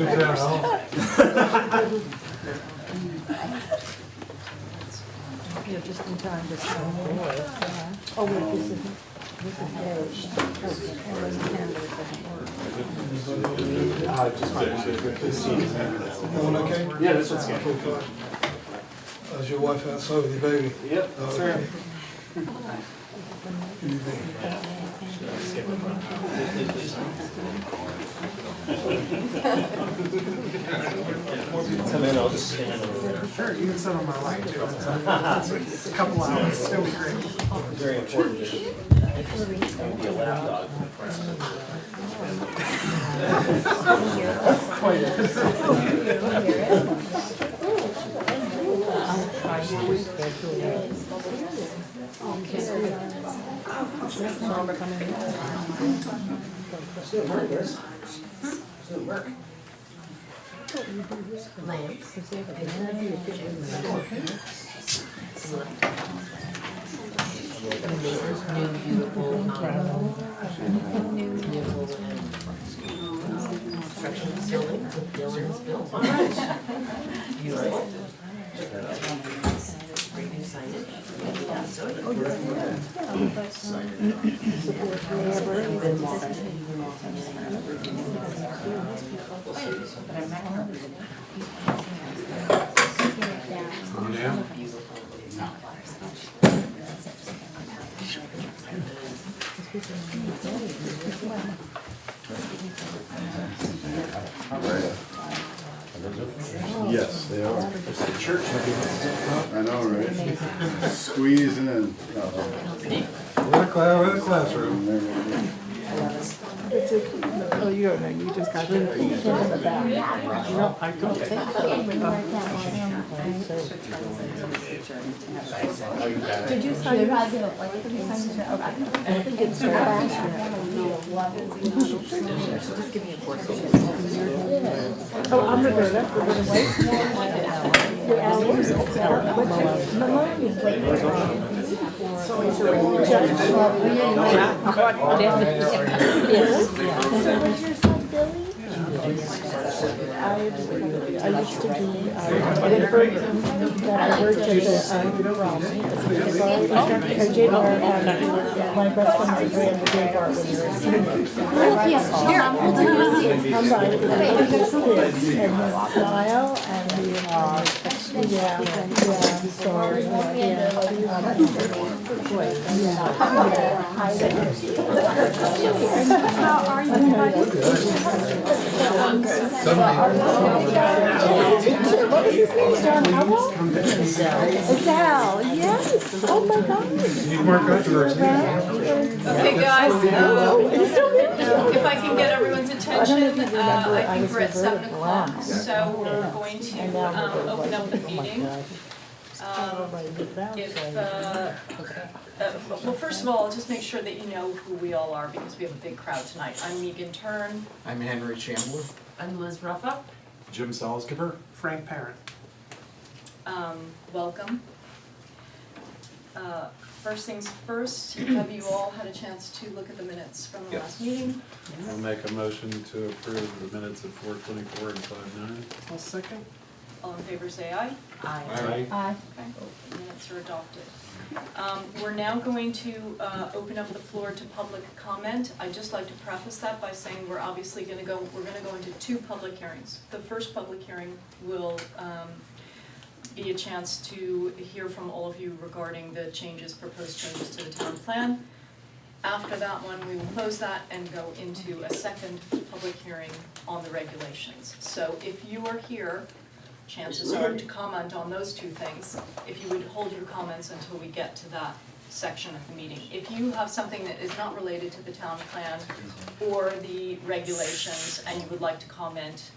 Yeah, just in time to sell more. Oh, wait, this is H. Everyone okay? Yeah, this one's good. Cool. Is your wife outside with your baby? Yep, that's right. Come in, I'll just stand over there. Sure, you can sit on my lap too. It's a couple hours, it'll be great. Very important. Be a lap dog. Yes, they are. It's the church. I know, right? Squeezing in. We're in the classroom. Oh, you don't know, you just got in the back. No, I don't think so. Did you sign your like did you sign your okay. I think it's fast. Just give me a course. Oh, I'm Roberta. Roberta White. Your hours? Yes. So was your son Billy? I used to be, I worked at the, my best friend was in the day bar when we were seniors. Yes, here, hold on, let's see. I'm like, and his style, and he, yeah, so, How are you, buddy? What is his name, John Howell? Sal, yes, oh my God. Need more controversy. Okay, guys, if I can get everyone's attention, I think we're at 7 o'clock, so we're going to open up the meeting. Well, first of all, just make sure that you know who we all are, because we have a big crowd tonight. I'm Megan Tern. I'm Henry Chandler. I'm Liz Ruffa. Jim Salzgiver. Frank Parent. Welcome. First things first, have you all had a chance to look at the minutes from the last meeting? I'll make a motion to approve the minutes of 4:24 and 5:9. I'll second. All in favor say aye. Aye. Aye. Okay, minutes are adopted. We're now going to open up the floor to public comment. I'd just like to preface that by saying we're obviously going to go into 2 public hearings. The first public hearing will be a chance to hear from all of you regarding the proposed changes to the town plan. After that one, we will close that and go into a second public hearing on the regulations. So if you are here, chances are to comment on those 2 things, if you would hold your comments until we get to that section of the meeting. If you have something that is not related to the town plan or the regulations and you would like to comment,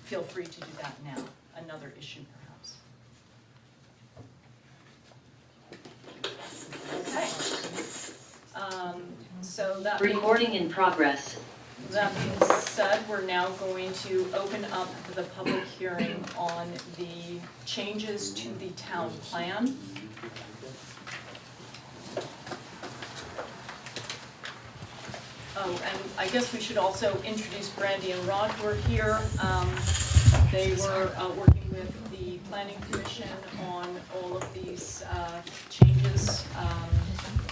feel free to do that now. Another issue perhaps. Okay. So that recording in progress. That being said, we're now going to open up the public hearing on the changes to the town plan. Oh, and I guess we should also introduce Brandy and Rod who are here. They were working with the Planning Commission on all of these changes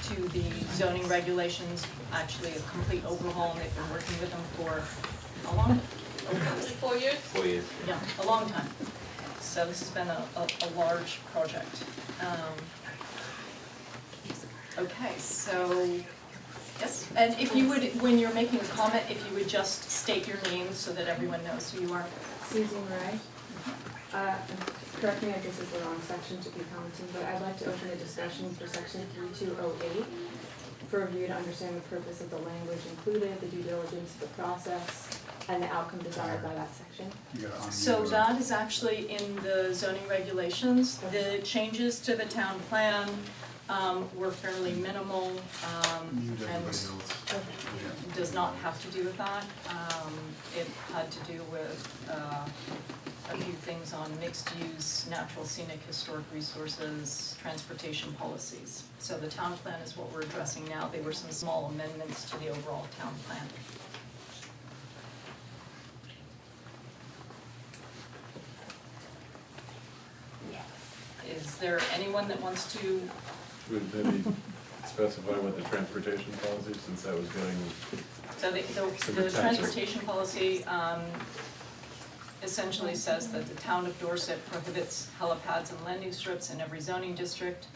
to the zoning regulations, actually a complete overhaul, and they've been working with them for how long? 4 years? 4 years. Yeah, a long time. So this has been a large project. Okay, so, yes, and if you would, when you're making a comment, if you would just state your name so that everyone knows who you are. Susan Ray. Correct me if this is the wrong section to be commenting, but I'd like to open a discussion for section 3208 for review to understand the purpose of the language included, the due diligence of the process, and the outcome desired by that section. You gotta unmute So her. that is actually in the zoning regulations. The changes to the town plan were fairly minimal Mute and everybody else. does not have to do with that. It had to do with a few things on mixed use, natural scenic historic resources, transportation policies. So the town plan is what we're addressing now. There were some small amendments to the overall town plan. Is there anyone that wants to, Would maybe specify what the transportation policy, since that was getting, so the transportation policy essentially says that the town of Dorset prohibits helipads and landing strips in every zoning district.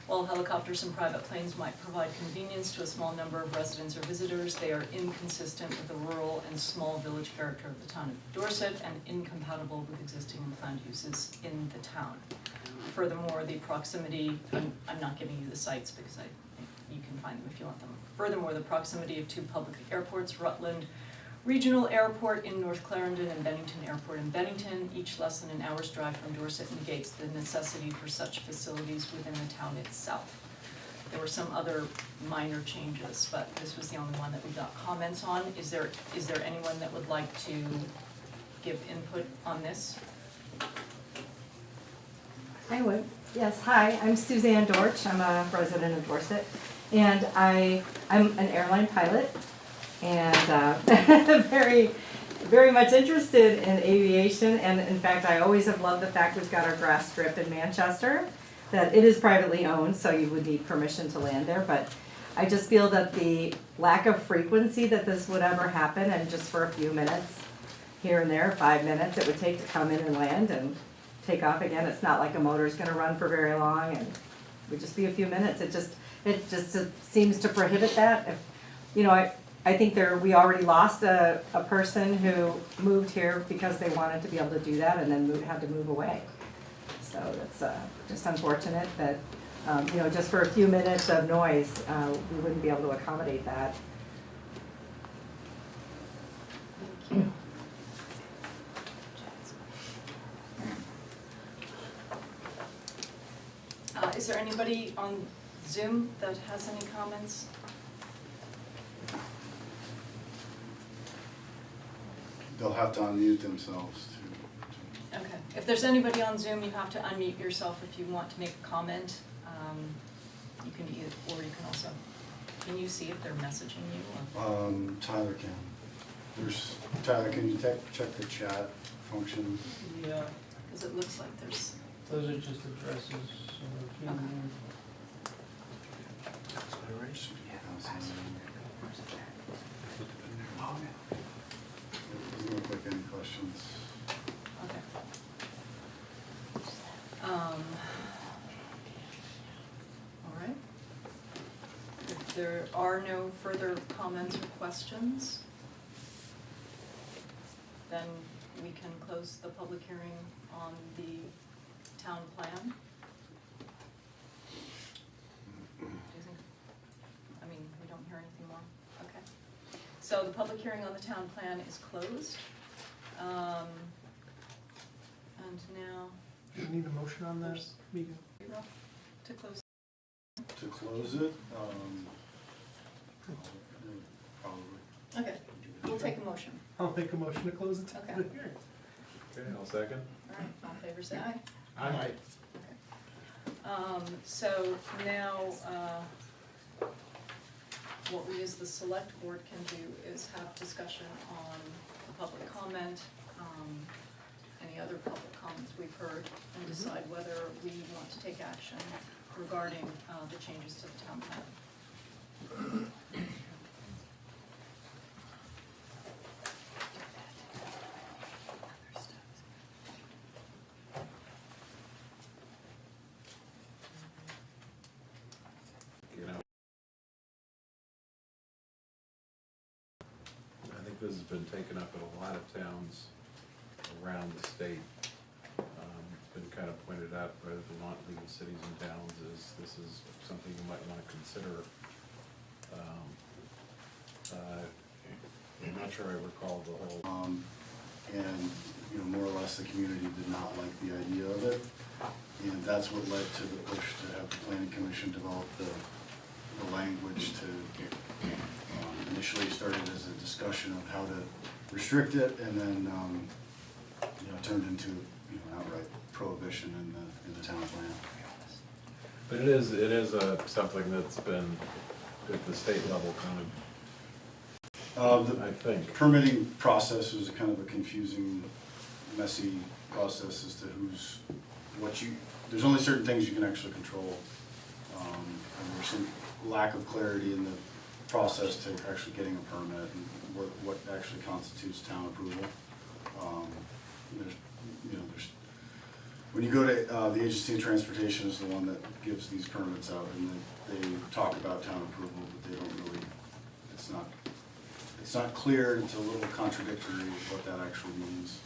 While helicopters and private planes might provide convenience to a small number of residents or visitors, they are inconsistent with the rural and small village character of the town of Dorset and incompatible with existing and planned uses in the town. Furthermore, the proximity, I'm not giving you the sites because you can find them if you want them. Furthermore, the proximity of two public airports, Rutland Regional Airport in North Clarendon and Bennington Airport in Bennington, each less than an hour's drive from Dorset, negates the necessity for such facilities within the town itself. There were some other minor changes, but this was the only one that we got comments on. Is there anyone that would like to give input on this? I would. Yes, hi, I'm Suzanne Dorch. I'm a resident of Dorset. And I'm an airline pilot and very, very much interested in aviation. And in fact, I always have loved the fact we've got our grass strip in Manchester, that it is privately owned, so you would need permission to land there. But I just feel that the lack of frequency that this would ever happen, and just for a few minutes here and there, 5 minutes it would take to come in and land and take off again. It's not like a motor's gonna run for very long, and it would just be a few minutes. It just seems to prohibit that. If, you know, I think we already lost a person who moved here because they wanted to be able to do that and then had to move away. So it's just unfortunate that, you know, just for a few minutes of noise, we wouldn't be able to accommodate that. Thank you. Is there anybody on Zoom that has any comments? They'll have to unmute themselves too. Okay, if there's anybody on Zoom, you have to unmute yourself if you want to make a comment. You can or you can also, can you see if they're messaging you? Or? Tyler can. Tyler, can you check the chat function? Yeah, Because it looks like there's, those are just addresses, so we can, Doesn't look like any questions. okay. All right. If there are no further comments or questions, then we can close the public hearing on the town plan. Do you think, I mean, we don't hear anything more? Okay. So the public hearing on the town plan is closed. And now, do you need a motion on that, Mika? to close. To close it, probably. Okay, we'll take a motion. I'll make a motion to close the Okay. hearing. okay, I'll second. All right, all in favor, say aye. Aye. So now, what we as the select board can do is have discussion on the public comment, any other public comments we've heard, and decide whether we want to take action regarding the changes to the town plan. You know, I think this has been taken up in a lot of towns around the state. It's been kind of pointed out by the Vermont League of Cities and Towns is this is something you might want to consider. I'm not sure I recall the whole. And, you know, more or less the community did not like the idea of it. And that's what led to the push to have the planning commission develop the language to, initially started as a discussion of how to restrict it, and then, you know, turned into, you know, outright prohibition in the town plan. But it is something that's been at the state level kind of, I think. Permitting process was kind of a confusing, messy process as to there's only certain things you can actually control. And there's some lack of clarity in the process to actually getting a permit and what actually constitutes town approval. When you go to, the Agency of Transportation is the one that gives these permits out, and they talk about town approval, but they don't really, it's not clear, it's a little contradictory what that actually means.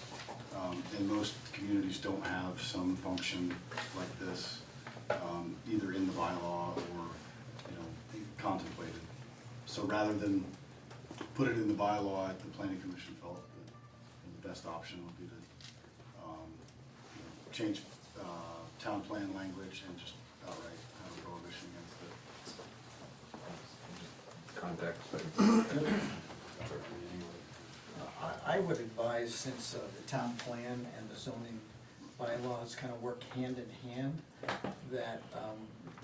And most communities don't have some function like this, either in the bylaw or, you know, contemplated. So rather than put it in the bylaw, the planning commission felt that the best option would be to you know, change town plan language and just outright have a prohibition against it. Context. I would advise, since the town plan and the zoning bylaws kind of work hand in hand, that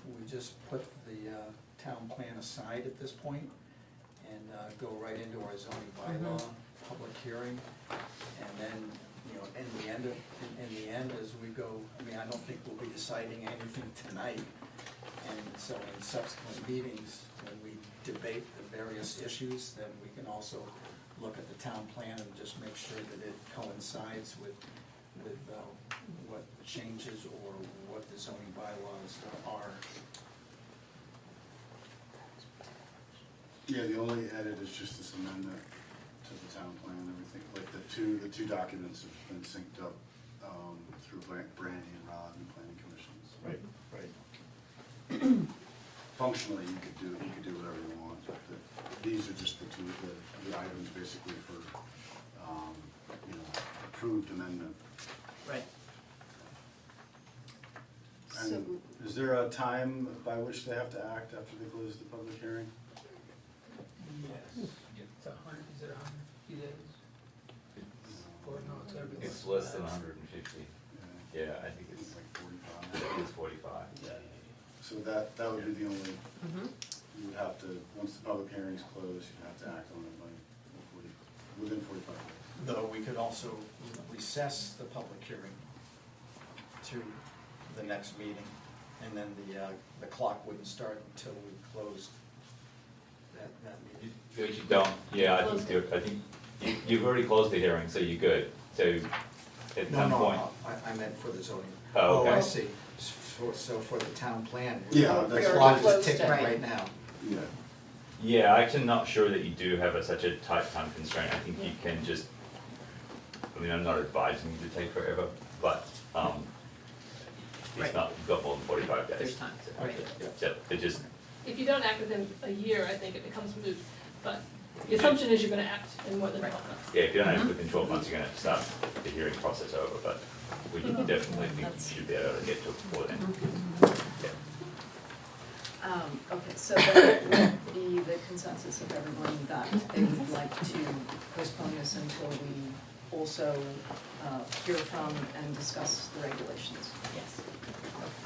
we just put the town plan aside at this point and go right into our zoning bylaw, public hearing, and then, you know, in the end, as we go, I mean, I don't think we'll be deciding anything tonight, and so in subsequent meetings, when we debate the various issues, then we can also look at the town plan and just make sure that it coincides with what changes or what the zoning bylaws are. Yeah, the only edit is just this amendment to the town plan and everything, like the two documents have been synced up through Brandy and Rod and planning commissions. Right. Functionally, you could do whatever you want, but these are just the items basically for, you know, approved amendment. Right. And is there a time by which they have to act after they close the public hearing? Yes. It's 100, is it 150 days? Or no, it's gotta be It's less than 150. Yeah, Yeah, I think it's, like 45. it is 45. Yeah. So that would be the only, you would have to, once the public hearing's closed, you'd have to act on it within 45 days. Though we could also recess the public hearing to the next meeting, and then the clock wouldn't start until we closed that meeting. You actually don't, yeah, I think you've already closed the hearing, so you're good. So at some point. No, I meant for the zoning. Oh, okay. I see. So for the town plan. Yeah, The that's clock closed is ticking it. right now. Yeah. Yeah, I'm actually not sure that you do have such a tight time constraint. I think you can just, I mean, I'm not advising you to take forever, but it's not got more than 45 days. There's time, right. So it just, If you don't act within a year, I think it becomes moot, but the assumption is you're gonna act in more than 12 months. yeah, if you don't have it within 12 months, you're gonna have to start the hearing process over, but we definitely think you should be able to get to it before then. Yeah. Okay, so that would be the consensus of everyone that they would like to postpone this until we, also hear from and discuss the regulations. Yes,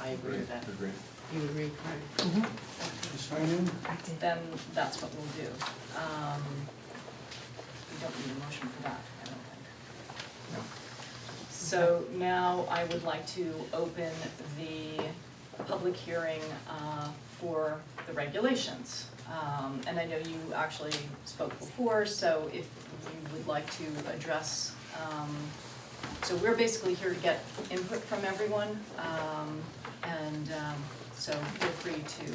I agree with that. Agreed. You agree, right? You sign in? I did. Then that's what we'll do. We don't need a motion for that, I don't think. No. So now I would like to open the public hearing for the regulations. And I know you actually spoke before, so if you would like to address, so we're basically here to get input from everyone. So feel free to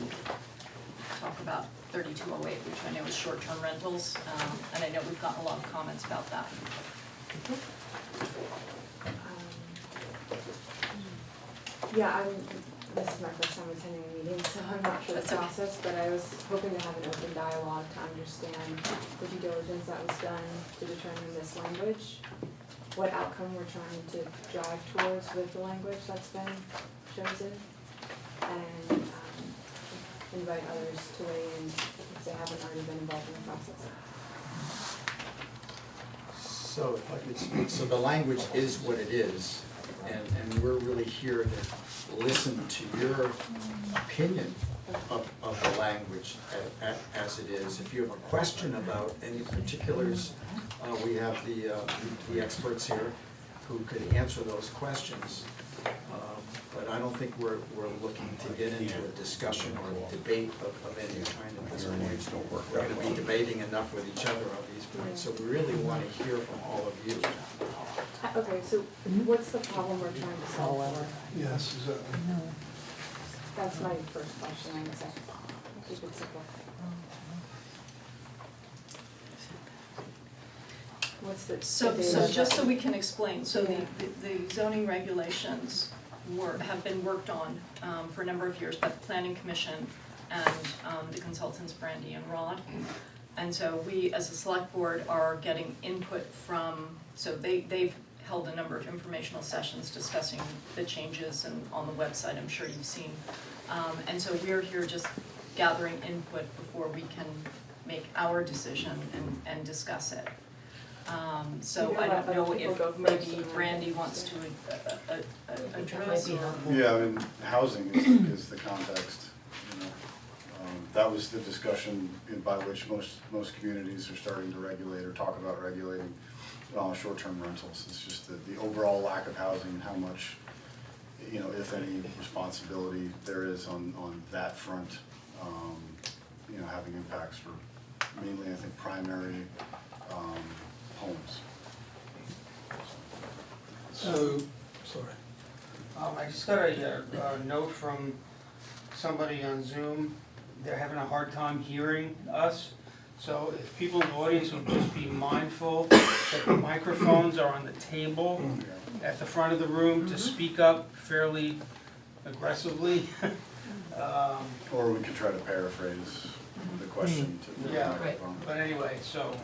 talk about 3208, which I know is short-term rentals, and I know we've gotten a lot of comments about that. Yeah, this is my first time attending a meeting, so I'm not sure the That's okay. process, but I was hoping to have an open dialogue to understand the due diligence that was done to determine this language, what outcome we're trying to drive towards with the language that's been chosen, and invite others to weigh in if they haven't already been involved in the process. So if I could speak, so the language is what it is, and we're really here to listen to your opinion of the language as it is. If you have a question about any particulars, we have the experts here who could answer those questions. But I don't think we're looking to get into a discussion or a debate of any kind at this point. We're gonna be debating enough with each other on these points, so we really wanna hear from all of you. Okay, so what's the problem we're trying to solve for? Yes, exactly. That's my first question, I guess. Keep it simple. What's the? So just so we can explain, so the zoning regulations have been worked on for a number of years by the Planning Commission and the consultants Brandy and Rod. And so we, as a select board, are getting input from, so they've held a number of informational sessions discussing the changes and on the website, I'm sure you've seen. And so we're here just gathering input before we can make our decision and discuss it. So I don't know if maybe Brandy wants to address or. Yeah, I mean, housing is the context, you know. That was the discussion by which most communities are starting to regulate or talk about regulating short-term rentals. It's just the overall lack of housing and how much, you know, if any responsibility there is on that front, you know, having impacts for mainly, I think, primary homes. So, sorry. I just got a note from somebody on Zoom. They're having a hard time hearing us. So if people in the audience would just be mindful that the microphones are on the table at the front of the room to speak up fairly aggressively. Or we could try to paraphrase the question to the Yeah, microphone. But anyway, so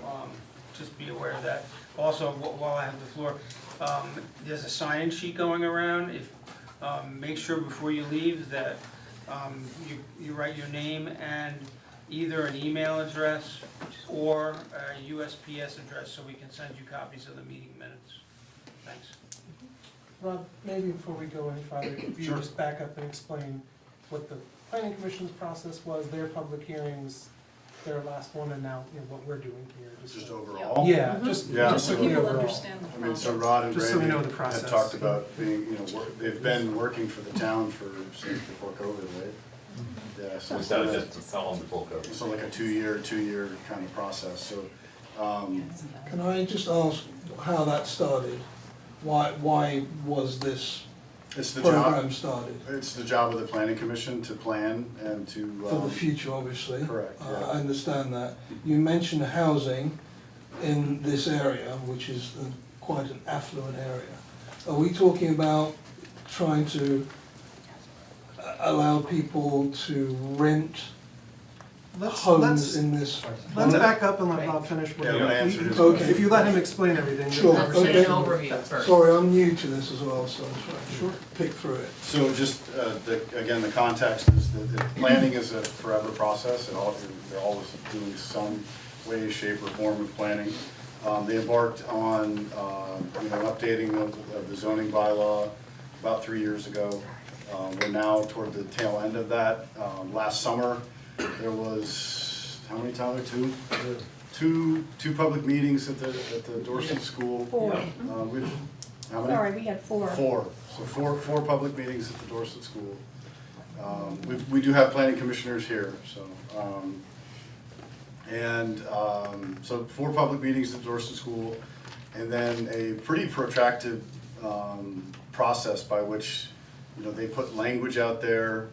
just be aware of that. Also, while I have the floor, there's a sign-in sheet going around. If make sure before you leave that you write your name and either an email address or a USPS address so we can send you copies of the meeting minutes. Thanks. Rob, maybe before we go any farther, if you Sure. just back up and explain what the planning commission's process was, their public hearings, their last one, and now, you know, what we're doing here. Just overall? Yeah, Mhm. just Yeah, Just so quickly people overall. understand the I mean, so process. Rod and Just so we Brandy know the had process. talked about being, you know, they've been working for the town since before COVID, right? Yeah, so We it's started like just not long before COVID. so like a two-year kind of process, so, Can I just ask how that started? Why was this it's the job, program started? it's the job of the planning commission to plan and to, For the future, obviously. correct, yeah. I understand that. You mentioned housing in this area, which is quite an affluent area. Are we talking about trying to allow people to rent homes in this? Let's back up and let Bob finish. Yeah, I'm gonna answer his Okay. question. If you let him explain everything. then Sure, that's- okay. An overview first. Sorry, I'm new to this as well, so I'm trying to pick through it. So just, again, the context is that planning is a forever process, and they're always doing some way, shape, or form of planning. They embarked on, an updating of the zoning bylaw about 3 years ago. We're now toward the tail end of that. Last summer, there was, how many, Tyler, two public meetings at the Dorset School. Four. How many? Sorry, we had four. So four public meetings at the Dorset School. We do have planning commissioners here, so. So 4 public meetings at Dorset School, and then a pretty protracted process by which, they put language out there,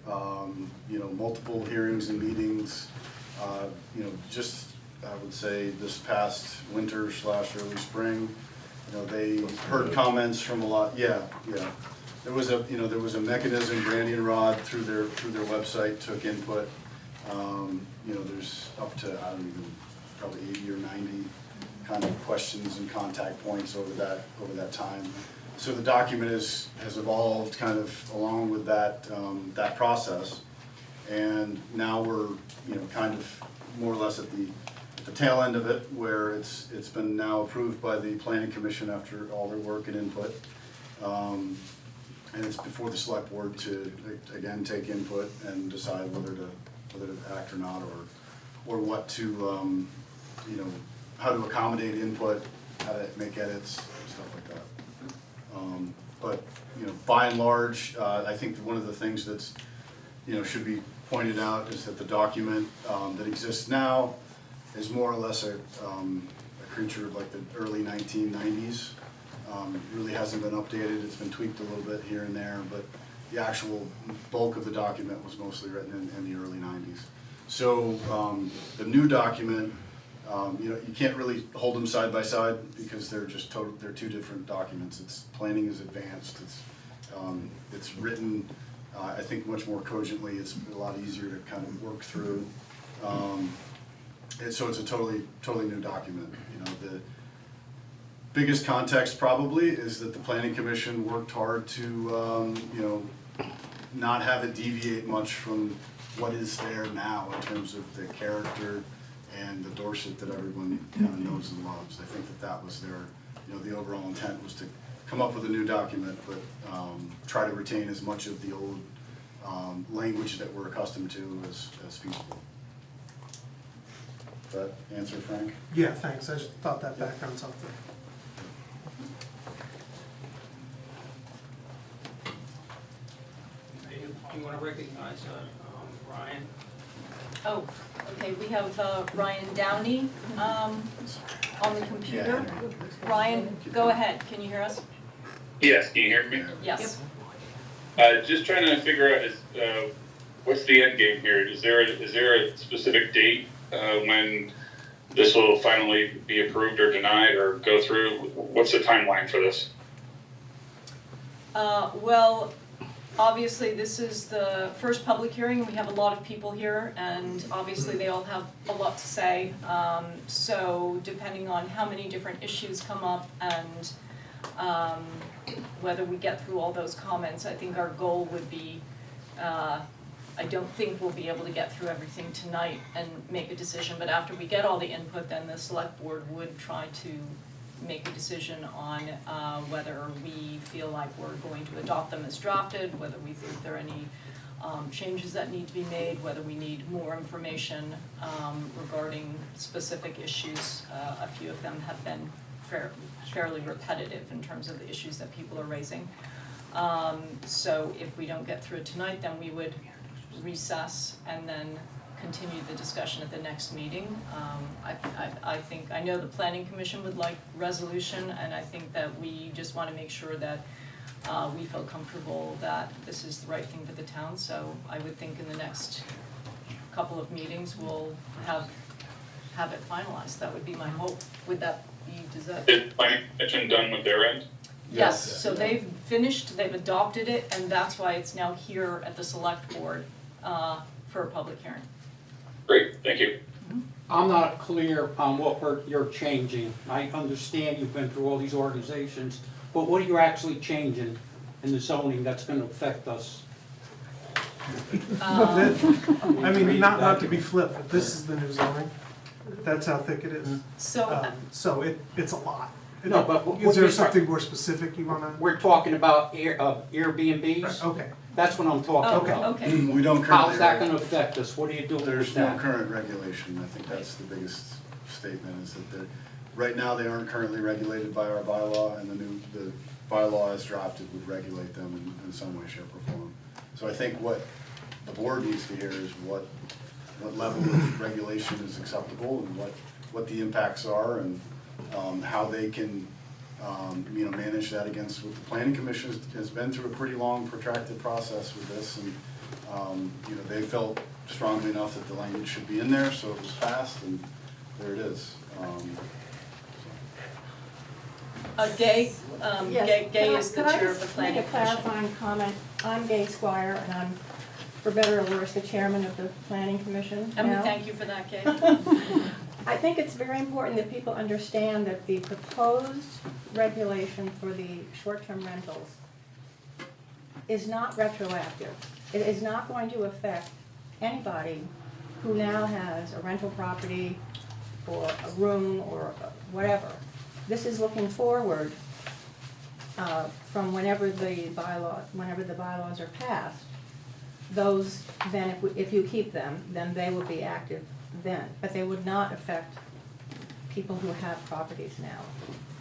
multiple hearings and meetings, just, I would say, this past winter / early spring, they heard comments from a lot, yeah. There was a mechanism, Brandy and Rod, through their website, took input. There's up to, I don't even, probably 80 or 90 kind of questions and contact points over that time. So the document has evolved kind of along with that process. And now we're, kind of more or less at the tail end of it, where it's been now approved by the Planning Commission after all their work and input. And it's before the select board to, again, take input and decide whether to act or not, or what to, how to accommodate input, how to make edits, stuff like that. But, by and large, I think that one of the things that's, should be pointed out is that the document that exists now is more or less a creature of like the early 1990s. Really hasn't been updated. It's been tweaked a little bit here and there, but the actual bulk of the document was mostly written in the early 90s. So the new document, you can't really hold them side by side because they're just they're two different documents. It's planning is advanced. It's written, I think, much more cogently. It's a lot easier to kind of work through. And so it's a totally new document. The biggest context probably is that the Planning Commission worked hard to, not have it deviate much from what is there now in terms of the character and the Dorset that everyone kind of knows and loves. I think that was their, the overall intent was to come up with a new document, but try to retain as much of the old language that we're accustomed to as feasible. Does that answer, Frank? Yeah, thanks, I just thought that background's helpful. You want to recognize Ryan? Oh, okay, we have Ryan Downey on the computer. Ryan, go ahead, can you hear us? Yes, can you hear me? Yes. Just trying to figure out what's the end game here? Is there a specific date when this will finally be approved or denied or go through? What's the timeline for this? Well, obviously this is the first public hearing. We have a lot of people here and obviously they all have a lot to say. So depending on how many different issues come up and whether we get through all those comments, I think our goal would be, I don't think we'll be able to get through everything tonight and make a decision, but after we get all the input, then the select board would try to make a decision on whether we feel like we're going to adopt them as drafted, whether we think there are any changes that need to be made, whether we need more information regarding specific issues. A few of them have been fairly repetitive in terms of the issues that people are raising. So if we don't get through it tonight, then we would recess and then continue the discussion at the next meeting. I know the Planning Commission would like resolution, and I think that we just want to make sure that we feel comfortable that this is the right thing for the town. So I would think in the next couple of meetings we'll have it finalized. That would be my hope. Would that be, does that? Is Planning Commission done with their end? Yes, so they've finished, they've adopted it, and that's why it's now here at the select board for a public hearing. Great, thank you. I'm not clear on what you're changing. I understand you've been through all these organizations, but what are you actually changing in the zoning that's going to affect us? I mean, not to be flip, but this is the new zoning. That's how thick it is. So, So it's a lot. No, but what Is there you're something more specific you wanna? We're talking about Airbnbs? Okay. That's what I'm talking oh, about. okay. We don't How's currently, that gonna affect us? What are you doing there's with no that? current regulation. I think that's the biggest statement, is that right now they aren't currently regulated by our bylaw, and the bylaw as drafted would regulate them in some way, shape, or form. So I think what the board needs to hear is what level of regulation is acceptable, and what the impacts are, and how they can manage that against what the planning commission has been through a pretty long, protracted process with this, and they felt strongly enough that the language should be in there, so it was passed, and there it is. Gay, Yes. Gay is the chair of the planning Could I commission. just make a clarifying comment? I'm Gay Squire, and I'm, for better or worse, the chairman of the planning commission And we now. thank you for that, Gay. I think it's very important that people understand that the proposed regulation for the short-term rentals is not retroactive. It is not going to affect anybody who now has a rental property or a room or whatever. This is looking forward from whenever the bylaws are passed. Those, then, if you keep them, then they will be active then, but they would not affect people who have properties now.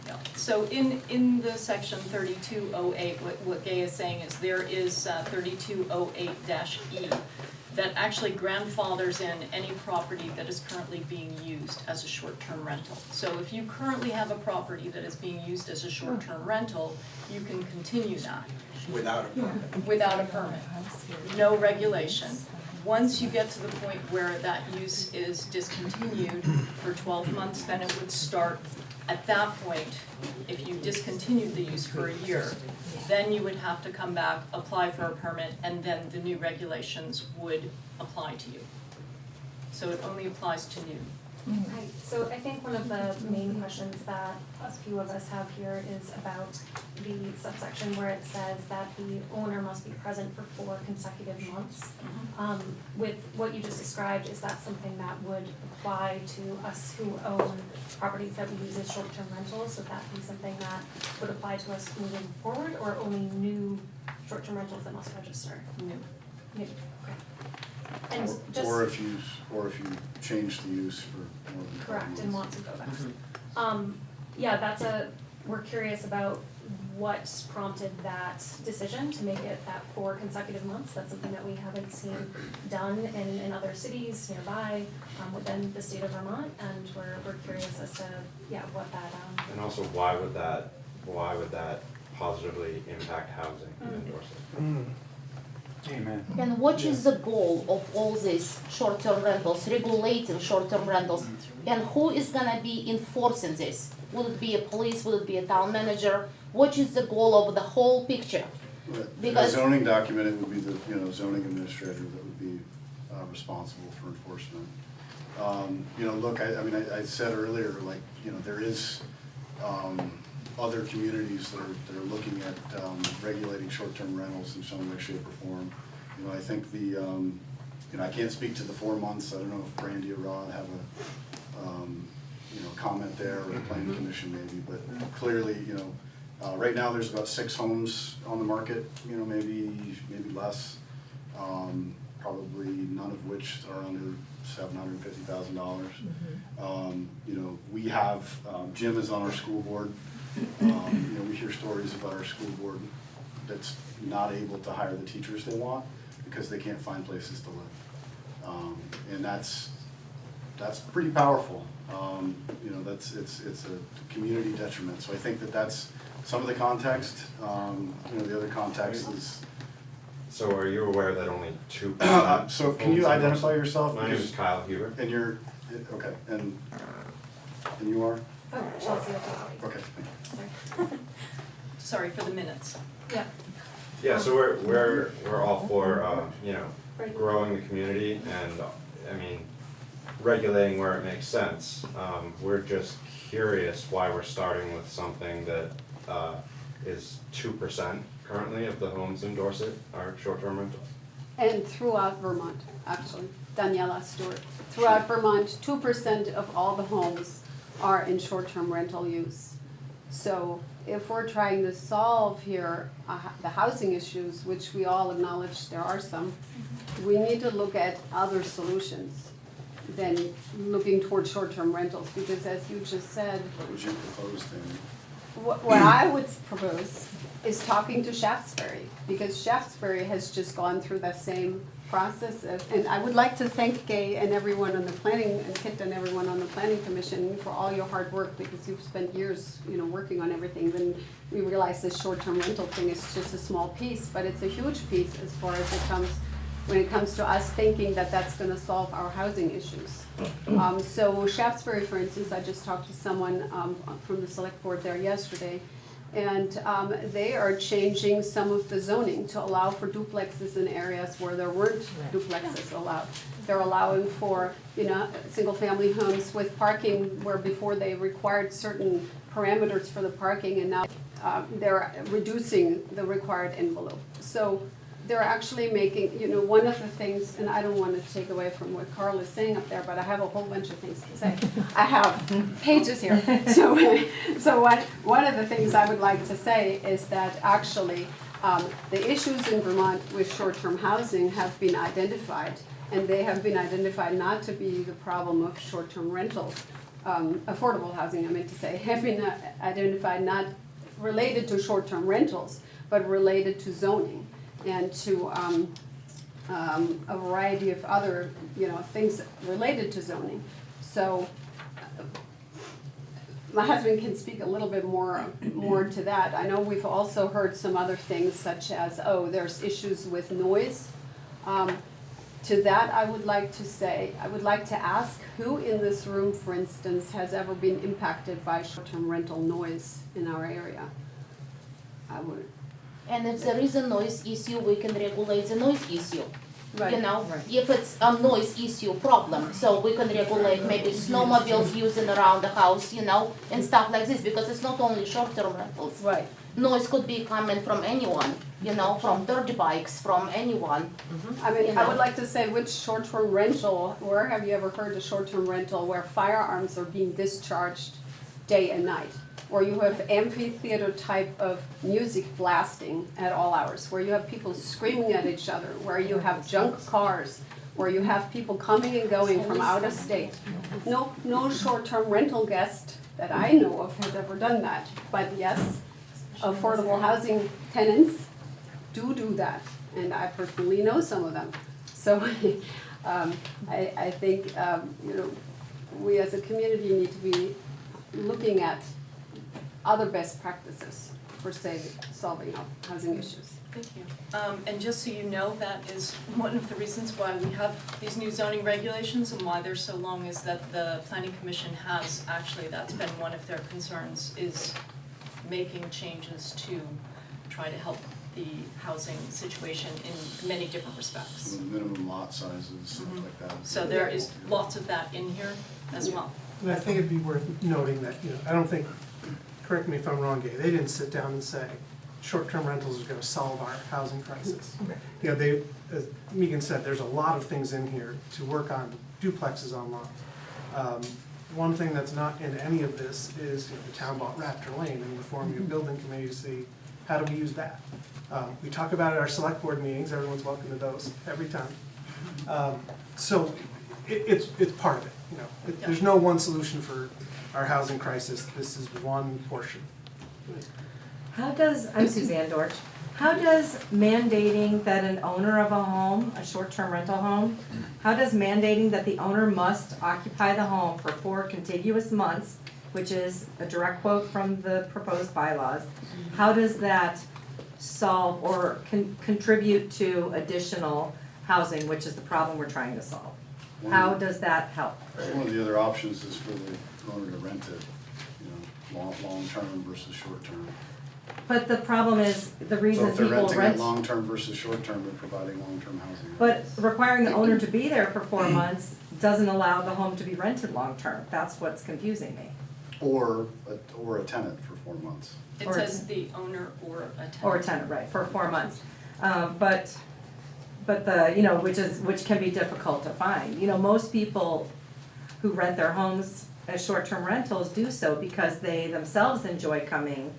No. So in the section 3208, what Gay is saying is there is 3208-E that actually grandfathers in any property that is currently being used as a short-term rental. So if you currently have a property that is being used as a short-term rental, you can continue that. Without a permit. Without a permit, no regulation. Once you get to the point where that use is discontinued for 12 months, then it would start. At that point, if you discontinued the use for a year, then you would have to come back, apply for a permit, and then the new regulations would apply to you. So it only applies to new. Right, so I think one of the main questions that a few of us have here is about the subsection where it says that the owner must be present for 4 consecutive months. With what you just described, is that something that would apply to us who own properties that we use as short-term rentals? Would that be something that would apply to us moving forward, or only new short-term rentals that must register? New. New, okay. And just. Or if you change the use for more than 12 Correct, months. and want to go back. Yeah, we're curious about what prompted that decision to make it that 4 consecutive months. That's something that we haven't seen done in other cities nearby, within the state of Vermont, and we're curious as to, what that, And also, why would that positively impact housing in Dorset? Amen. And what is the goal of all these short-term rentals, regulating short-term rentals? And who is gonna be enforcing this? Will it be a police, will it be a town manager? What is the goal of the whole picture? In a Because- zoning document, it would be the zoning administrator that would be responsible for enforcement. Look, I said earlier, there is other communities that are looking at regulating short-term rentals in some way, shape, or form. I think I can't speak to the 4 months. I don't know if Brandy or Rod have a comment there, or the planning commission maybe, but clearly, right now there's about 6 homes on the market, maybe less, probably none of which are under $750,000. We have, Jim is on our school board. We hear stories about our school board that's not able to hire the teachers they want because they can't find places to live. And that's pretty powerful. It's a community detriment. So I think that's some of the context. The other context is. So are you aware that only 2%? So can you identify yourself? My name is Kyle Huber. And you're, okay, and you are? Oh, Chelsea, okay. Okay, thank you. Sorry for the minutes. Yeah. Yeah, so we're all for growing the community and regulating where it makes sense. We're just curious why we're starting with something that is 2% currently of the homes in Dorset are short-term rental. And throughout Vermont, actually, Daniela Stewart. Throughout Vermont, 2% of all the homes are in short-term rental use. So if we're trying to solve here the housing issues, which we all acknowledge there are some, we need to look at other solutions than looking toward short-term rentals, because as you just said, What would you propose then? what I would propose is talking to Shaftesbury, because Shaftesbury has just gone through the same process and I would like to thank Gay and everyone on the planning, and Kit and everyone on the planning commission for all your hard work, because you've spent years, working on everything. Then we realize this short-term rental thing is just a small piece, but it's a huge piece as far as when it comes to us thinking that that's gonna solve our housing issues. So Shaftesbury, for instance, I just talked to someone from the select board there yesterday, and they are changing some of the zoning to allow for duplexes in areas where there weren't duplexes allowed. They're allowing for, single-family homes with parking where before they required certain parameters for the parking, and now they're reducing the required envelope. So they're actually making, one of the things, and I don't want to take away from what Carl is saying up there, but I have a whole bunch of things to say. I have pages here. So one of the things I would like to say is that actually the issues in Vermont with short-term housing have been identified, and they have been identified not to be the problem of short-term rentals, affordable housing, I meant to say, have been identified not related to short-term rentals, but related to zoning and to a variety of other, things related to zoning. So my husband can speak a little bit more to that. I know we've also heard some other things such as, there's issues with noise. To that, I would like to ask who in this room, for instance, has ever been impacted by short-term rental noise in our area? I would. And if there is a noise issue, we can regulate the noise issue. Right. If it's a noise issue problem, so we can regulate maybe snowmobiles using around the house, and stuff like this, because it's not only short-term rentals. Right. Noise could be coming from anyone, from dirt bikes, from anyone. I mean, I would like to say, which short-term rental, where have you ever heard a short-term rental where firearms are being discharged day and night? Or you have amphitheater type of music blasting at all hours, where you have people screaming at each other, where you have junk cars, where you have people coming and going from out of state. No short-term rental guest that I know of has ever done that. But yes, affordable housing tenants do that, and I personally know some of them. So I think we as a community need to be looking at other best practices for solving housing issues. Thank you. And just so you know, that is one of the reasons why we have these new zoning regulations and why they're so long, is that the Planning Commission has actually, that's been one of their concerns, is making changes to try to help the housing situation in many different respects. Minimum lot sizes, stuff like that. So there is lots of that in here as well. And I think it'd be worth noting that, I don't think, correct me if I'm wrong, Gay, they didn't sit down and say, short-term rentals are gonna solve our housing crisis. They, as Megan said, there's a lot of things in here to work on duplexes on lots. One thing that's not in any of this is, the town bought Raptor Lane, and we're forming a building committee to see, how do we use that? We talk about it at our select board meetings, everyone's welcome to those, every time. So it's part of it, There's no one solution for our housing crisis, this is one portion. I'm Suzanne Dorch. How does mandating that an owner of a home, a short-term rental home, how does mandating that the owner must occupy the home for 4 contiguous months, which is a direct quote from the proposed bylaws, how does that solve or contribute to additional housing, which is the problem we're trying to solve? How does that help? One of the other options is for the owner to rent it, long-term versus short-term. But the problem is, the reason So if they're people renting rent. it long-term versus short-term, they're providing long-term housing. But requiring the owner to be there for 4 months doesn't allow the home to be rented long-term. That's what's confusing me. Or a tenant for 4 months. It says the owner or a tenant. Or a tenant, right, for 4 months. But but which can be difficult to find. Most people who rent their homes as short-term rentals do so because they themselves enjoy coming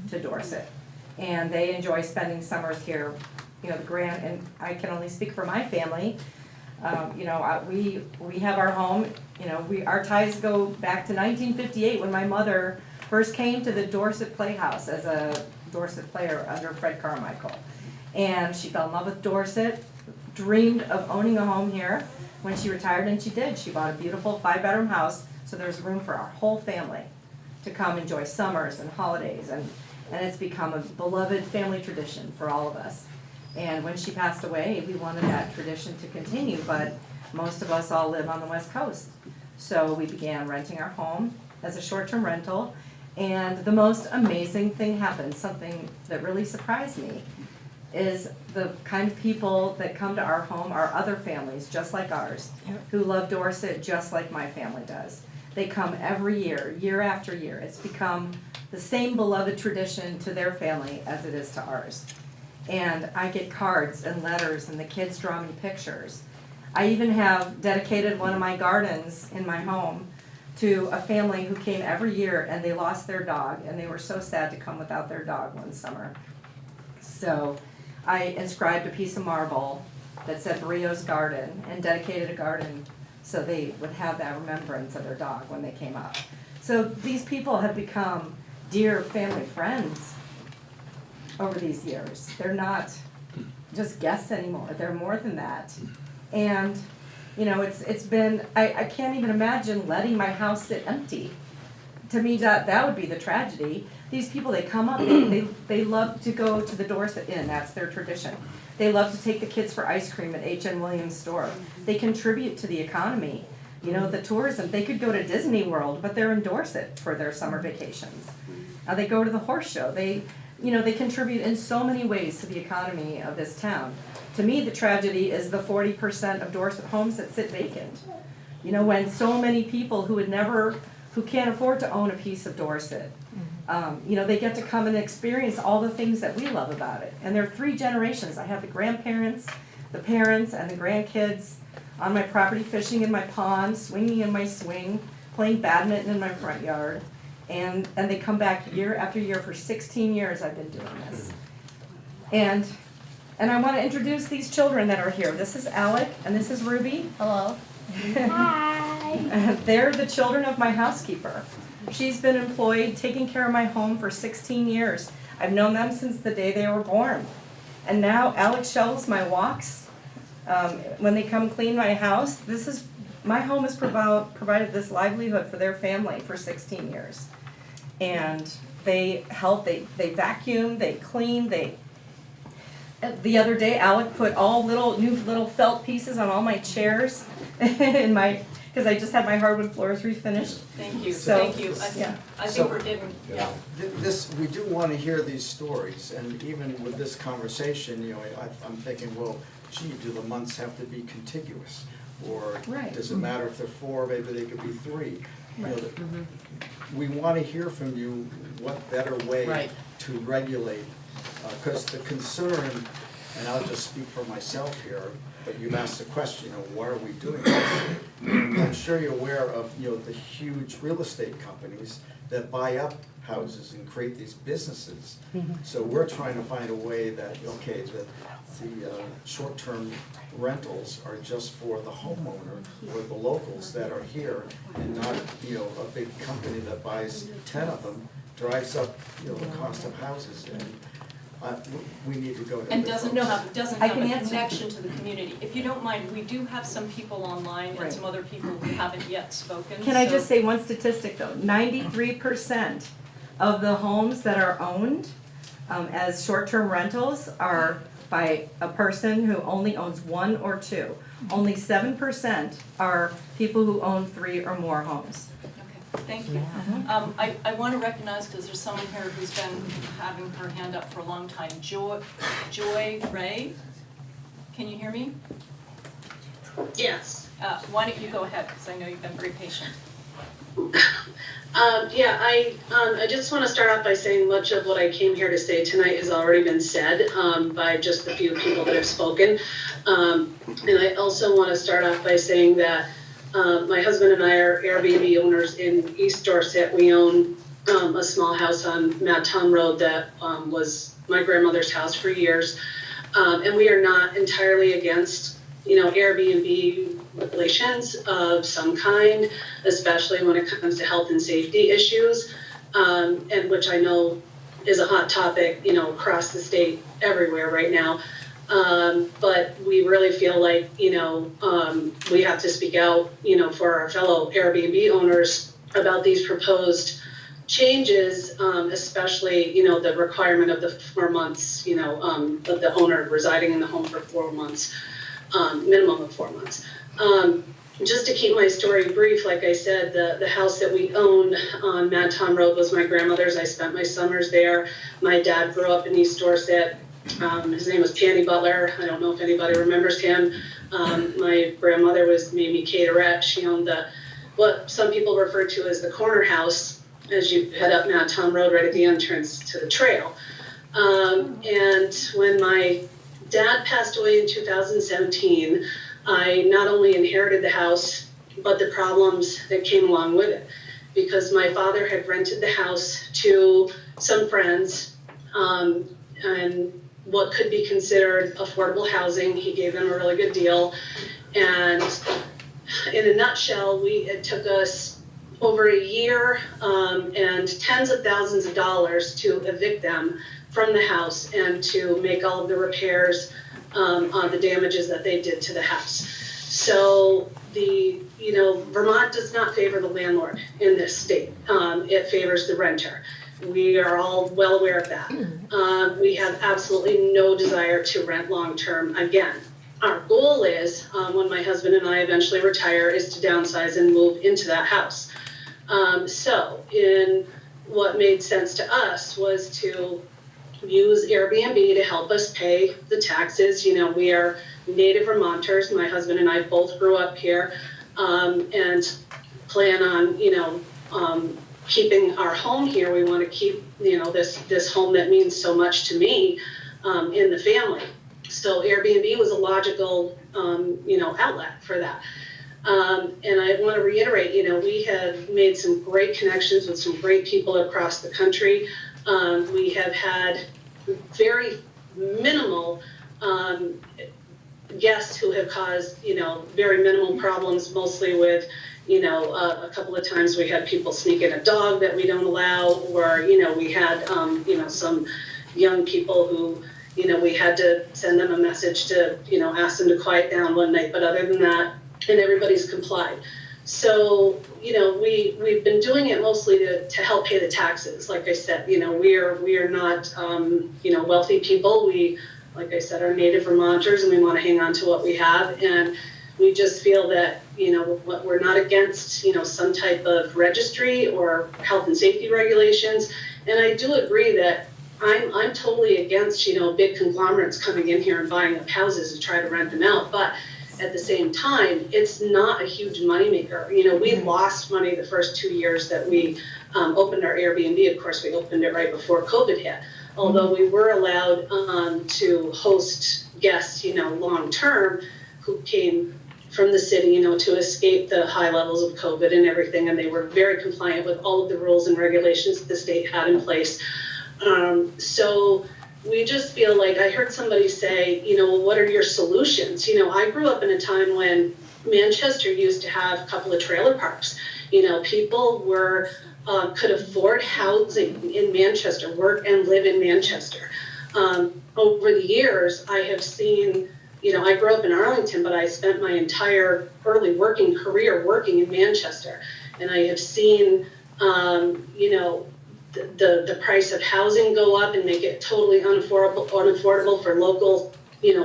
to Dorset. And they enjoy spending summers here, and I can only speak for my family. We have our home, our ties go back to 1958 when my mother first came to the Dorset Playhouse as a Dorset player under Fred Carmichael. And she fell in love with Dorset, dreamed of owning a home here when she retired, and she did. She bought a beautiful 5-bedroom house, so there's room for our whole family to come enjoy summers and holidays, and it's become a beloved family tradition for all of us. And when she passed away, we wanted that tradition to continue, but most of us all live on the West Coast. So we began renting our home as a short-term rental, and the most amazing thing happened, something that really surprised me, is the kind of people that come to our home are other families just like ours, who love Dorset just like my family does. They come every year, year after year. It's become the same beloved tradition to their family as it is to ours. And I get cards and letters, and the kids draw me pictures. I even have dedicated one of my gardens in my home to a family who came every year, and they lost their dog, and they were so sad to come without their dog one summer. So I inscribed a piece of marble that said Barrio's Garden and dedicated a garden so they would have that remembrance of their dog when they came up. So these people have become dear family friends over these years. They're not just guests anymore, they're more than that. And it's been, I can't even imagine letting my house sit empty. To me, that would be the tragedy. These people, they come up, they love to go to the Dorset Inn, that's their tradition. They love to take the kids for ice cream at H.N. Williams' store. They contribute to the economy. The tourism, they could go to Disney World, but they're in Dorset for their summer vacations. They go to the horse show. They contribute in so many ways to the economy of this town. To me, the tragedy is the 40% of Dorset homes that sit vacant. When so many people who can't afford to own a piece of Dorset, they get to come and experience all the things that we love about it. And there are 3 generations. I have the grandparents, the parents, and the grandkids on my property, fishing in my pond, swinging in my swing, playing badminton in my front yard. And they come back year after year. For 16 years I've been doing this. And I want to introduce these children that are here. This is Alec, and this is Ruby. Hello. Hi. They're the children of my housekeeper. She's been employed taking care of my home for 16 years. I've known them since the day they were born. And now Alec shovels my walks when they come clean my house. My home has provided this livelihood for their family for 16 years. And they help, they vacuum, they clean, the other day Alec put all new little felt pieces on all my chairs because I just had my hardwood floors refinished. Thank you, So, thank you. yeah. I think we're getting, We do want to hear these stories, and even with this conversation, I'm thinking, well, gee, do the months have to be contiguous? Or Right. does it matter if they're 4, maybe they could be 3? We want to hear from you what better way to regulate, because the concern, and I'll just speak for myself here, but you've asked the question, why are we doing this? I'm sure you're aware of, the huge real estate companies that buy up houses and create these businesses. So we're trying to find a way that, okay, the short-term rentals are just for the homeowner or the locals that are here, and not, a big company that buys 10 of them, drives up, the cost of houses, and we need to go to. and doesn't have I a can answer. connection to the community. If you don't mind, we do have some people online and some other people who haven't yet spoken. Can I so- just say one statistic though? 93% of the homes that are owned as short-term rentals are by a person who only owns 1 or 2. Only 7% are people who own 3 or more homes. Thank you. I want to recognize, because there's someone here who's been having her hand up for a long time, Joy Ray. Can you hear me? Yes. Why don't you go ahead, because I know you've been very patient. I just want to start off by saying much of what I came here to say tonight has already been said by just the few people that have spoken. And I also want to start off by saying that my husband and I are Airbnb owners in East Dorset. We own a small house on Madtown Road that was my grandmother's house for years. And we are not entirely against, Airbnb regulations of some kind, especially when it comes to health and safety issues, and which I know is a hot topic, across the state everywhere right now. But we really feel like, we have to speak out, for our fellow Airbnb owners about these proposed changes, especially, the requirement of the 4 months, of the owner residing in the home for 4 months, minimum of 4 months. Just to keep my story brief, like I said, the house that we owned on Madtown Road was my grandmother's. I spent my summers there. My dad grew up in East Dorset. His name was Tanny Butler. I don't know if anybody remembers him. My grandmother was Mamie Caterette. She owned what some people refer to as the corner house as you head up Madtown Road right at the entrance to the trail. And when my dad passed away in 2017, I not only inherited the house, but the problems that came along with it. Because my father had rented the house to some friends, and what could be considered affordable housing. He gave them a really good deal. And in a nutshell, it took us over a year and tens of thousands of dollars to evict them from the house and to make all of the repairs on the damages that they did to the house. So Vermont does not favor the landlord in this state. It favors the renter. We are all well aware of that. We have absolutely no desire to rent long-term again. Our goal is, when my husband and I eventually retire, is to downsize and move into that house. What made sense to us was to use Airbnb to help us pay the taxes. We are native Vermonters. My husband and I both grew up here, and plan on, keeping our home here. We want to keep, this home that means so much to me, in the family. So Airbnb was a logical, outlet for that. And I want to reiterate, we have made some great connections with some great people across the country. We have had very minimal guests who have caused, very minimal problems, mostly with, a couple of times we had people sneak in a dog that we don't allow, or, we had, some young people who, we had to send them a message to, ask them to quiet down one night. But other than that, and everybody's complied. So, we've been doing it mostly to help pay the taxes. Like I said, we are not, wealthy people. We, like I said, are native Vermonters, and we want to hang on to what we have. And we just feel that, we're not against, some type of registry or health and safety regulations. And I do agree that I'm totally against, big conglomerates coming in here and buying up houses to try to rent them out. But at the same time, it's not a huge moneymaker. We lost money the first 2 years that we opened our Airbnb. Of course, we opened it right before COVID hit. Although we were allowed to host guests, long term, who came from the city, to escape the high levels of COVID and everything. And they were very compliant with all of the rules and regulations that the state had in place. So we just feel like, I heard somebody say, what are your solutions? I grew up in a time when Manchester used to have a couple of trailer parks. People could afford housing in Manchester, work and live in Manchester. Over the years, I have seen, I grew up in Arlington, but I spent my entire early working career working in Manchester. And I have seen, the price of housing go up and make it totally unaffordable for local,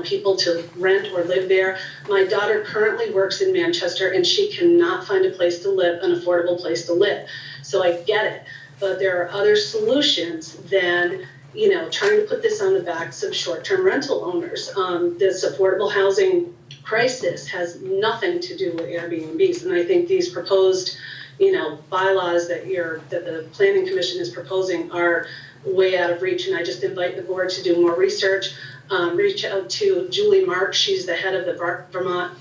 people to rent or live there. My daughter currently works in Manchester, and she cannot find a place to live, an affordable place to live. So I get it, but there are other solutions than, trying to put this on the backs of short-term rental owners. This affordable housing crisis has nothing to do with Airbnbs, and I think these proposed bylaws that the planning commission is proposing are way out of reach, and I just invite the board to do more research. Reach out to Julie Marks, she's the head of the Vermont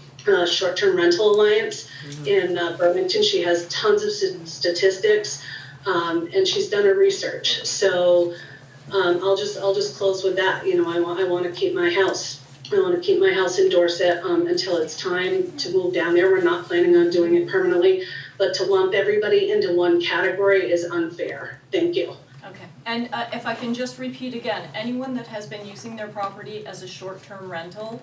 Short-Term Rental Alliance in Burlington. She has tons of statistics, and she's done her research. So I'll just close with that. I want to keep my house. I want to keep my house in Dorset until it's time to move down there. We're not planning on doing it permanently, but to lump everybody into one category is unfair. Thank you. Okay, and if I can just repeat again, anyone that has been using their property as a short-term rental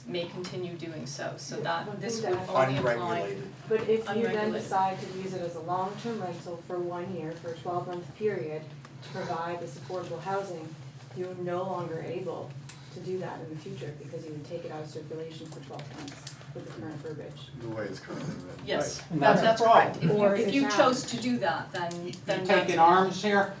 may continue doing so, so that this would only apply. Unregulated. But if you then Unregulated. decide to use it as a long-term rental for 1 year, for a 12-month period, to provide this affordable housing, you're no longer able to do that in the future because you would take it out of circulation for 12 months with the current verbiage. The way it's currently written. Yes, And that's that's the correct. problem. If you chose to do that, then You that's. taking arms here?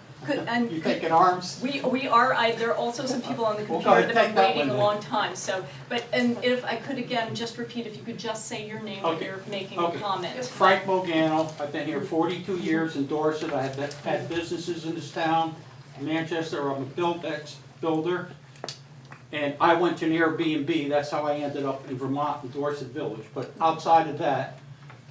And You taking arms? we are, there are also some people on the Well, go computer ahead, that have take been that waiting one a then. long time, so, and if I could again, just repeat, if you could just say your name when Okay. you're making a Okay. comment. Frank Mogano, I've been here 42 years in Dorset, I have had businesses in this town, Manchester, I'm a builder, and I went to an Airbnb, that's how I ended up in Vermont, in Dorset Village, but outside of that,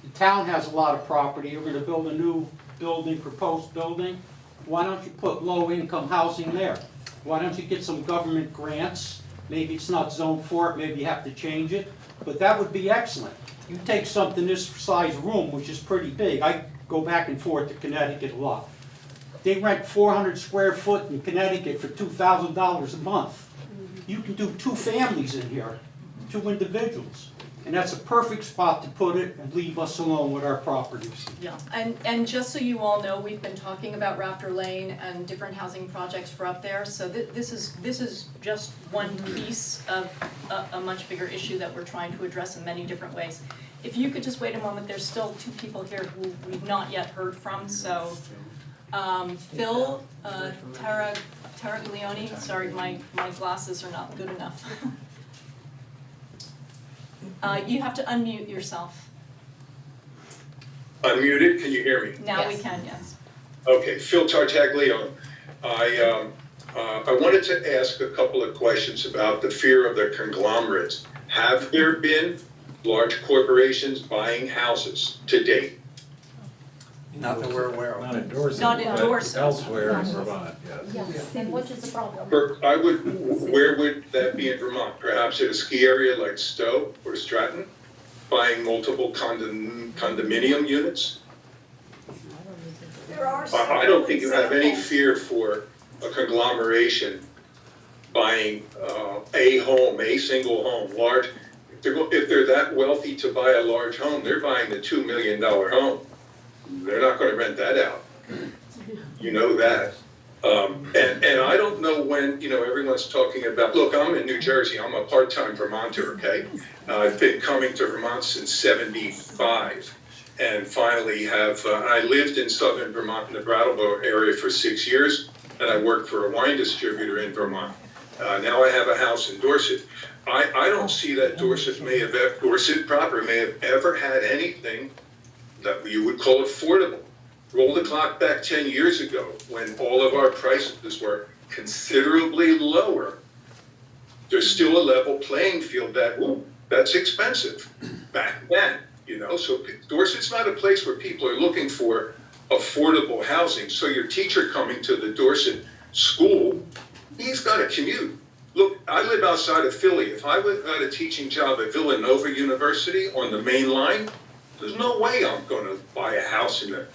the town has a lot of property, we're gonna build a new building, proposed building, why don't you put low-income housing there? Why don't you get some government grants? Maybe it's not zoned for it, maybe you have to change it, but that would be excellent. You take something this size room, which is pretty big, I go back and forth to Connecticut a lot. They rent 400 square foot in Connecticut for $2,000 a month. You can do 2 families in here, 2 individuals. And that's a perfect spot to put it and leave us alone with our properties. Yeah, and just so you all know, we've been talking about Raptor Lane and different housing projects for up there, so this is just one piece of a much bigger issue that we're trying to address in many different ways. If you could just wait a moment, there's still 2 people here who we've not yet heard from, so Phil Taraglione, sorry, my glasses are not good enough. You have to unmute yourself. Unmuted, can you hear me? Now we can, yes. Okay, Phil Tartaglione. I wanted to ask a couple of questions about the fear of the conglomerates. Have there been large corporations buying houses to date? Not that we're aware of. Not in Dorset. Not in but Dorset. Elsewhere in Vermont, yes. Yes, and what is the problem? Where would that be in Vermont? Perhaps at a ski area like Stowe or Stratton? Buying multiple condominium units? I don't think you have any fear for a conglomeration buying a home, a single home, large. If they're that wealthy to buy a large home, they're buying the $2 million home. They're not going to rent that out. You know that. And I don't know when, everyone's talking about, look, I'm in New Jersey. I'm a part-time Vermonter, okay? I've been coming to Vermont since '75 and finally I lived in southern Vermont in the Brattleboro area for 6 years and I worked for a wine distributor in Vermont. Now I have a house in Dorset. I don't see that Dorset proper may have ever had anything that you would call affordable. Roll the clock back 10 years ago when all of our prices were considerably lower. There's still a level playing field that's expensive back then, So Dorset's not a place where people are looking for affordable housing. So your teacher coming to the Dorset school, he's got to commute. Look, I live outside of Philly. If I had a teaching job at Villanova University on the main line, there's no way I'm going to buy a house in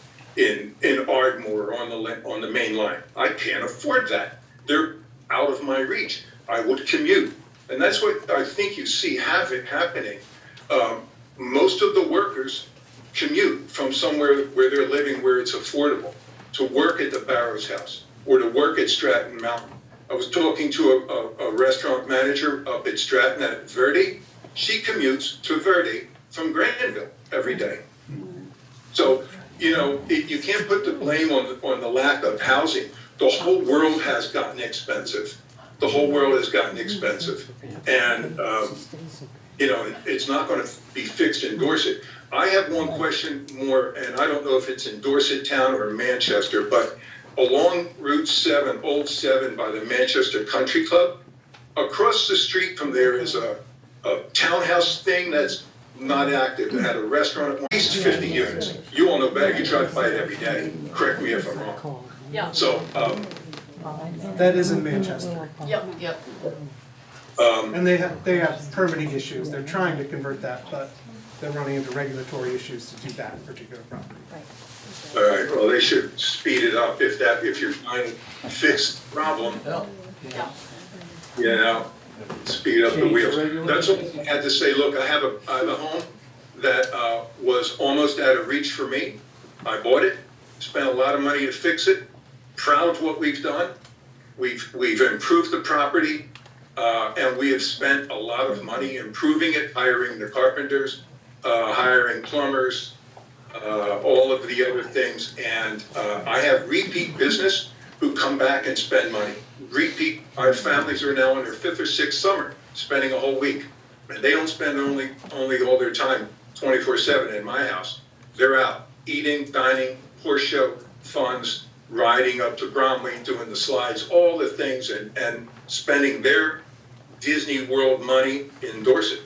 Ardmore on the main line. I can't afford that. They're out of my reach. I would commute. And that's what I think you see happening. Most of the workers commute from somewhere where they're living where it's affordable to work at the Barrows House or to work at Stratton Mountain. I was talking to a restaurant manager up at Stratton at Verde. She commutes to Verde from Granville every day. So, you can't put the blame on the lack of housing. The whole world has gotten expensive. The whole world has gotten expensive. And it's not gonna be fixed in Dorset. I have one question more, and I don't know if it's in Dorset town or Manchester, but along Route 7, Old 7 by the Manchester Country Club, across the street from there is a townhouse thing that's not active. It had a restaurant, at least 50 units. You all know better, you drive by it every day, correct me if I'm wrong. Yeah. So, That is in Manchester. Yep. And they have permitting issues. They're trying to convert that, but they're running into regulatory issues to do that particular property. all right, well, they should speed it up if you're trying to fix the problem. Speed up the wheels. That's what I had to say. Look, I have a home that was almost out of reach for me. I bought it, spent a lot of money to fix it. Proud of what we've done. We've improved the property, and we have spent a lot of money improving it, hiring the carpenters, hiring plumbers, all of the other things. And I have repeat business who come back and spend money. Repeat, our families are now in their 5th or 6th summer, spending a whole week. And they don't spend only all their time 24/7 in my house. They're out eating, dining, horse show, funds, riding up to Bromley, doing the slides, all the things, and spending their Disney World money in Dorset.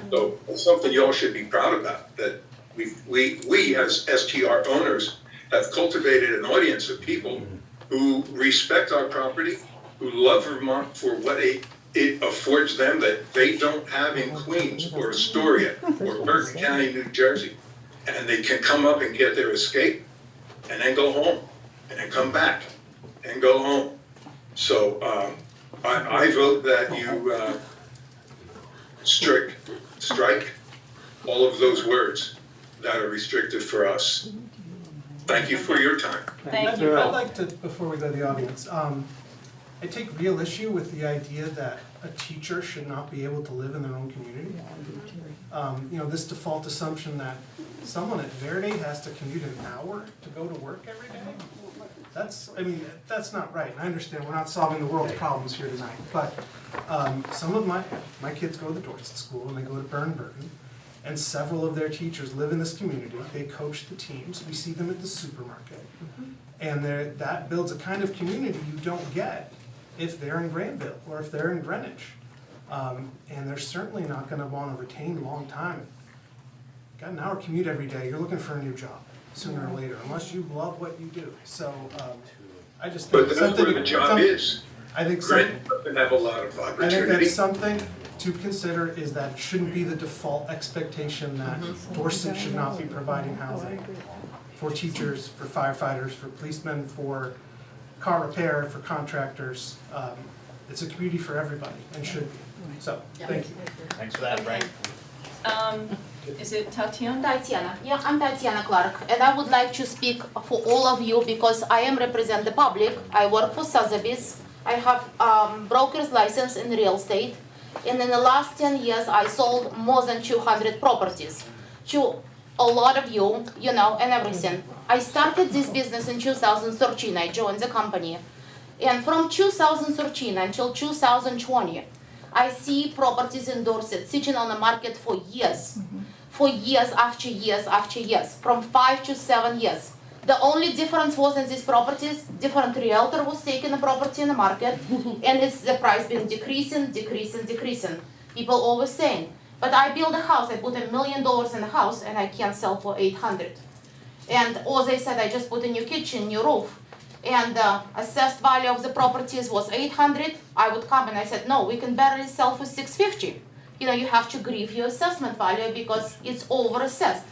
So it's something y'all should be proud about, that we as STR owners have cultivated an audience of people who respect our property, who love Vermont for what it affords them that they don't have in Queens or Astoria or Bergen County, New Jersey. And they can come up and get their escape and then go home and then come back and go home. So I vote that you strike all of those words that are restrictive for us. Thank you for your time. Thank you. I'd like to, before we go to the audience, I take real issue with the idea that a teacher should not be able to live in their own community. This default assumption that someone at Verde has to commute an hour to go to work every day. That's not right. And I understand we're not solving the world's problems here tonight, but some of my kids go to the Dorset school and they go to Burton. And several of their teachers live in this community. They coach the teams. We see them at the supermarket. And that builds a kind of community you don't get if they're in Granville or if they're in Greenwich. And they're certainly not going to want to retain long time. Got an hour commute every day, you're looking for a new job sooner or later, unless you love what you do. So I just think But that's where the job is. I think Granville doesn't have a lot of I think opportunity. that's something to consider, is that it shouldn't be the default expectation that Dorset should not be providing housing for teachers, for firefighters, for policemen, for car repair, for contractors. It's a community for everybody and should be. So, thank you. Thanks for that, Frank. Is it Tatiana? Tatiana, yeah, I'm Tatiana Clark, and I would like to speak for all of you because I am represent the public. I work for Sotheby's. I have broker's license in real estate, and in the last 10 years, I sold more than 200 properties to a lot of you, and everything. I started this business in 2013. I joined the company, and from 2013 until 2020, I see properties in Dorset sitting on the market for years. For years after years after years, from 5 to 7 years. The only difference was in these properties, different realtor was taking the property in the market, and it's the price been decreasing. People always saying, but I build a house, I put $1 million in the house, and I can't sell for 800. And or they said, I just put a new kitchen, new roof, and the assessed value of the properties was 800. I would come and I said, no, we can barely sell for 650. You have to grieve your assessment value because it's over-assessed.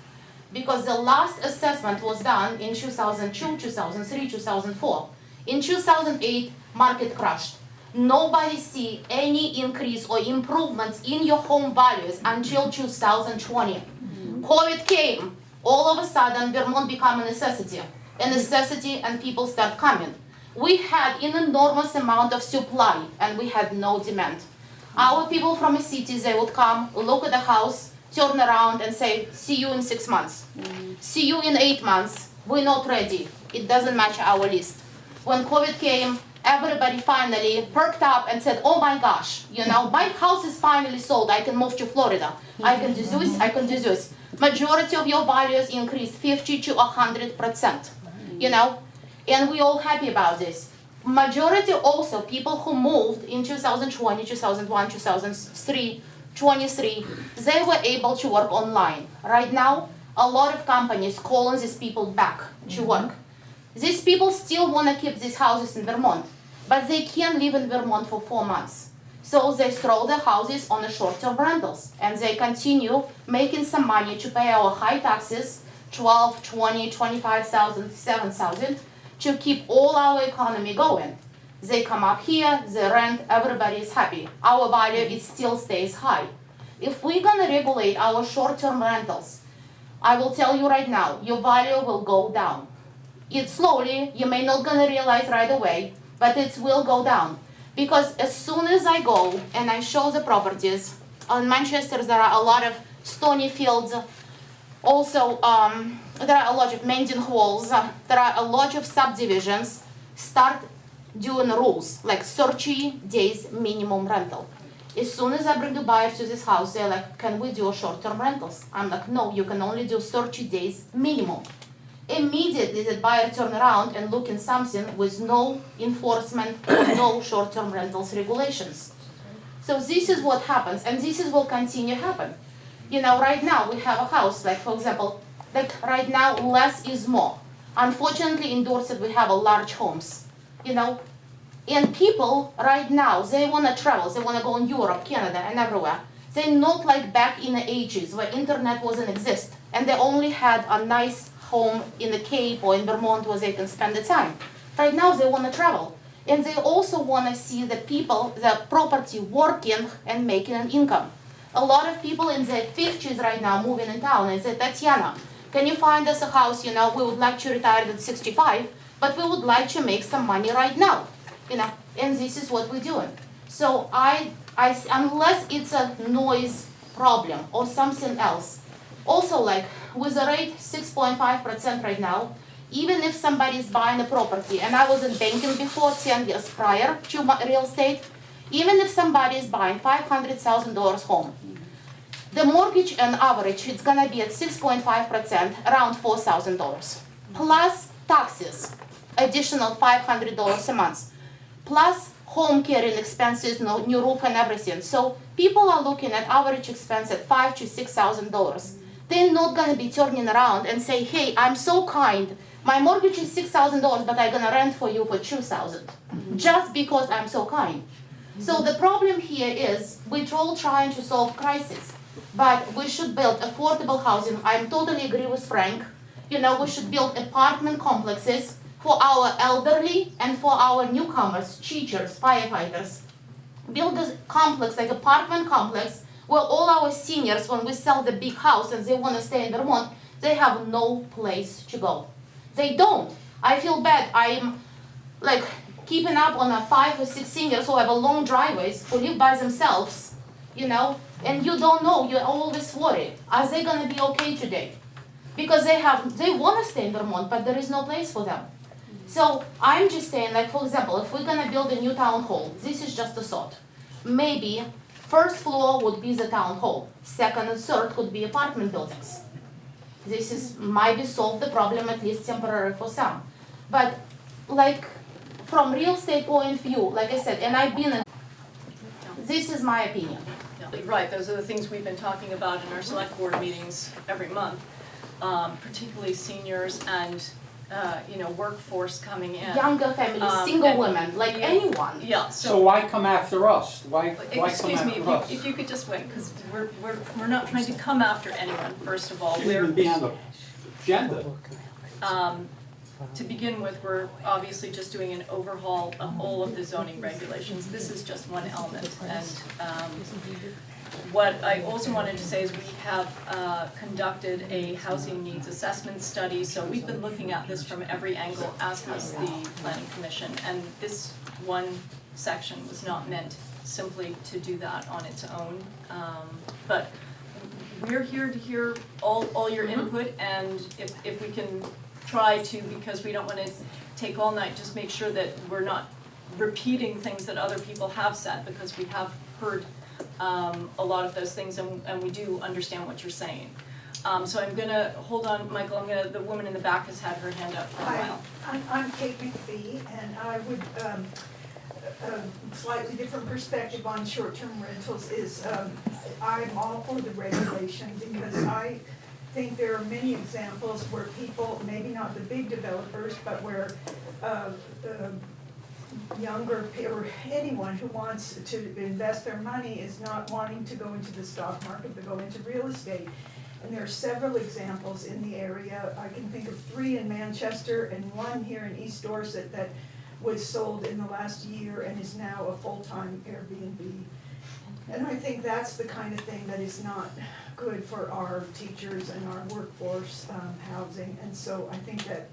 Because the last assessment was done in 2002, 2003, 2004. In 2008, market crashed. Nobody see any increase or improvements in your home values until 2020. COVID came. All of a sudden, Vermont became a necessity. And people start coming. We had an enormous amount of supply and we had no demand. Our people from the cities, they would come, look at the house, turn around and say, see you in 6 months. See you in 8 months. We're not ready. It doesn't match our list. When COVID came, everybody finally perked up and said, oh my gosh, you know, my house is finally sold, I can move to Florida. I can do this, I can do this. Majority of your values increased 50 to 100%, you know, and we all happy about this. Majority also people who moved in 2020, 2001, 2003, 23, they were able to work online. Right now, a lot of companies calling these people back to work. These people still want to keep these houses in Vermont, but they can't live in Vermont for 4 months. So they throw the houses on the short-term rentals, and they continue making some money to pay our high taxes, 12, 20, 25,000, 7,000, to keep all our economy going. They come up here, they rent, everybody is happy. Our value, it still stays high. If we're gonna regulate our short-term rentals, I will tell you right now, your value will go down. It slowly, you may not gonna realize right away, but it will go down. Because as soon as I go and I show the properties, in Manchester there are a lot of stony fields, also there are a lot of Mending halls, there are a lot of subdivisions, start doing rules, like 30 days minimum rental. As soon as I bring the buyers to this house, they're like, can we do short-term rentals? I'm like, no, you can only do 30 days minimum. Immediately the buyer turn around and look in something with no enforcement or no short-term rentals regulations. So this is what happens, and this is will continue happen. You know, right now we have a house, like for example, like right now less is more. Unfortunately in Dorset we have a large homes, you know, and people right now, they want to travel, they want to go in Europe, Canada and everywhere. They're not like back in the 80s where internet wasn't exist, and they only had a nice home in the Cape or in Vermont where they can spend the time. Right now they want to travel, and they also want to see the people, the property working and making an income. A lot of people in their 50s right now moving in town and say, Tatiana, can you find us a house, you know, we would like to retire at 65, but we would like to make some money right now, you know, and this is what we're doing. So unless it's a noise problem or something else, also like with a rate 6.5% right now, even if somebody is buying a property, and I was in banking before 10 years prior to real estate, even if somebody is buying $500,000 home, the mortgage on average, it's gonna be at 6.5%, around $4,000, plus taxes, additional $500 a month, plus home carrying expenses, new roof and everything. So people are looking at average expense at $5,000 to $6,000. They're not gonna be turning around and say, hey, I'm so kind, my mortgage is $6,000, but I'm gonna rent for you for $2,000, just because I'm so kind. So the problem here is we're all trying to solve crisis, but we should build affordable housing. I totally agree with Frank. You know, we should build apartment complexes for our elderly and for our newcomers, teachers, firefighters. Build a complex, like apartment complex, where all our seniors, when we sell the big house and they want to stay in Vermont, they have no place to go. They don't. I feel bad. I'm like keeping up on a 5 or 6 seniors who have a long driveways, who live by themselves, you know, and you don't know, you're always worried. Are they gonna be okay today? Because they wanna stay in Vermont, but there is no place for them. So I'm just saying, like for example, if we're gonna build a new town hall, this is just a thought. Maybe first floor would be the town hall, second and third could be apartment buildings. This is might solve the problem at least temporarily for some. But like from real estate point of view, like I said, and I've been in, this is my opinion. Right, those are the things we've been talking about in our select board meetings every month, particularly seniors and you know, workforce coming in. Younger families, single women, like anyone. Yeah. So why come after us? Why come Excuse me, after us? if you could just wait, because we're not trying to come after anyone. First of all, Shouldn't even be on the agenda. To begin with, we're obviously just doing an overhaul of all of the zoning regulations. This is just one element, and what I also wanted to say is we have conducted a housing needs assessment study, so we've been looking at this from every angle, as has the Planning Commission, and this one section was not meant simply to do that on its own, but we're here to hear all your input, and if we can try to, because we don't want to take all night, just make sure that we're not repeating things that other people have said, because we have heard a lot of those things, and we do understand what you're saying. So I'm gonna, hold on, Michael, the woman in the back has had her hand up for a while. I'm Kate McPhee, and I would, slightly different perspective on short-term rentals is, I'm all for the regulation, because I think there are many examples where people, maybe not the big developers, but where younger, or anyone who wants to invest their money is not wanting to go into the stock market, but go into real estate. And there are several examples in the area. I can think of 3 in Manchester and 1 here in East Dorset that was sold in the last year and is now a full-time Airbnb. And I think that's the kind of thing that is not good for our teachers and our workforce housing. And so I think that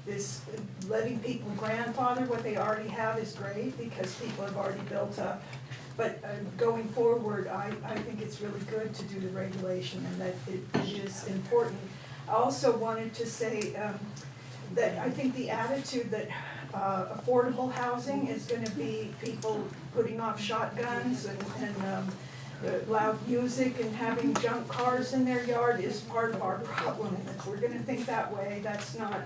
this letting people grandfather what they already have is great, because people have already built up. But going forward, I think it's really good to do the regulation, and that it is important. I also wanted to say that I think the attitude that affordable housing is going to be people putting off shotguns and loud music and having junk cars in their yard is part of our problem. If we're going to think that way, that's not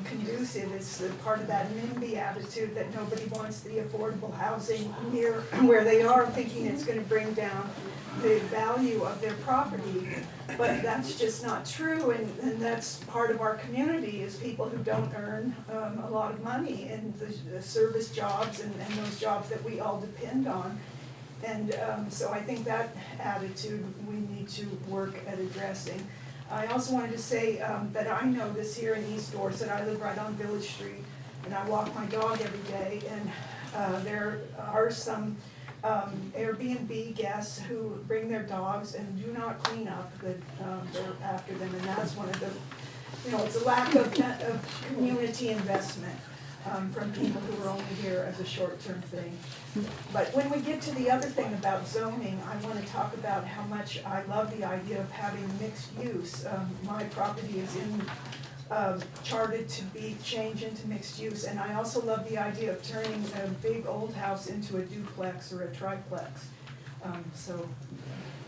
conducive. It's part of that NIMBY attitude that nobody wants the affordable housing near where they are, thinking it's going to bring down the value of their property. But that's just not true, and that's part of our community, is people who don't earn a lot of money in the service jobs and those jobs that we all depend on. And so I think that attitude we need to work at addressing. I also wanted to say that I know this here in East Dorset. I live right on Village Street, and I walk my dog every day, and there are some Airbnb guests who bring their dogs and do not clean up they're after them, and that's one of the, it's a lack of community investment from people who are only here as a short-term thing. But when we get to the other thing about zoning, I want to talk about how much I love the idea of having mixed use. My property is charted to be changed into mixed use, and I also love the idea of turning a big old house into a duplex or a triplex. So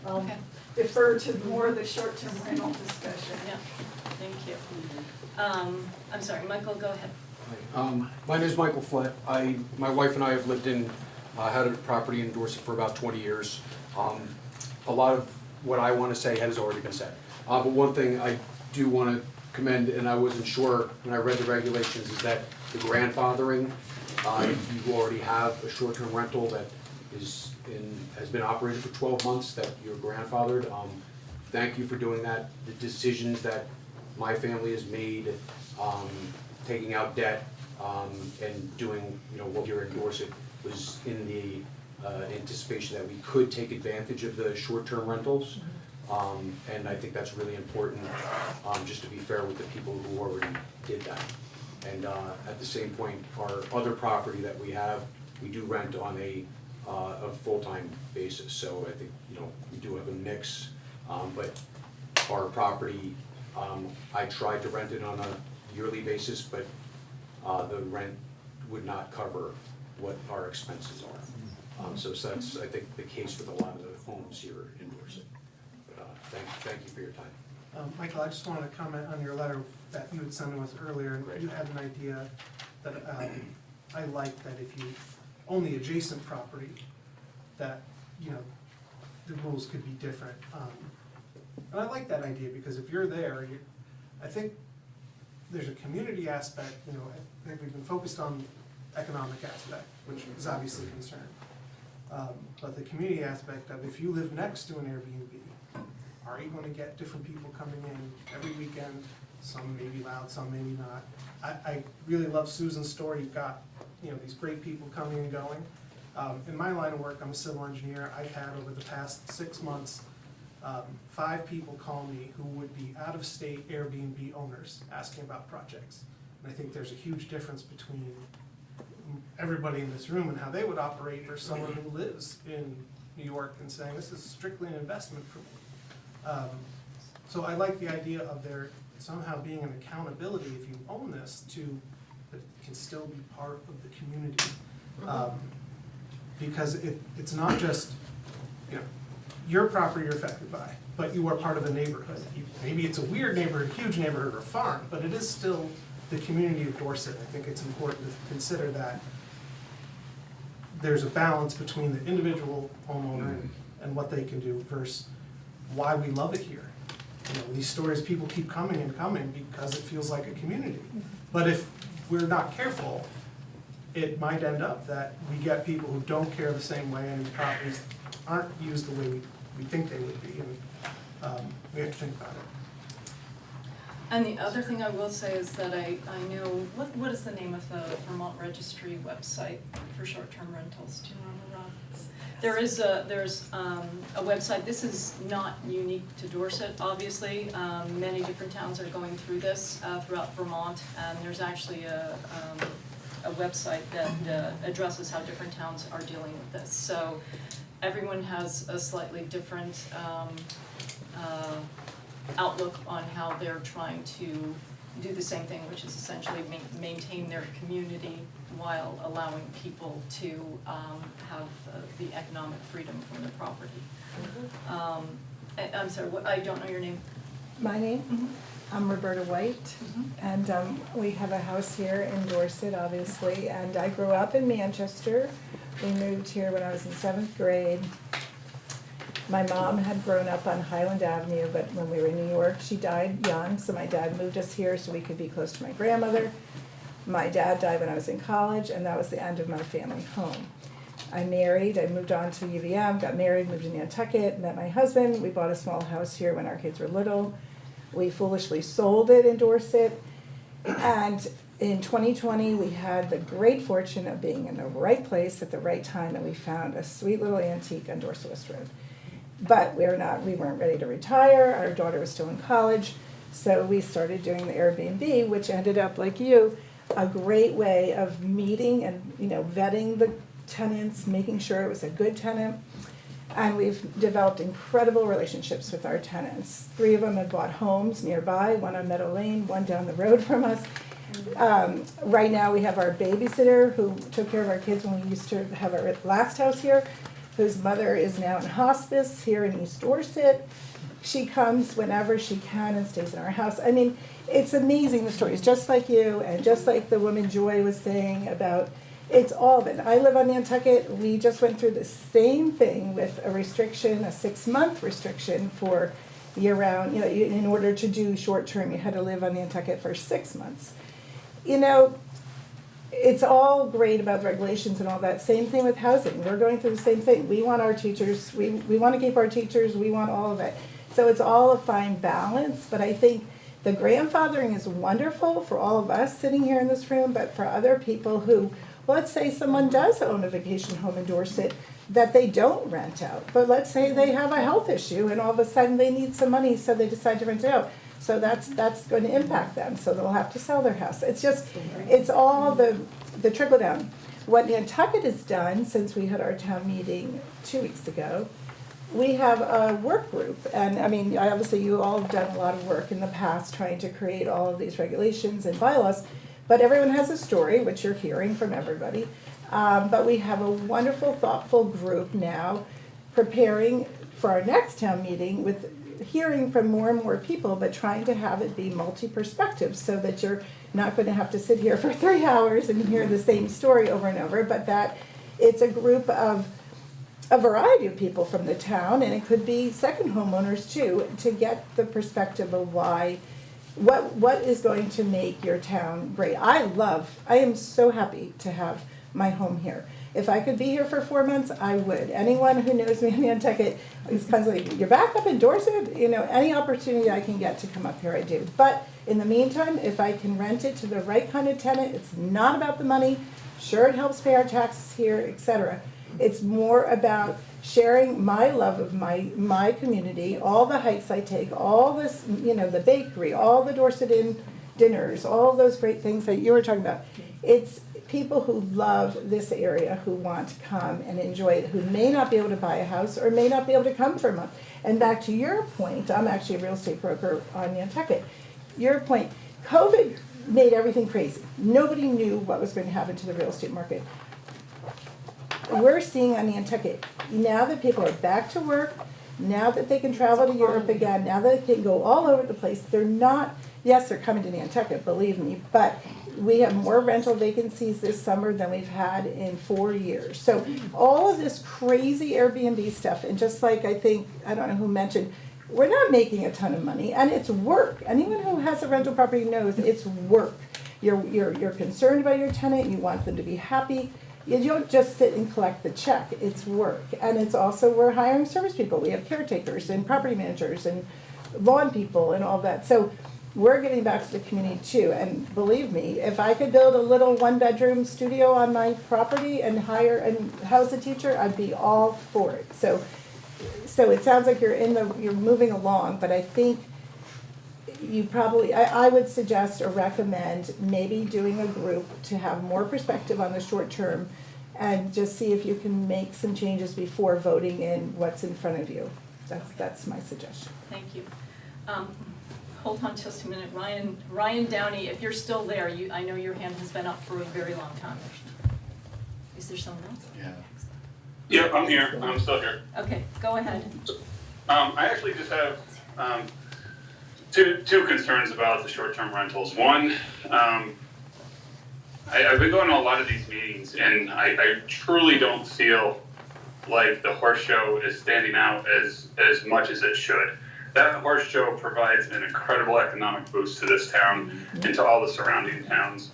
I'll defer to more of the short-term rental discussion. Yeah, thank you. I'm sorry, Michael, go ahead. My name is Michael Flett. My wife and I have lived in, had a property in Dorset for about 20 years. A lot of what I want to say has already been said. But one thing I do want to commend, and I wasn't sure when I read the regulations, is that the grandfathering, if you already have a short-term rental that has been operated for 12 months, that you're grandfathered. Thank you for doing that. The decisions that my family has made, taking out debt and doing, what you're in Dorset, was in the anticipation that we could take advantage of the short-term rentals. And I think that's really important, just to be fair with the people who already did that. And at the same point, our other property that we have, we do rent on a full-time basis. So I think, we do have a mix. But our property, I tried to rent it on a yearly basis, but the rent would not cover what our expenses are. So that's, I think, the case with a lot of the homes here in Dorset. But thank you for your time. Michael, I just wanted to comment on your letter that you had sent to us earlier. You had an idea that I like, that if you own the adjacent property, that the rules could be different. And I like that idea, because if you're there, I think there's a community aspect. I think we've been focused on economic aspect, which is obviously a concern. But the community aspect of, if you live next to an Airbnb, are you going to get different people coming in every weekend? Some may be loud, some maybe not. I really love Susan's story. You've got these great people coming and going. In my line of work, I'm a civil engineer. I've had over the past 6 months 5 people call me who would be out-of-state Airbnb owners asking about projects. And I think there's a huge difference between everybody in this room and how they would operate versus someone who lives in New York and saying, this is strictly an investment for me. So I like the idea of there somehow being an accountability, if you own this, to but it can still be part of the community. Because it's not just, you know, your property you're affected by, but you are part of a neighborhood. Maybe it's a weird neighborhood, huge neighborhood, or farm, but it is still the community of Dorset. I think it's important to consider that there's a balance between the individual homeowner and what they can do versus why we love it here. You know, these stories, people keep coming and coming because it feels like a community. But if we're not careful, it might end up that we get people who don't care the same way and these properties aren't used the way we think they would be, and we have to think about it. And the other thing I will say is that I know, what is the name of the Vermont Registry website for short-term rentals? Do you remember, Rob? There's a website. This is not unique to Dorset, obviously. Many different towns are going through this throughout Vermont, and there's actually a website that addresses how different towns are dealing with this. So everyone has a slightly different outlook on how they're trying to do the same thing, which is essentially maintain their community while allowing people to have the economic freedom from the property. I'm sorry, I don't know your name. My name? I'm Roberta White, and we have a house here in Dorset, obviously, and I grew up in Manchester. We moved here when I was in 7th grade. My mom had grown up on Highland Avenue, but when we were in New York, she died young, so my dad moved us here so we could be close to my grandmother. My dad died when I was in college, and that was the end of my family home. I married, I moved on to UVM, got married, moved to Nantucket, met my husband. We bought a small house here when our kids were little. We foolishly sold it in Dorset, and in 2020, we had the great fortune of being in the right place at the right time, and we found a sweet little antique on Dorset West Road. But we weren't ready to retire. Our daughter was still in college, so we started doing the Airbnb, which ended up, like you, a great way of meeting and vetting the tenants, making sure it was a good tenant. And we've developed incredible relationships with our tenants. 3 of them have bought homes nearby, one on Meadow Lane, one down the road from us. Right now we have our babysitter who took care of our kids when we used to have our last house here, whose mother is now in hospice here in East Dorset. She comes whenever she can and stays in our house. I mean, it's amazing, the stories, just like you and just like the woman Joy was saying about, it's all of it. I live on Nantucket. We just went through the same thing with a restriction, a 6-month restriction for year-round. In order to do short-term, you had to live on Nantucket for 6 months. It's all great about the regulations and all that. Same thing with housing. We're going through the same thing. We want our teachers, we want to keep our teachers, we want all of it. So it's all a fine balance, but I think the grandfathering is wonderful for all of us sitting here in this room, but for other people who, let's say someone does own a vacation home in Dorset that they don't rent out, but let's say they have a health issue and all of a sudden they need some money, so they decide to rent it out. So that's going to impact them, so they'll have to sell their house. It's all the trickle down. What Nantucket has done since we had our town meeting 2 weeks ago, we have a work group, and I mean, obviously you all have done a lot of work in the past trying to create all of these regulations and bylaws, but everyone has a story, which you're hearing from everybody. But we have a wonderful, thoughtful group now preparing for our next town meeting with hearing from more and more people, but trying to have it be multi-perspective so that you're not going to have to sit here for 3 hours and hear the same story over and over, but that it's a group of a variety of people from the town, and it could be second homeowners too, to get the perspective of what is going to make your town great. I am so happy to have my home here. If I could be here for 4 months, I would. Anyone who knows me in Nantucket is constantly, you're back up in Dorset? Any opportunity I can get to come up here, I do. But in the meantime, if I can rent it to the right kind of tenant, it's not about the money. Sure, it helps pay our taxes here, etc. It's more about sharing my love of my community, all the hikes I take, all this, the bakery, all the Dorset Inn dinners, all those great things that you were talking about. It's people who love this area, who want to come and enjoy it, who may not be able to buy a house or may not be able to come for a month. And back to your point, I'm actually a real estate broker on Nantucket. Your point, COVID made everything crazy. Nobody knew what was going to happen to the real estate market. We're seeing on Nantucket, now that people are back to work, now that they can travel to Europe again, now that they can go all over the place, they're not, yes, they're coming to Nantucket, believe me, but we have more rental vacancies this summer than we've had in 4 years. So all of this crazy Airbnb stuff, and just like I think, I don't know who mentioned, we're not making a ton of money, and it's work. Anyone who has a rental property knows it's work. You're concerned about your tenant, you want them to be happy. You don't just sit and collect the check, it's work. And it's also, we're hiring service people. We have caretakers and property managers and lawn people and all that. So we're getting back to the community too. And believe me, if I could build a little 1-bedroom studio on my property and hire and house a teacher, I'd be all for it. So it sounds like you're moving along, but I think you probably, I would suggest or recommend maybe doing a group to have more perspective on the short term and just see if you can make some changes before voting in what's in front of you. That's my suggestion. Thank you. Hold on just a minute. Ryan Downey, if you're still there, I know your hand has been up for a very long time. Is there someone else? Yeah. Yep, I'm here. I'm still here. Okay, go ahead. I actually just have two concerns about the short-term rentals. One, I've been going to a lot of these meetings, and I truly don't feel like the horse show is standing out as much as it should. That horse show provides an incredible economic boost to this town and to all the surrounding towns.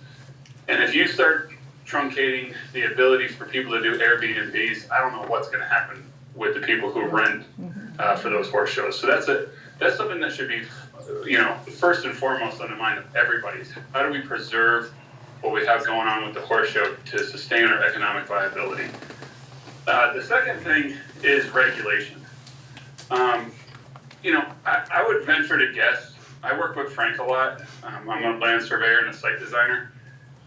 And if you start truncating the ability for people to do Airbnbs, I don't know what's going to happen with the people who rent for those horse shows. So that's something that should be, first and foremost on the mind of everybody's. How do we preserve what we have going on with the horse show to sustain our economic viability? The second thing is regulation. I would venture to guess, I work with Frank a lot. I'm a land surveyor and a site designer.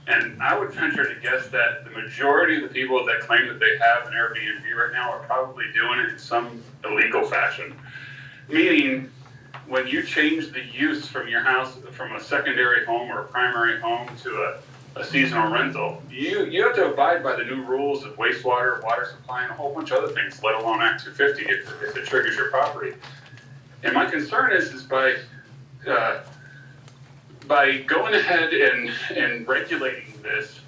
And I would venture to guess that the majority of the people that claim that they have an Airbnb right now are probably doing it in some illegal fashion. Meaning, when you change the use from your house, from a secondary home or a primary home to a seasonal rental, you have to abide by the new rules of wastewater, water supply, and a whole bunch of other things, let alone Act 250 if it triggers your property. And my concern is by going ahead and regulating this,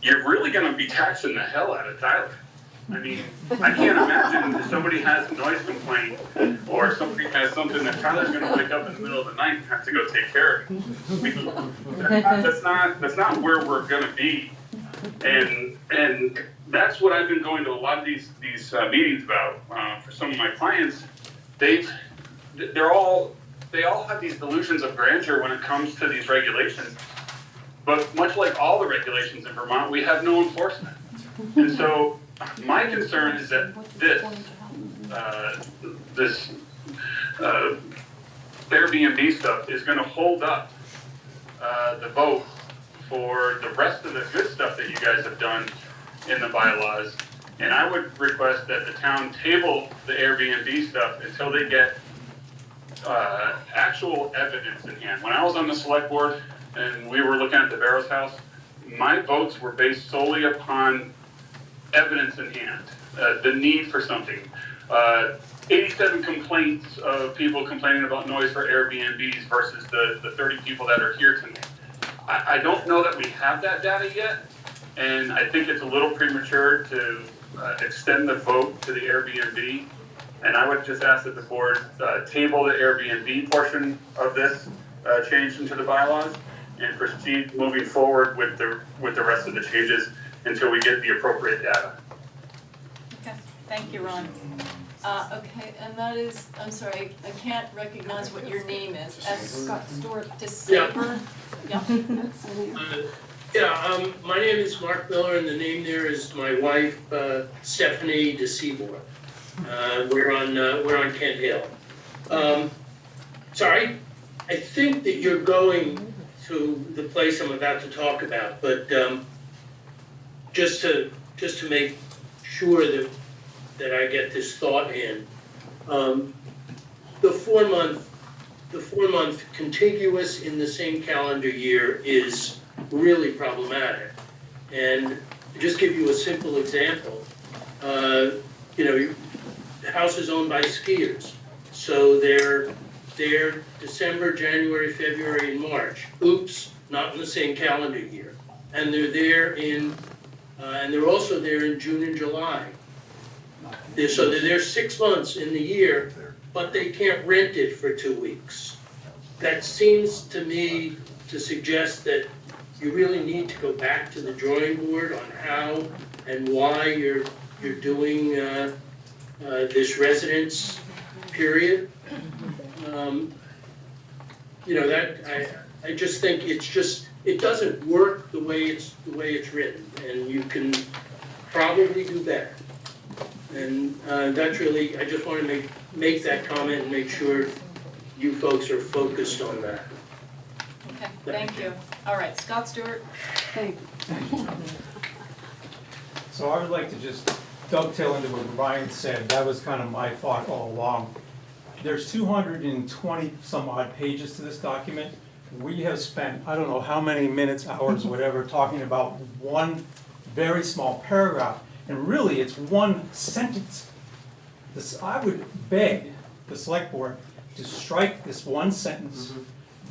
you're really going to be taxing the hell out of Tyler. I mean, I can't imagine if somebody has a noise complaint or somebody has something that Tyler's going to wake up in the middle of the night and have to go take care of it. That's not where we're going to be. And that's what I've been going to a lot of these meetings about for some of my clients. They all have these delusions of grandeur when it comes to these regulations. But much like all the regulations in Vermont, we have no enforcement. And so my concern is that this Airbnb stuff is going to hold up the vote for the rest of the good stuff that you guys have done in the bylaws. And I would request that the town table the Airbnb stuff until they get actual evidence in hand. When I was on the select board and we were looking at the Barrows house, my votes were based solely upon evidence in hand, the need for something. 87 complaints of people complaining about noise for Airbnbs versus the 30 people that are here tonight. I don't know that we have that data yet, and I think it's a little premature to extend the vote to the Airbnb. And I would just ask that the board table the Airbnb portion of this change into the bylaws and proceed moving forward with the rest of the changes until we get the appropriate data. Okay, thank you, Ron. Okay, and that is, I'm sorry, I can't recognize what your name is. Scott Stewart DeSaber? Yeah. My name is Mark Miller, and the name there is my wife, Stephanie DeSaber. We're on Kent Hill. Sorry, I think that you're going to the place I'm about to talk about, but just to make sure that I get this thought in, the 4-month the 4-month contiguous in the same calendar year is really problematic. And to just give you a simple example, the house is owned by skiers. So they're December, January, February, and March. Oops, not in the same calendar year. And they're there and they're also there in June and July. So they're there 6 months in the year, but they can't rent it for 2 weeks. That seems to me to suggest that you really need to go back to the drawing board on how and why you're doing this residence period. I just think it doesn't work the way it's written, and you can probably do better. And that's really, I just want to make that comment and make sure you folks are focused on that. Okay, thank you. All right, Scott Stewart. Thank you. So I would like to just dovetail into what Brian said. That was kind of my thought all along. There's 220 some odd pages to this document. We have spent, I don't know how many minutes, hours, whatever, talking about one very small paragraph. And really, it's one sentence. I would beg the select board to strike this one sentence.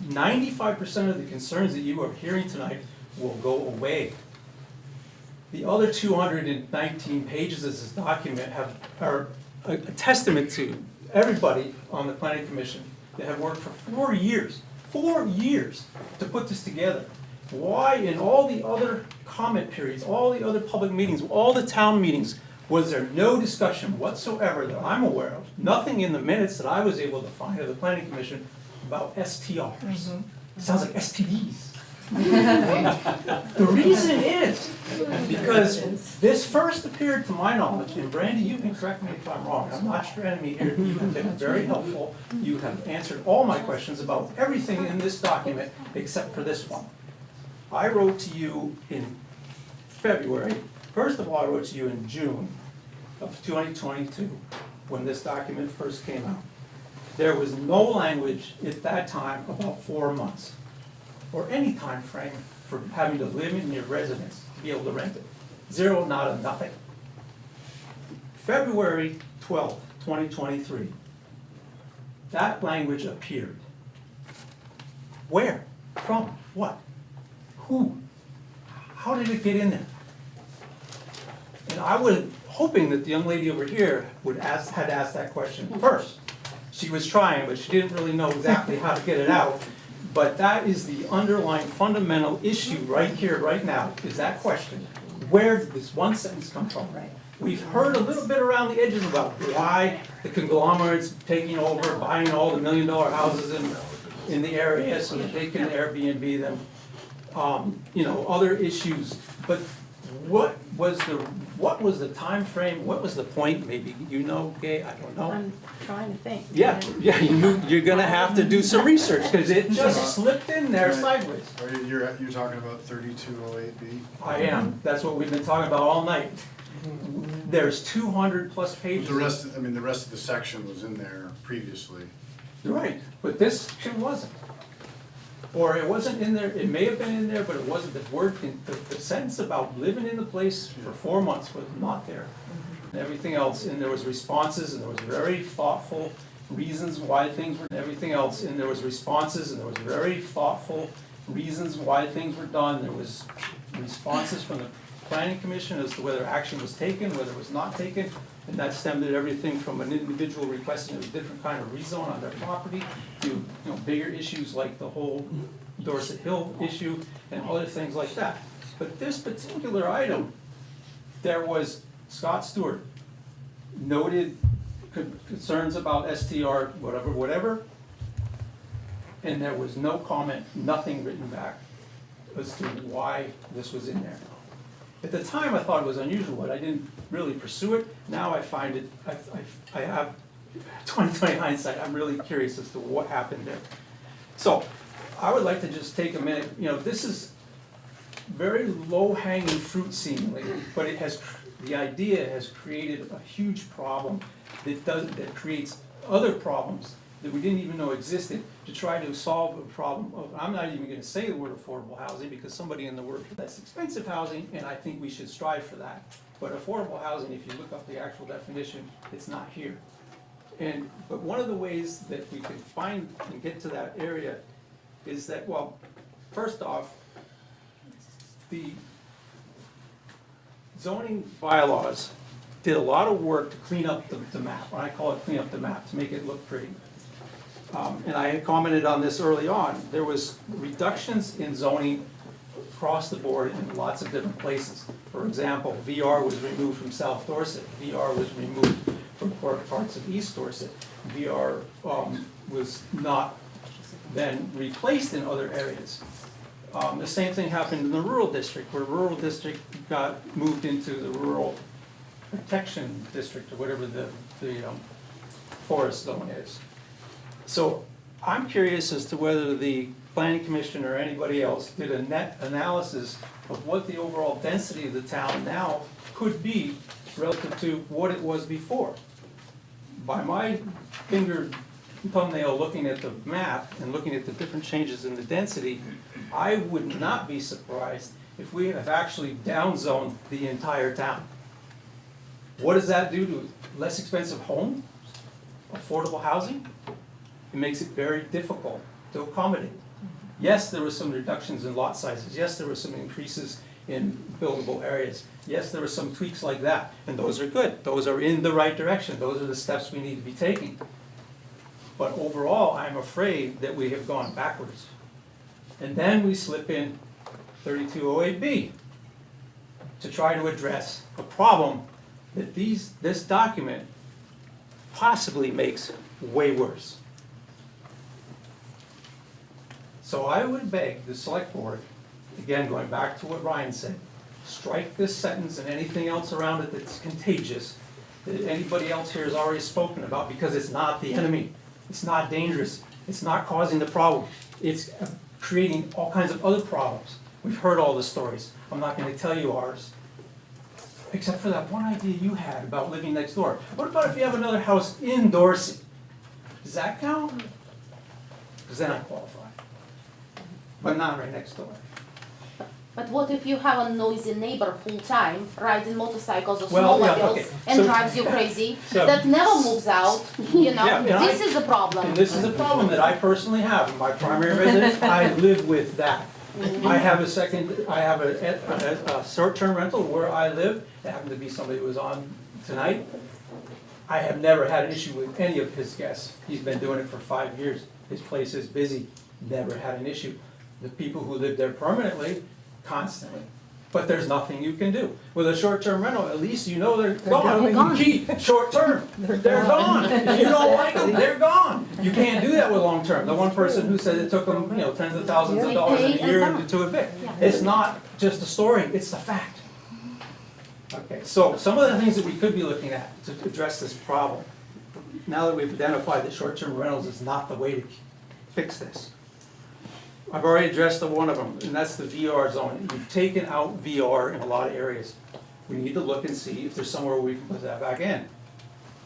95% of the concerns that you are hearing tonight will go away. The other 219 pages of this document are a testament to everybody on the planning commission that have worked for 4 years to put this together. Why in all the other comment periods, all the other public meetings, all the town meetings, was there no discussion whatsoever that I'm aware of, nothing in the minutes that I was able to find of the planning commission about STRs? Sounds like STDs. The reason is because this first appeared to my knowledge, and Brandy, you can correct me if I'm wrong, I'm not your enemy here, you have been very helpful, you have answered all my questions about everything in this document except for this one. I wrote to you in February. First of all, I wrote to you in June of 2022 when this document first came out. There was no language at that time about 4 months or any time frame for having to live in your residence to be able to rent it. Zero, nada, nothing. February 12th, 2023, that language appeared. Where? From? What? Who? How did it get in there? And I was hoping that the young lady over here had asked that question first. She was trying, but she didn't really know exactly how to get it out. But that is the underlying fundamental issue right here, right now, is that question. Where did this one sentence come from? We've heard a little bit around the edges about why the conglomerates taking over, buying all the $1 million houses in the area so that they can Airbnb them. Other issues. But what was the time frame? What was the point? Maybe you know, Gay. I don't know. I'm trying to think. Yeah. You're gonna have to do some research because it just slipped in there sideways. You're talking about 3208B? I am. That's what we've been talking about all night. There's 200 plus pages. The rest of the section was in there previously. Right, but this section wasn't. Or it wasn't in there, it may have been in there, but it wasn't. The sentence about living in the place for 4 months was not there. And everything else, and there was responses, and there was very thoughtful reasons why things were, everything else, and there was responses, and there was very thoughtful reasons why things were done. There was responses from the planning commission as to whether action was taken, whether it was not taken, and that stemmed at everything from an individual requesting a different kind of rezone on their property to bigger issues like the whole Dorset Hill issue and other things like that. But this particular item, there was Scott Stewart noted concerns about STR, whatever, and there was no comment, nothing written back as to why this was in there. At the time, I thought it was unusual, but I didn't really pursue it. Now I find it, I have 20/20 hindsight. I'm really curious as to what happened there. So I would like to just take a minute. This is very low-hanging fruit seemingly, but the idea has created a huge problem that creates other problems that we didn't even know existed to try to solve a problem of, I'm not even gonna say the word affordable housing because somebody in the word, that's expensive housing, and I think we should strive for that. But affordable housing, if you look up the actual definition, it's not here. But one of the ways that we can find and get to that area is that, well, first off, the zoning bylaws did a lot of work to clean up the map. I call it clean up the map, to make it look pretty. And I had commented on this early on. There was reductions in zoning across the board in lots of different places. For example, VR was removed from South Dorset. VR was removed from parts of East Dorset. VR was not then replaced in other areas. The same thing happened in the rural district, where rural district got moved into the rural protection district, or whatever the forest zone is. So I'm curious as to whether the planning commission or anybody else did a net analysis of what the overall density of the town now could be relative to what it was before. By my thumbnail looking at the map and looking at the different changes in the density, I would not be surprised if we have actually downzoned the entire town. What does that do to less expensive homes, affordable housing? It makes it very difficult to accommodate. Yes, there were some reductions in lot sizes. Yes, there were some increases in buildable areas. Yes, there were some tweaks like that, and those are good. Those are in the right direction. Those are the steps we need to be taking. But overall, I'm afraid that we have gone backwards. And then we slip in 3208B to try to address a problem that this document possibly makes way worse. So I would beg the select board, again, going back to what Ryan said, strike this sentence and anything else around it that's contagious, that anybody else here has already spoken about, because it's not the enemy. It's not dangerous. It's not causing the problem. It's creating all kinds of other problems. We've heard all the stories. I'm not going to tell you ours, except for that one idea you had about living next door. What about if you have another house in Dorset? Does that count? Because then I qualify. But not right next door. But what if you have a noisy neighbor full time, riding motorcycles or Well, yeah, snowmobiles, okay. and So- drives you crazy, So- that never moves out, you know? Yeah, and This is a problem. And this is a problem that I personally have in my primary residence. I live with that. I have a short-term rental where I live. It happened to be somebody who was on tonight. I have never had an issue with any of his guests. He's been doing it for 5 years. His place is busy, never had an issue. The people who live there permanently, constantly. But there's nothing you can do. With a short-term rental, at least you know they're gone. gone. You keep short-term, they're gone. If you don't like them, they're gone. You can't do that with long-term. The one person who said it took them, tens of thousands of dollars in a year to evict. It's not just a story, it's the fact. Okay, so some of the things that we could be looking at to address this problem, now that we've identified that short-term rentals is not the way to fix this. I've already addressed the one of them, and that's the VR zone. We've taken out VR in a lot of areas. We need to look and see if there's somewhere we can put that back in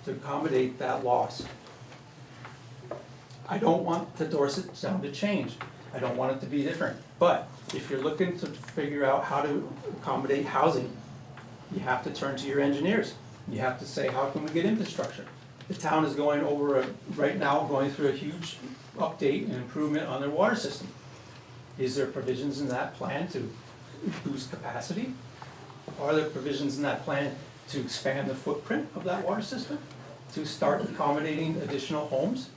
to accommodate that loss. I don't want the Dorset zone to change. I don't want it to be different. But if you're looking to figure out how to accommodate housing, you have to turn to your engineers. You have to say, how can we get infrastructure? The town is going right now, going through a huge update and improvement on their water system. Is there provisions in that plan to boost capacity? Are there provisions in that plan to expand the footprint of that water system? To start accommodating additional homes?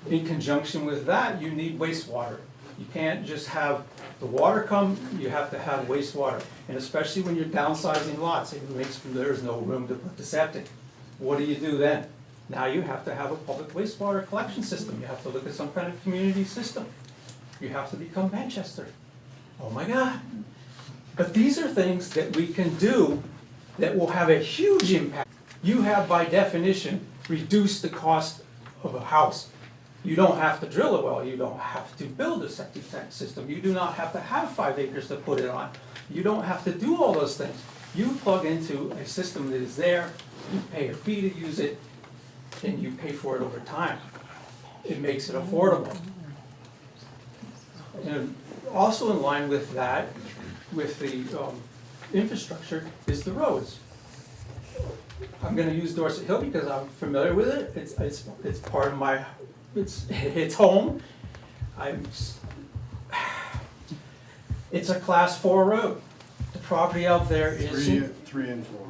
In conjunction with that, you need wastewater. You can't just have the water come, you have to have wastewater. And especially when you're downsizing lots, there's no room to put the septic. What do you do then? Now you have to have a public wastewater collection system. You have to look at some kind of community system. You have to become Manchester. Oh my God. But these are things that we can do that will have a huge impact. You have, by definition, reduced the cost of a house. You don't have to drill a well. You don't have to build a septic tank system. You do not have to have 5 acres to put it on. You don't have to do all those things. You plug into a system that is there, you pay a fee to use it, and you pay for it over time. it makes it affordable. And also in line with that, with the infrastructure, is the roads. I'm gonna use Dorset Hill because I'm familiar with it. It's part of my, it's home. It's a class 4 road. The property out there is. 3 and 4.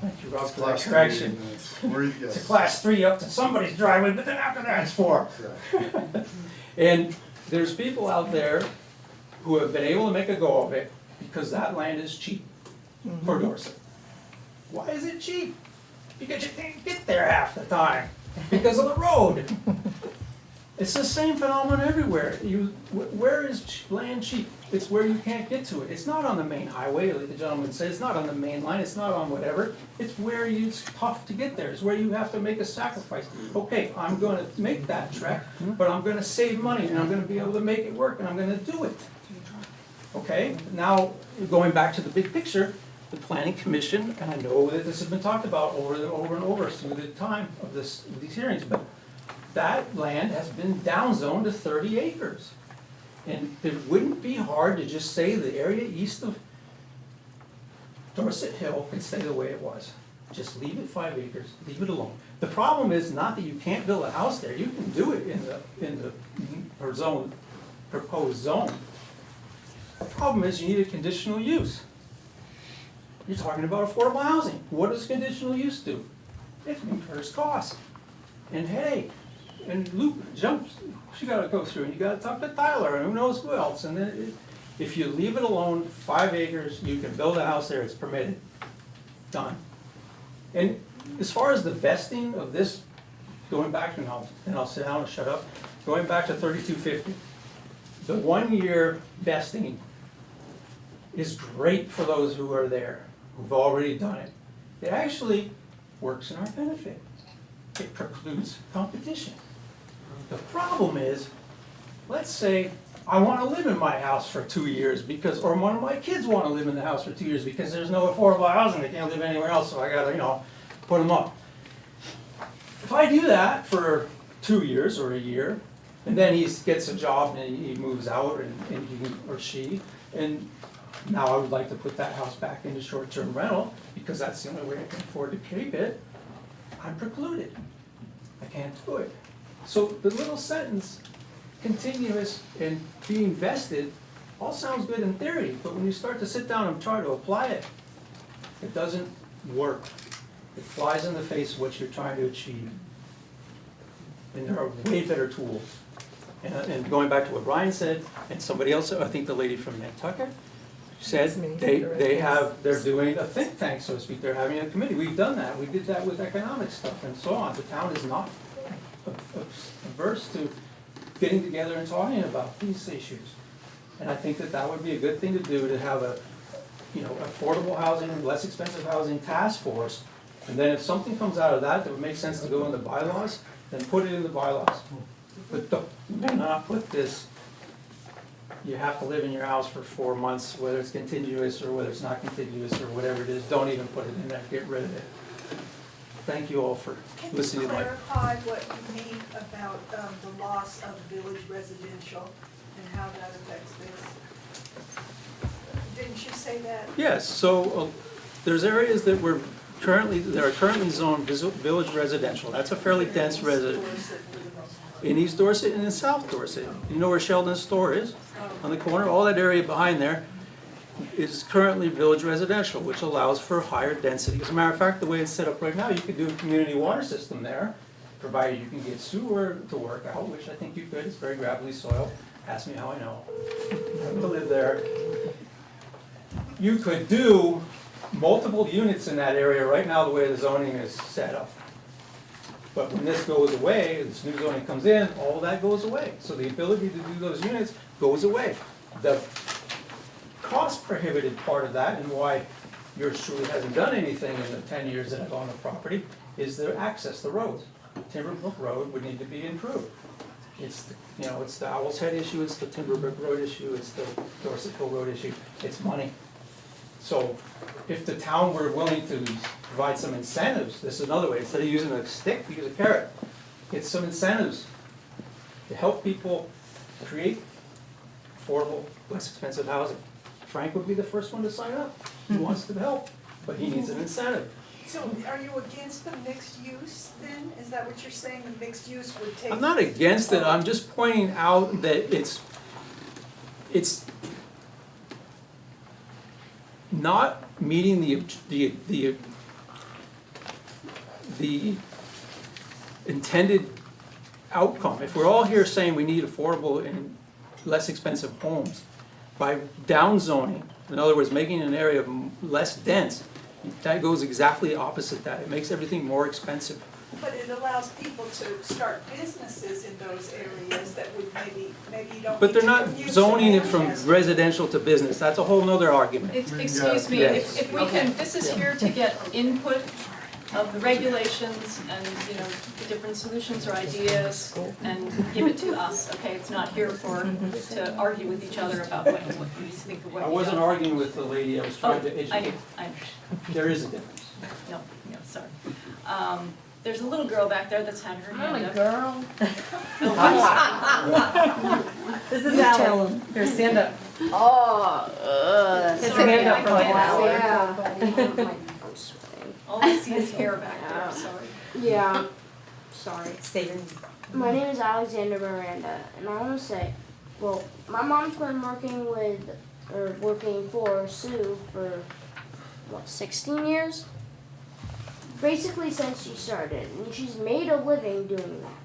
Thank you, Rob, for that Class correction. 3, It's a class 3 up to somebody's driveway, but then after that it's 4. And there's people out there who have been able to make a go of it because that land is cheap for Dorset. Why is it cheap? Because you can't get there half the time because of the road. It's the same phenomenon everywhere. Where is land cheap? It's where you can't get to it. It's not on the main highway, like the gentleman said. It's not on the main line. It's not on whatever. It's where it's tough to get there. It's where you have to make a sacrifice. Okay, I'm going to make that trek, but I'm going to save money, and I'm going to be able to make it work, and I'm going to do it. Okay? Now, going back to the big picture, the Planning Commission, and I know that this has been talked about over and over through the time of these hearings, but that land has been downzoned to 30 acres. And it wouldn't be hard to just say the area east of Dorset Hill can stay the way it was. Just leave it 5 acres, leave it alone. The problem is not that you can't build a house there. You can do it in the proposed zone. The problem is you need a conditional use. You're talking about affordable housing. What does conditional use do? It incurs costs and headache and loop jumps. You got to go through, and you got to talk to Tyler and who knows who else. And then if you leave it alone, 5 acres, you can build a house there. It's permitted. Done. And as far as the vesting of this, going back, and I'll sit down and shut up. Going back to 3250, the 1-year vesting is great for those who are there, who've already done it. It actually works in our benefit. It precludes competition. The problem is, let's say I want to live in my house for 2 years because, or one of my kids want to live in the house for 2 years because there's no affordable housing, they can't live anywhere else, so I gotta, put them up. If I do that for 2 years or a year, and then he gets a job and he moves out, and he or she, and now I would like to put that house back into short-term rental because that's the only way I can afford to keep it, I'm precluded. I can't do it. So the little sentence, continuous and being vested, all sounds good in theory, but when you start to sit down and try to apply it, it doesn't work. It flies in the face of what you're trying to achieve. And there are way better tools. And going back to what Brian said, and somebody else, I think the lady from Nantucket, said they're doing a think tank, so to speak. They're having a committee. We've done that. We did that with economic stuff and so on. The town is not averse to getting together and talking about these issues. And I think that would be a good thing to do, to have a, affordable housing, less expensive housing task force. And then if something comes out of that would make sense to go in the bylaws, then put it in the bylaws. But do not put this, you have to live in your house for 4 months, whether it's contiguous or whether it's not contiguous or whatever it is. Don't even put it in there. Get rid of it. Thank you all for listening. Can you clarify what you mean about the loss of village residential and how that affects this? Didn't you say that? Yes, so there's areas that are currently zoned village residential. That's a fairly dense resident. In East Dorset and in South Dorset. You know where Sheldon's store is? On the corner, all that area behind there is currently village residential, which allows for higher density. As a matter of fact, the way it's set up right now, you could do a community water system there, provided you can get sewer to work out, which I think you could. It's very gravelly soil. Ask me how I know. I happen to live there. You could do multiple units in that area right now, the way the zoning is set up. But when this goes away, this new zoning comes in, all that goes away. So the ability to do those units goes away. The cost prohibited part of that, and why yours truly hasn't done anything in the 10 years that I've owned the property, is the access, the roads. Timberbrook Road would need to be improved. It's the Owl's Head issue, it's the Timberbrook Road issue, it's the Dorset Hill Road issue, it's money. So if the town were willing to provide some incentives, this is another way, instead of using a stick, use a carrot. Get some incentives to help people create affordable, less expensive housing. Frank would be the first one to sign up. He wants to help, but he needs an incentive. So are you against the mixed use then? Is that what you're saying, the mixed use would take? I'm not against it, I'm just pointing out that it's not meeting the intended outcome. If we're all here saying we need affordable and less expensive homes, by downzoning, in other words, making an area less dense, that goes exactly opposite that. It makes everything more expensive. But it allows people to start businesses in those areas that would maybe you don't. But need they're to not commute to zoning it from Manchester. residential to business. That's a whole nother argument. Excuse me, Yes. if we can, this is here to get input of the regulations and, you know, the different solutions or ideas and give it to us, okay? It's not here to argue with each other about what you think of what you I don't. wasn't arguing with the lady, I was trying to educate. I There is a difference. no, sorry. There's a little girl back there that's had her hand up. girl. Oh, This is Alan. Here, stand up. Oh, His Sorry, hand up I for a can't while. all I see is hair back there, sorry. Yeah, sorry. Stay your My name is Alexander Miranda, and I want to say, well, my mom's been working for Sue for, 16 years? Basically since she started, and she's made a living doing that.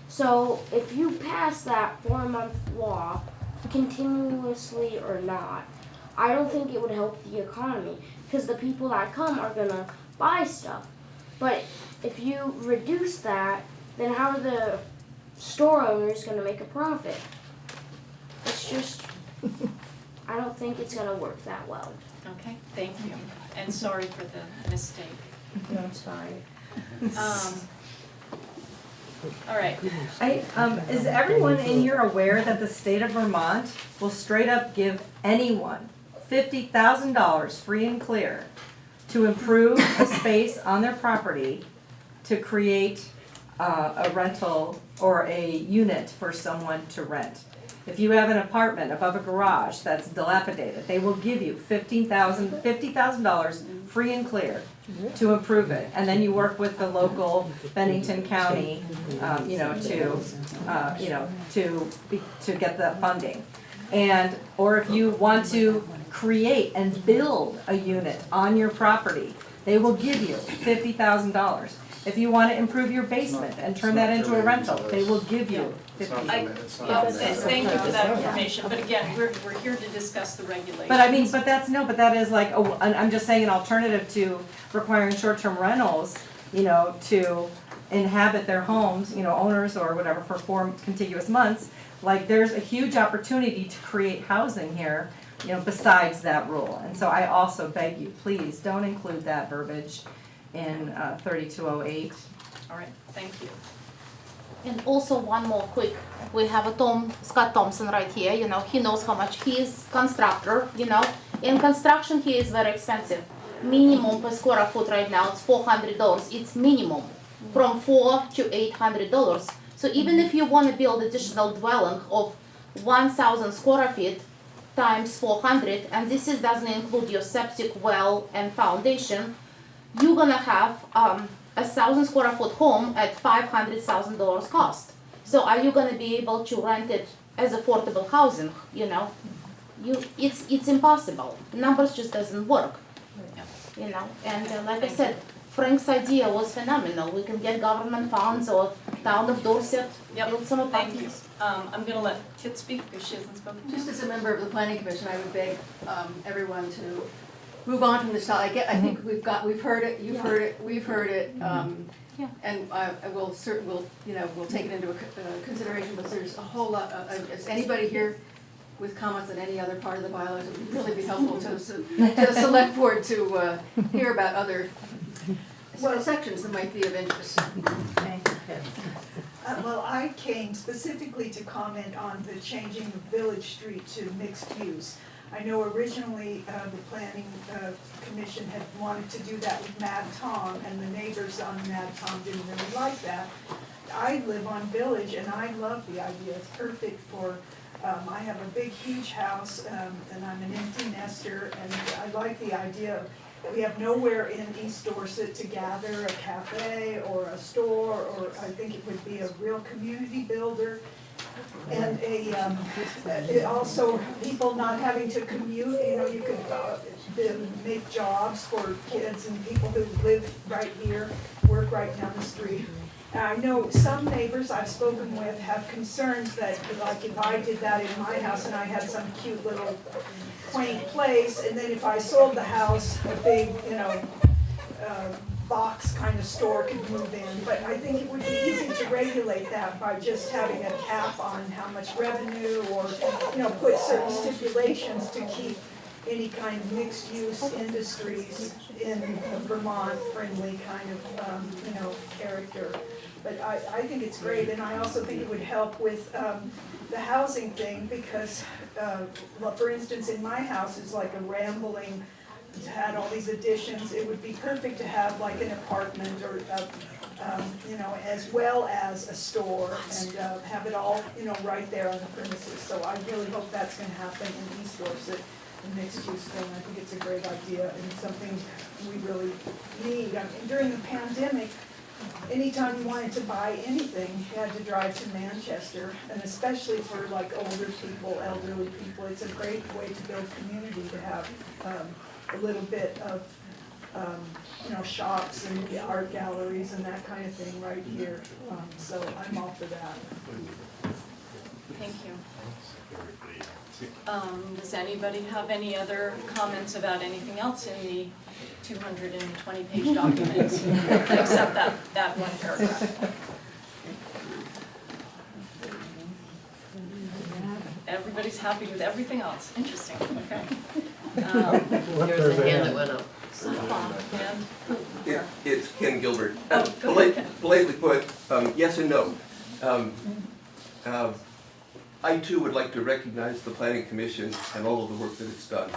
So if you pass that 4-month law, continuously or not, I don't think it would help the economy, because the people that come are gonna buy stuff. But if you reduce that, then how are the store owners gonna make a profit? It's just, I don't think it's gonna work that well. Okay, thank you, and sorry for the mistake. No, it's fine. All right, Is everyone in here aware that the state of Vermont will straight up give anyone $50,000 free and clear to improve a space on their property to create a rental or a unit for someone to rent? If you have an apartment above a garage that's dilapidated, they will give you $50,000 free and clear to improve it. And then you work with the local Bennington County, to get the funding. And, or if you want to create and build a unit on your property, they will give you $50,000. If you want to improve your basement and turn that into a rental, they will give you thank you for that information, but again, we're here to discuss the regulations. But I mean, that is like, I'm just saying an alternative to requiring short-term rentals, to inhabit their homes, owners or whatever for 4 contiguous months. Like, there's a huge opportunity to create housing here, besides that rule. And so I also beg you, please don't include that verbiage in 3208. All right, thank you. And also one more quick, we have a Scott Thompson right here, he knows how much he is constructor, In construction here is very expensive. Minimum per square foot right now it's $400. It's minimum from $400 to $800. So even if you want to build additional dwelling of 1,000 square feet times 400, and this doesn't include your septic well and foundation, you're gonna have 1,000 square foot home at $500,000 cost. So are you gonna be able to rent it as affordable housing? It's impossible. Numbers just doesn't work. And like I said, Frank's idea was phenomenal. We can get government funds or town of Dorset, build some apartments. I'm gonna let Kit speak because she hasn't spoken. Just as a member of the planning commission, I would beg everyone to move on from this topic. I think we've heard it, you've heard it, we've heard it, and we'll take it into consideration. But there's a whole lot. Is anybody here with comments on any other part of the bylaws? It would really be helpful to the select board to hear about other sections that might be of interest. Thank you, Kit. Well, I came specifically to comment on the changing of Village Street to mixed use. I know originally the planning commission had wanted to do that with Mad Tom, and the neighbors on Mad Tom didn't really like that. I live on Village and I love the idea. It's perfect for, I have a big, huge house, and I'm an empty nester, and I like the idea of, we have nowhere in East Dorset to gather, a cafe or a store, or I think it would be a real community builder. And also people not having to commute, you know, you could make jobs for kids and people who live right here, work right down the street. And I know some neighbors I've spoken with have concerns that, like, if I did that in my house and I had some cute little quaint place, and then if I sold the house, a big, you know, box kind of store could move in. But I think it would be easy to regulate that by just having a cap on how much revenue, or, you know, put certain stipulations to keep any kind of mixed-use industries in Vermont-friendly kind of, you know, character. But I think it's great, and I also think it would help with the housing thing, because, well, for instance, in my house is like a rambling, it's had all these additions. It would be perfect to have like an apartment or, you know, as well as a store, and have it all, you know, right there on the premises. So I really hope that's going to happen in East Dorset. The mixed use thing, I think it's a great idea and something we really need. I mean, during the pandemic, anytime you wanted to buy anything, you had to drive to Manchester, and especially for like older people, elderly people, it's a great way to build community, to have a little bit of, you know, shops and art galleries and that kind of thing right here. So I'm all for that. Thank you. Does anybody have any other comments about anything else in the 220-page document, except that one paragraph? Everybody's happy with everything else. Interesting. Okay. There's a hand that went up. It's Ken Gilbert. Go ahead, Ken. Politely put, yes and no. I too would like to recognize the Planning Commission and all of the work that it's done.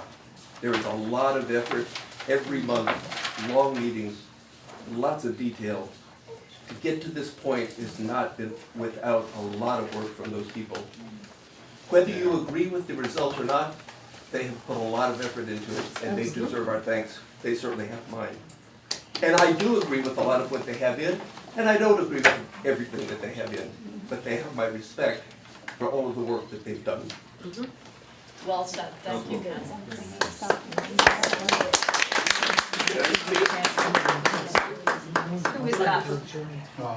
There is a lot of effort every month, long meetings, lots of detail. To get to this point has not been without a lot of work from those people. Whether you agree with the result or not, they have put a lot of effort into it, and they deserve our thanks. They certainly have mine. And I do agree with a lot of what they have in, and I don't agree with everything that they have in, but they have my respect for all of the work that they've done. Well said. Thank you, Ken. Who is that?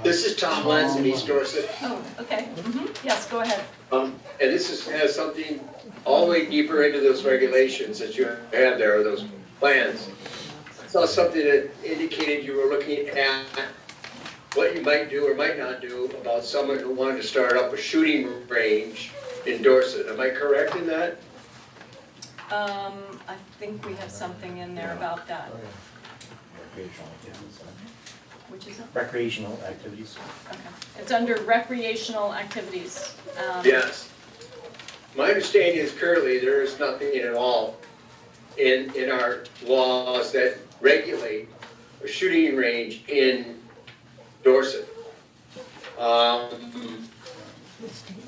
This is Tom Lentz in East Dorset. Oh, okay. Yes, go ahead. And this has something all the way deeper into those regulations that you have there, or those plans. I saw something that indicated you were looking at what you might do or might not do about someone who wanted to start up a shooting range in Dorset. Am I correct in that? I think we have something in there about that. Which is it? Recreational activities. Okay. It's under recreational activities. Yes. My understanding is currently there is nothing at all in our laws that regulate a shooting range in Dorset. I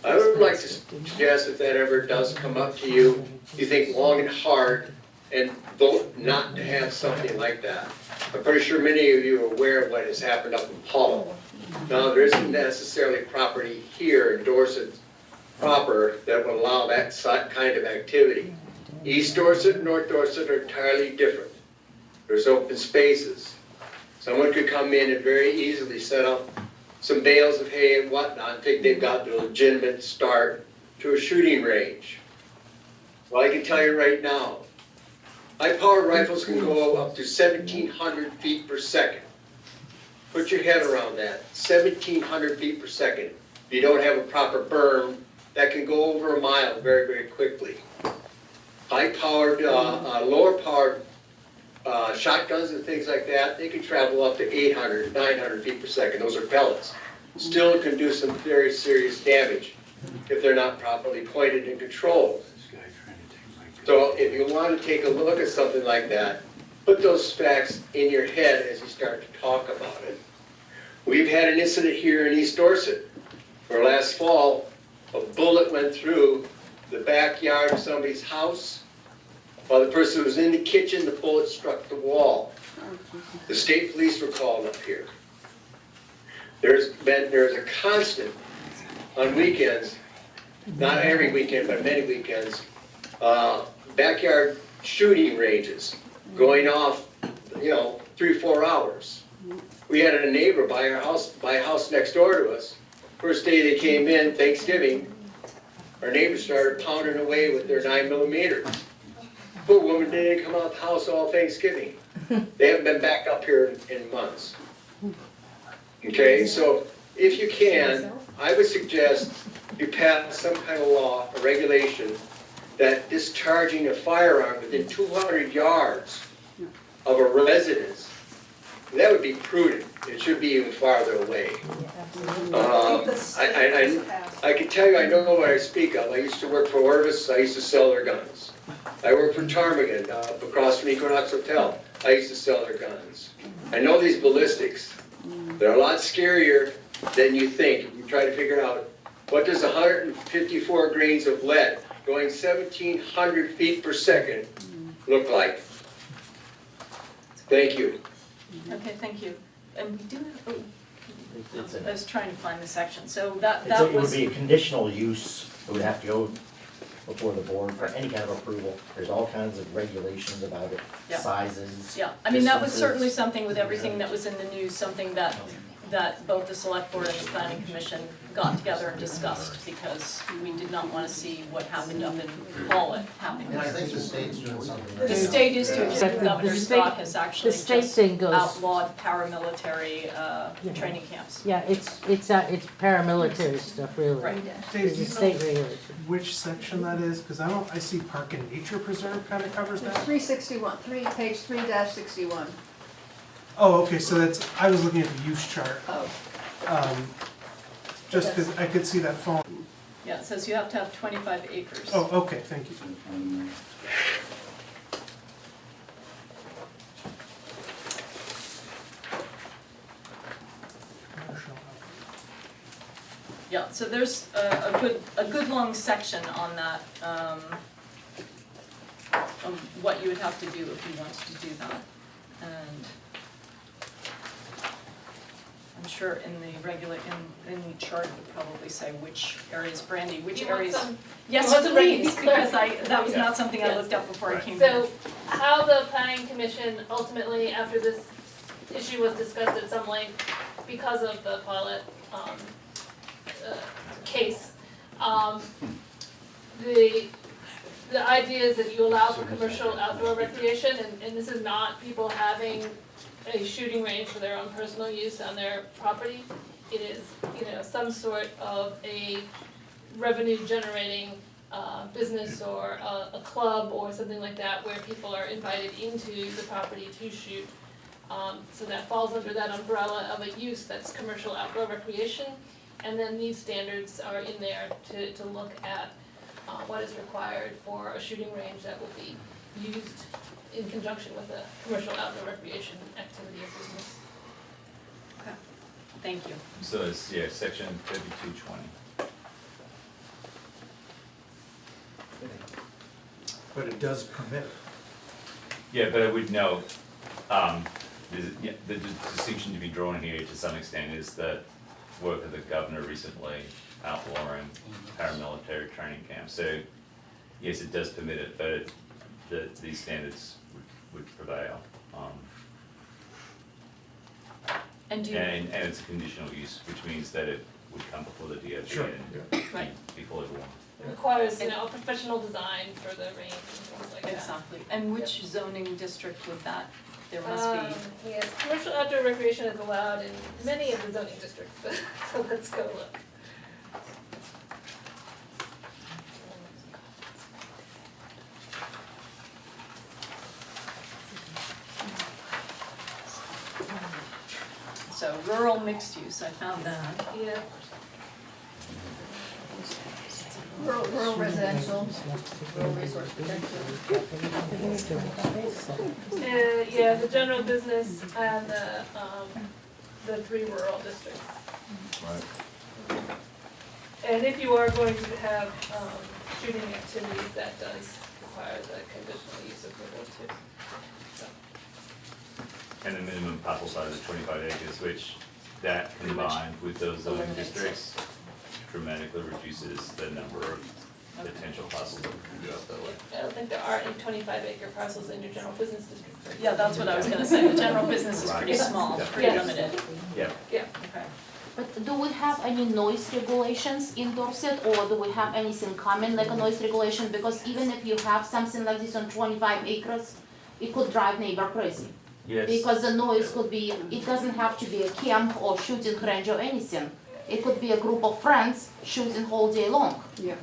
would like to suggest if that ever does come up to you, you think long and hard and vote not to have something like that. I'm pretty sure many of you are aware of what has happened up in Hull. Now, there isn't necessarily property here in Dorset proper that would allow that kind of activity. East Dorset and North Dorset are entirely different. There's open spaces. Someone could come in and very easily set up some bales of hay and whatnot and think they've got the legitimate start to a shooting range. Well, I can tell you right now, high-powered rifles can go up to 1,700 feet per second. Put your head around that, 1,700 feet per second. If you don't have a proper berm, that can go over a mile very, very quickly. High-powered, lower-powered shotguns and things like that, they can travel up to 800, 900 feet per second. Those are pellets. Still can do some very serious damage if they're not properly pointed and controlled. So if you want to take a look at something like that, put those facts in your head as you start to talk about it. We've had an incident here in East Dorset, where last fall, a bullet went through the backyard of somebody's house. While the person was in the kitchen, the bullet struck the wall. The state police were called up here. There's a constant, on weekends, not every weekend, but many weekends, backyard shooting ranges going off, 3 or 4 hours. We had a neighbor by a house next door to us. First day they came in, Thanksgiving, our neighbors started pounding away with their 9mm. Poor woman didn't come out the house all Thanksgiving. They haven't been back up here in months. Okay, so if you can, I would suggest you pass some kind of law, a regulation, that discharging a firearm within 200 yards of a residence, that would be prudent. It should be even farther away. I can tell you, I know what I speak of. I used to work for Orvis. I used to sell their guns. I worked for Ptarmigan across from Equinox Hotel. I used to sell their guns. I know these ballistics. They're a lot scarier than you think. You try to figure out, what does 154 grains of lead going 1,700 feet per second look like? Thank you. Okay, thank you. And we do have, It's a- I was trying to find the section, so that It would was, be a conditional use, it would have to go before the board for any kind of approval. There's all kinds of regulations about it, Yeah. sizes. yeah, I mean, that was distances. certainly something with everything that was in the news, something that both the select board and the planning commission got together and discussed, because we did not wanna see what happened up in Pollitt happen. And I think the state's doing something. The state is doing, Yeah. Governor The Scott state- has actually the state just thing goes- outlawed paramilitary, training camps. Yeah, it's paramilitary stuff, really. Right. Dave, It's do a you state know regulation. which section that is? Because I see Park and Nature Preserve kind of covers that. 361, page 3-61. Oh, okay, so that's, I was looking at the use chart, Oh, just because I could see that fall. Yeah, it says you have to have 25 acres. Oh, okay, thank you. Yeah, so there's a good long section on that, on what you would have to do if you wanted to do that. And I'm sure in the in the chart it would probably say which areas, Brandy, which You want areas. some- Yes, you want some please, readings? because that was Yeah. not something I Yes. looked up before I came here. So how the planning commission ultimately, after this issue was discussed at some length, because of the pilot case, the idea is that you allow for commercial outdoor recreation, and this is not people having a shooting range for their own personal use on their property. It is, some sort of a revenue generating business or a club or something like that where people are invited into the property to shoot. So that falls under that umbrella of a use that's commercial outdoor recreation. And then these standards are in there to look at what is required for a shooting range that will be used in conjunction with a commercial outdoor recreation activity or business. Okay, thank you. So it's, section 3220. But it does permit it. Yeah, but I would note, the distinction to be drawn here to some extent is that work of the governor recently outlawing paramilitary training camps. So, yes, it does permit it, but these standards would prevail. And do you? And it's a conditional use, which means that it would come before the DOT Sure, and Right. be fully warned. It requires, a professional design for the range and things like that. Exactly, and which zoning district would that, there must be? Yes, commercial outdoor recreation is allowed in many of the zoning districts, so let's go look. So rural mixed use, I found that. Yeah. rural residential, rural resource protection. Yeah, the general business and the the 3 rural districts. Right. And if you are going to have shooting activities, that does require the conditional use approval too. So, And the minimum parcel size is 25 acres, which that combined with those zoning eliminates districts dramatically reduces the number of potential parcels that can go up that way. I don't think there are any 25-acre parcels in your general business district. Yeah, that's what I was gonna say, the general business is pretty small, pretty Yes. limited. Yeah. Yeah. Okay. But do we have any noise regulations in Dorset, or do we have anything common like a noise regulation? Because even if you have something like this on 25 acres, it could drive neighbor crazy. Yes. Because the noise could be, it doesn't have to be a camp or shooting range or anything. It could be a group of friends shooting all day long. Yeah.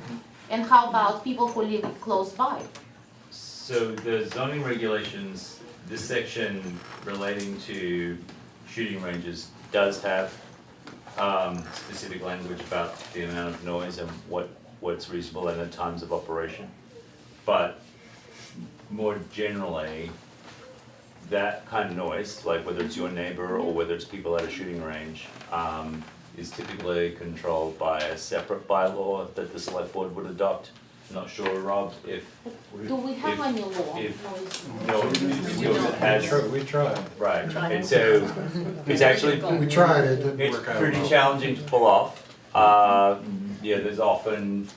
And how about people who live close by? So the zoning regulations, this section relating to shooting ranges does have specific language about the amount of noise and what's reasonable and the times of operation. But more generally, that kind of noise, like whether it's your neighbor or whether it's people at a shooting range, is typically controlled by a separate bylaw that the select board would adopt. Not sure, Rob, if. Do we have if- any law? if- Noise? No, it has. We tried. Right, and so it's actually. We tried, it didn't It's work out pretty well. challenging to pull off. Yeah, there's often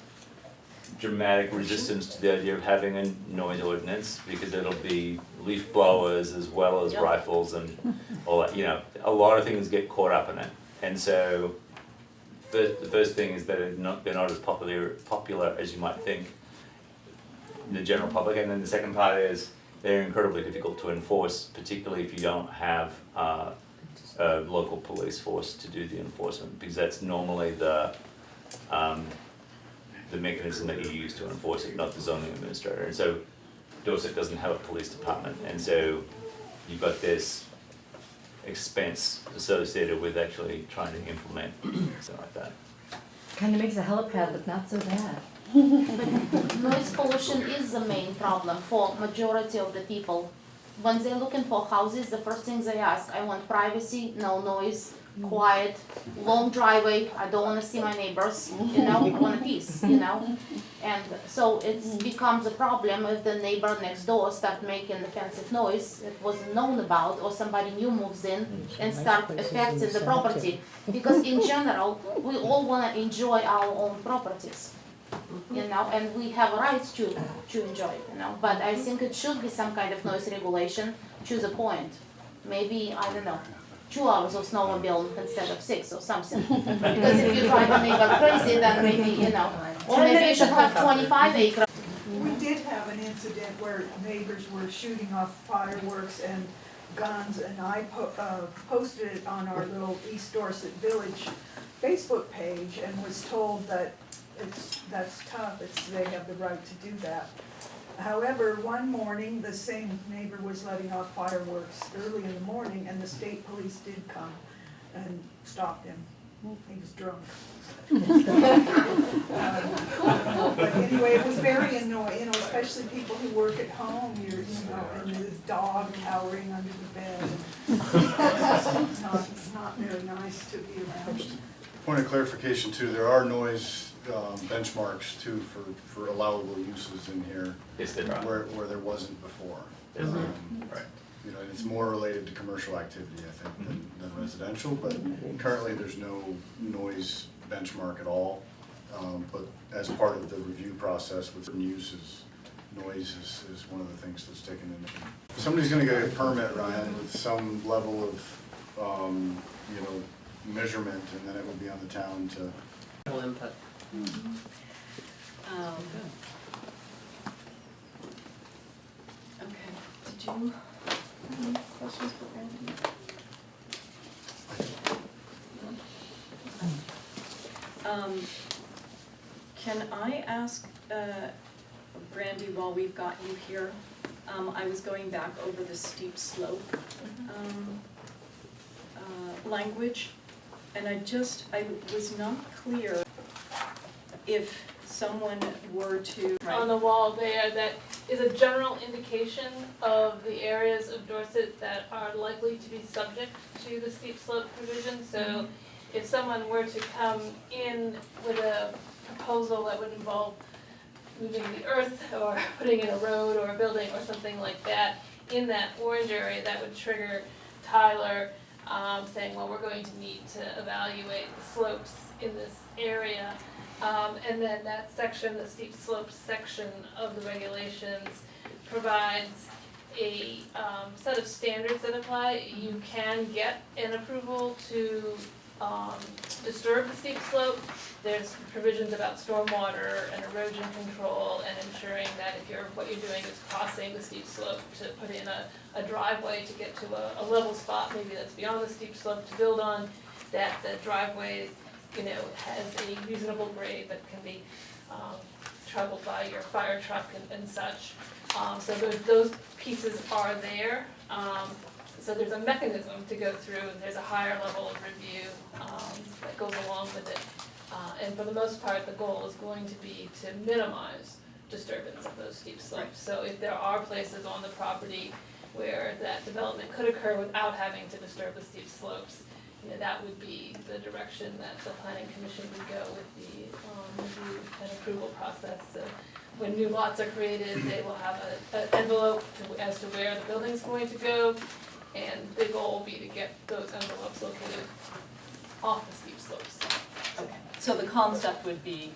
dramatic resistance to the idea of having a noise ordinance because it'll be leaf blowers as well as Yep. rifles and all that, you know, a lot of things get caught up in it. And so the first thing is that they're not as popular as you might think in the general public. And then the second part is they're incredibly difficult to enforce, particularly if you don't have a local police force to do the enforcement, because that's normally the mechanism that you use to enforce it, not the zoning administrator. And so Dorset doesn't have a police department, and so you've got this expense associated with actually trying to implement something like that. Kind of makes a helipad look not so bad. But noise pollution is the main problem for majority of the people. When they're looking for houses, the first thing they ask, I want privacy, no noise, quiet, long driveway, I don't wanna see my neighbors, you know, I want peace, you know? And so it becomes a problem if the neighbor next door start making offensive noise it wasn't known about, or somebody new moves in and start affecting the property. Because in general, we all wanna enjoy our own properties, you know, and we have rights to enjoy it, you know? But I think it should be some kind of noise regulation to the point. Maybe, I don't know, 2 hours of snowmobile instead of 6 or something. Because if you drive a neighbor crazy, then maybe, you know, or maybe you should have 25 acres. We did have an incident where neighbors were shooting off fireworks and guns, and I posted it on our little East Dorset Village Facebook page and was told that that's tough, they have the right to do that. However, one morning, the same neighbor was letting off fireworks early in the morning, and the state police did come and stopped him. He was drunk. But anyway, it was very annoying, you know, especially people who work at home, you know, and the dog cowering under the bed. It's not very nice to be around. Point of clarification too, there are noise benchmarks too for allowable uses in here. Yes, there are. Where there wasn't before. Right. You know, and it's more related to commercial activity, I think, than residential, but currently there's no noise benchmark at all. But as part of the review process with certain uses, noise is one of the things that's taken into. If somebody's gonna get a permit, Ryan, with some level of, you know, measurement, and then it would be on the town to. Input. Okay, did you have any questions for Brandy? Can I ask, Brandy, while we've got you here, I was going back over the steep slope, language, and I was not clear if someone were to, on the wall there that is a general indication of the areas of Dorset that are likely to be subject to the steep slope provision. So if someone were to come in with a proposal that would involve moving the earth or putting in a road or a building or something like that in that orange area, that would trigger Tyler saying, well, we're going to need to evaluate the slopes in this area. And then that section, the steep slopes section of the regulations, provides a set of standards that apply. You can get an approval to disturb the steep slope. There's provisions about stormwater and erosion control and ensuring that if what you're doing is crossing the steep slope, to put in a driveway to get to a level spot, maybe that's beyond the steep slope to build on, that the driveway, has a reasonable grade that can be traveled by your fire truck and such. So those pieces are there. So there's a mechanism to go through, and there's a higher level of review that goes along with it. And for the most part, the goal is going to be to minimize disturbance of those steep slopes. So if there are places on the property where that development could occur without having to disturb the steep slopes, that would be the direction that the planning commission would go with the review and approval process. So when new lots are created, they will have an envelope as to where the building's going to go, and the goal will be to get those envelopes located off the steep slopes. Okay, so the concept would be,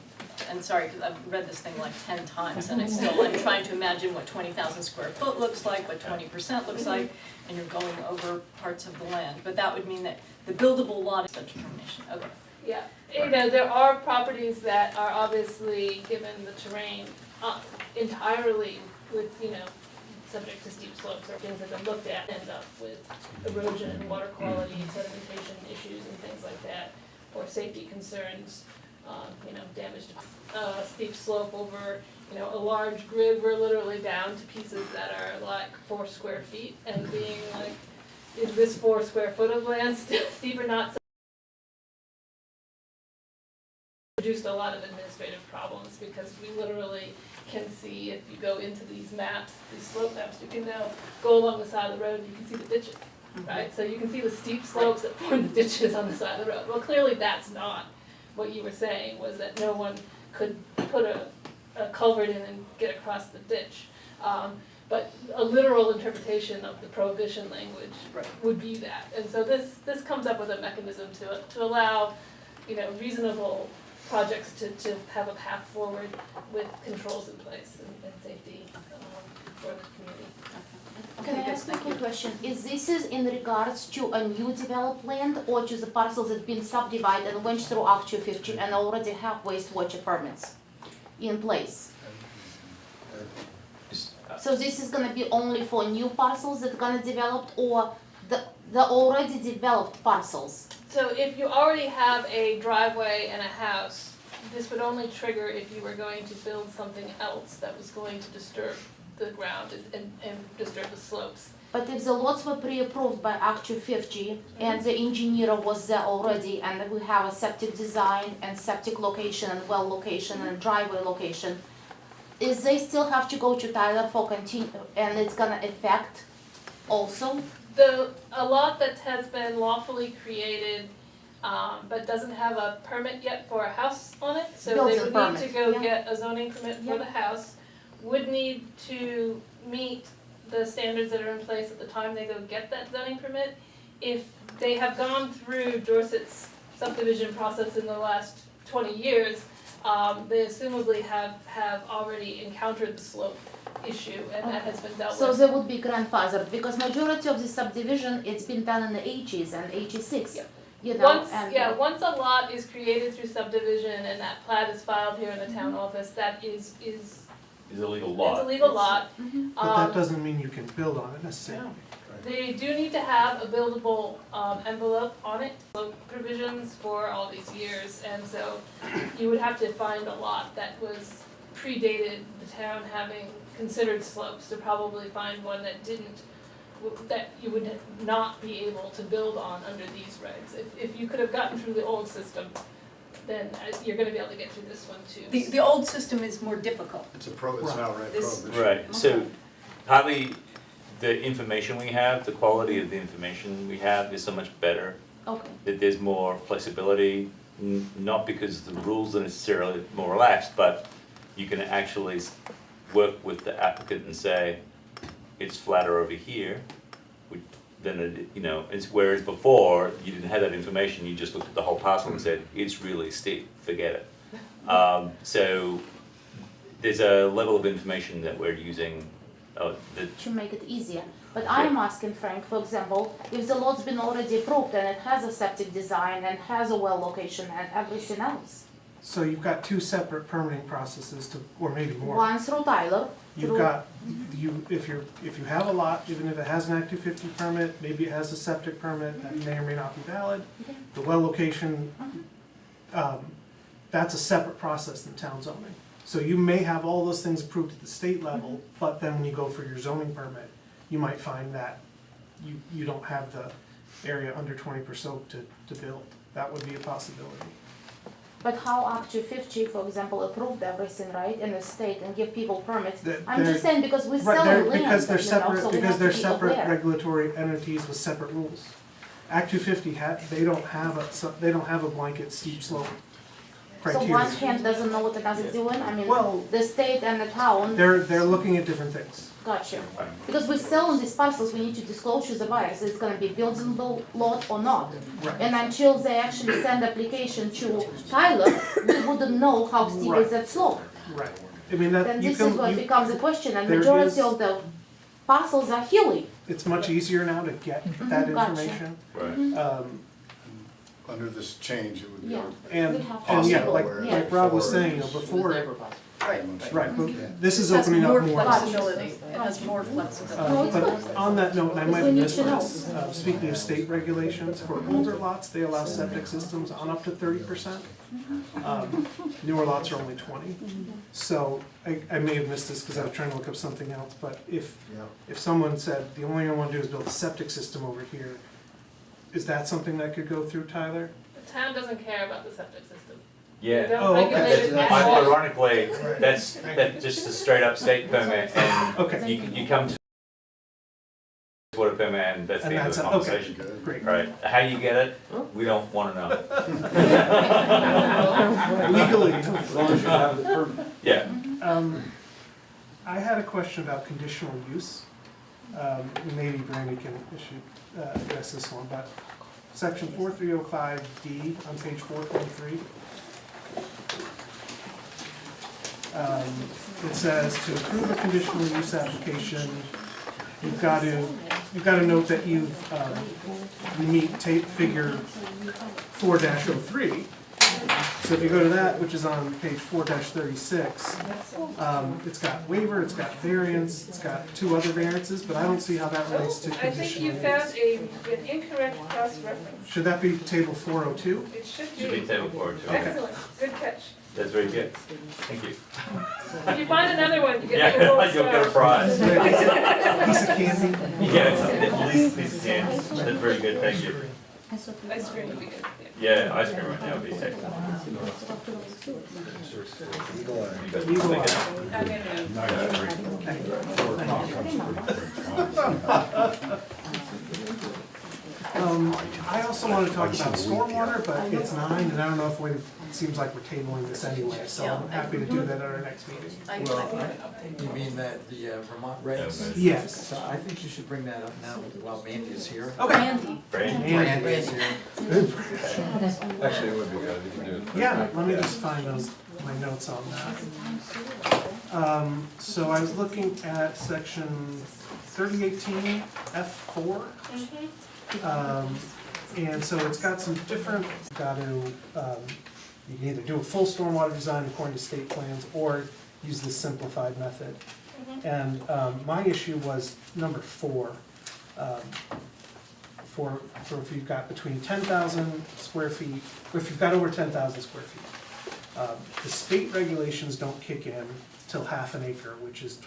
and sorry, because I've read this thing like 10 times, and I'm trying to imagine what 20,000 square foot looks like, what 20% looks like, and you're going over parts of the land. But that would mean that the buildable lot is a determination. Okay. Yeah, there are properties that are obviously, given the terrain, entirely with, subject to steep slopes or things that have been looked at, end up with erosion and water quality, sedimentation issues and things like that, or safety concerns, damage to steep slope over, a large grid. We're literally down to pieces that are like 4 square feet and being like, is this 4 square foot of land steep or not? So produced a lot of administrative problems because we literally can see, if you go into these maps, these slope maps, you can now go along the side of the road and you can see the ditches, right? So you can see the steep slopes that form the ditches on the side of the road. Well, clearly that's not what you were saying, was that no one could put a culvert in and get across the ditch. But a literal interpretation of the prohibition language would be that. And so this comes up with a mechanism to allow, reasonable projects to have a path forward with controls in place and safety for the community. Can I ask a quick question? Is this in regards to a new developed land or to the parcels that have been subdivided and went through Act 250 and already have wastewater permits in place? So this is gonna be only for new parcels that are gonna develop, or the already developed parcels? So if you already have a driveway and a house, this would only trigger if you were going to build something else that was going to disturb the ground and disturb the slopes. But if the lots were pre-approved by Act 250 and the engineer was there already, and we have a septic design and septic location and well location and driveway location, is they still have to go to Tyler for continue, and it's gonna affect also? A lot that has been lawfully created, but doesn't have a permit yet for a house on it, so they would need to go get a zoning permit for the house, would need to meet the standards that are in place at the time they go get that zoning permit. If they have gone through Dorset's subdivision process in the last 20 years, they assumably have already encountered the slope issue, and that has been dealt with. So they would be grandfathered, because majority of the subdivision, it's been done in the 80s and 86. Once a lot is created through subdivision and that plat is filed here in the town office, that is a legal lot. It's a legal lot. But that doesn't mean you can build on it necessarily. They do need to have a buildable envelope on it, so provisions for all these years, and so you would have to find a lot that was predated the town having considered slopes to probably find one that didn't, that you would not be able to build on under these regs. If you could have gotten through the old system, then you're gonna be able to get through this one too. The old system is more difficult. It's an outright This- prohibition. Right, so partly the information we have, the quality of the information we have is so much better. Okay. That there's more flexibility, not because the rules are necessarily more relaxed, but you can actually work with the applicant and say, it's flatter over here. Then it, you know, it's whereas before, you didn't have that information, you just looked at the whole parcel and said, it's really steep, forget it. So there's a level of information that we're using that To make it easier. But I'm asking Frank, for example, if the lot's been already approved and it has a septic design and has a well location and everything else. So you've got two separate permitting processes to, or maybe more. One through Tyler. You've got, if you have a lot, even if it has an Act 250 permit, maybe it has a septic permit that may or may not be valid. The well location, that's a separate process than town zoning. So you may have all those things approved at the state level, but then when you go for your zoning permit, you might find that you don't have the area under 20% to build. That would be a possibility. But how Act 250, for example, approved everything, right, in the state and give people permits? I'm They're- just saying because we Right, sell they're- land, because they're separate, so we because have they're to be separate aware. regulatory entities with separate rules. Act 250 they don't have a blanket steep slope So criteria. one hand doesn't know what the other is doing, I mean, Well, the state and the town. They're looking at different things. Gotcha. Because we sell on these parcels, we need to disclose to the buyers, it's gonna be buildable lot or not. Right. And until they actually send application to Tyler, we wouldn't know how steep Right. is that slope. Right. I mean, that, Then you this is can, what becomes the question, and there majority is- of the parcels are hilly. it's much easier now to get that Gotcha. information. Right. Under this change, it would be. Yeah. And, We have and yeah, possible, like yeah. Rob was saying, before, right, but this is opening up more more. flexibility, it has more flexibility. But on that note, and I might We have need missed to know. this, speaking of state regulations, for older lots, they allow septic systems on up to 30%. Newer lots are only 20. So I may have missed this because I was trying to look up something else, but if someone said, the only thing I want to do is build a septic system over here, is that something that could go through Tyler? The town doesn't care about the septic system. Yeah. They don't Oh, okay. regulate it at all. Ironically, that's just a straight up state permit and Okay. you come to water permit and that's the And end of that's the it, okay, conversation. great. Right, how you get it, we don't wanna know. Legally. As long as you have the permit. Yeah, I had a question about conditional use. Maybe Brandy should address this one, but section 4305D on page 4.3. It says to approve a conditional use application, you've got to note that you meet figure 4-03. So if you go to that, which is on page 4-36, it's got waiver, it's got variance, it's got two other variances, but I don't see how that relates to I think conditional you use. found an incorrect cross-reference. Should that be table 402? It should should be be. table 402. Excellent, good catch. That's very good, thank you. If you find another one, you get Yeah, a gold you'll get a star. prize. Piece of candy? Yeah, it's at least piece of candy, that's very good, thank you. Ice cream would be good, yeah. Yeah, ice cream right now would be excellent. You guys Eagle make it. I also want to talk about stormwater, but it's 9, and I don't know if it seems like we're tabling this anyway, so I'm happy to do that at our next meeting. Well, you mean that the Vermont regs? Yes. So I think you should bring that up now while Mandy is here. Okay. Brandy is here. Actually, it would be good, we can do it. Yeah, let me just find my notes on that. So I was looking at section 3018 F4. And so it's got some different, you can either do a full stormwater design according to state plans or use the simplified method. And my issue was number 4. For if you've got between 10,000 square feet, or if you've got over 10,000 square feet. The state regulations don't kick in till half an acre, which is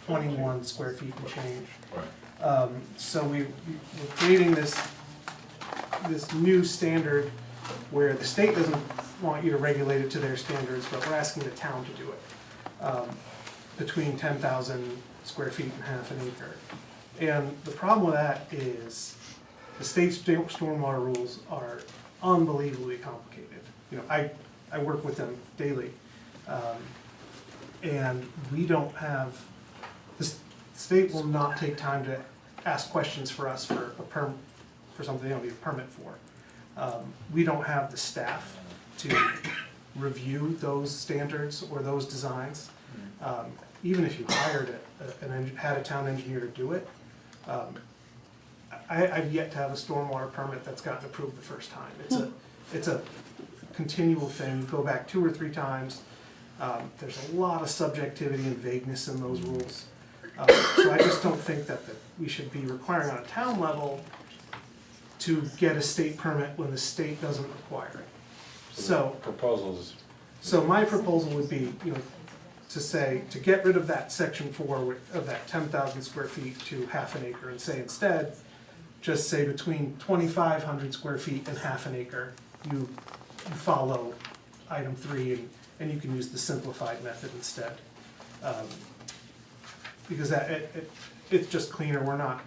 21 square feet and change. So we're creating this new standard where the state doesn't want you to regulate it to their standards, but we're asking the town to do it. Between 10,000 square feet and half an acre. And the problem with that is the state's stormwater rules are unbelievably complicated. You know, I work with them daily. And we don't have, the state will not take time to ask questions for us for for something they don't need a permit for. We don't have the staff to review those standards or those designs. Even if you hired had a town engineer to do it, I've yet to have a stormwater permit that's gotten approved the first time. It's a continual thing. You go back 2 or 3 times. There's a lot of subjectivity and vagueness in those rules. So I just don't think that we should be requiring on a town level to get a state permit when the state doesn't require it. So proposals. So my proposal would be, you know, to say, to get rid of that section 4 of that 10,000 square feet to half an acre, and say instead, just say between 2,500 square feet and half an acre, you follow item 3 and you can use the simplified method instead. Because it's just cleaner.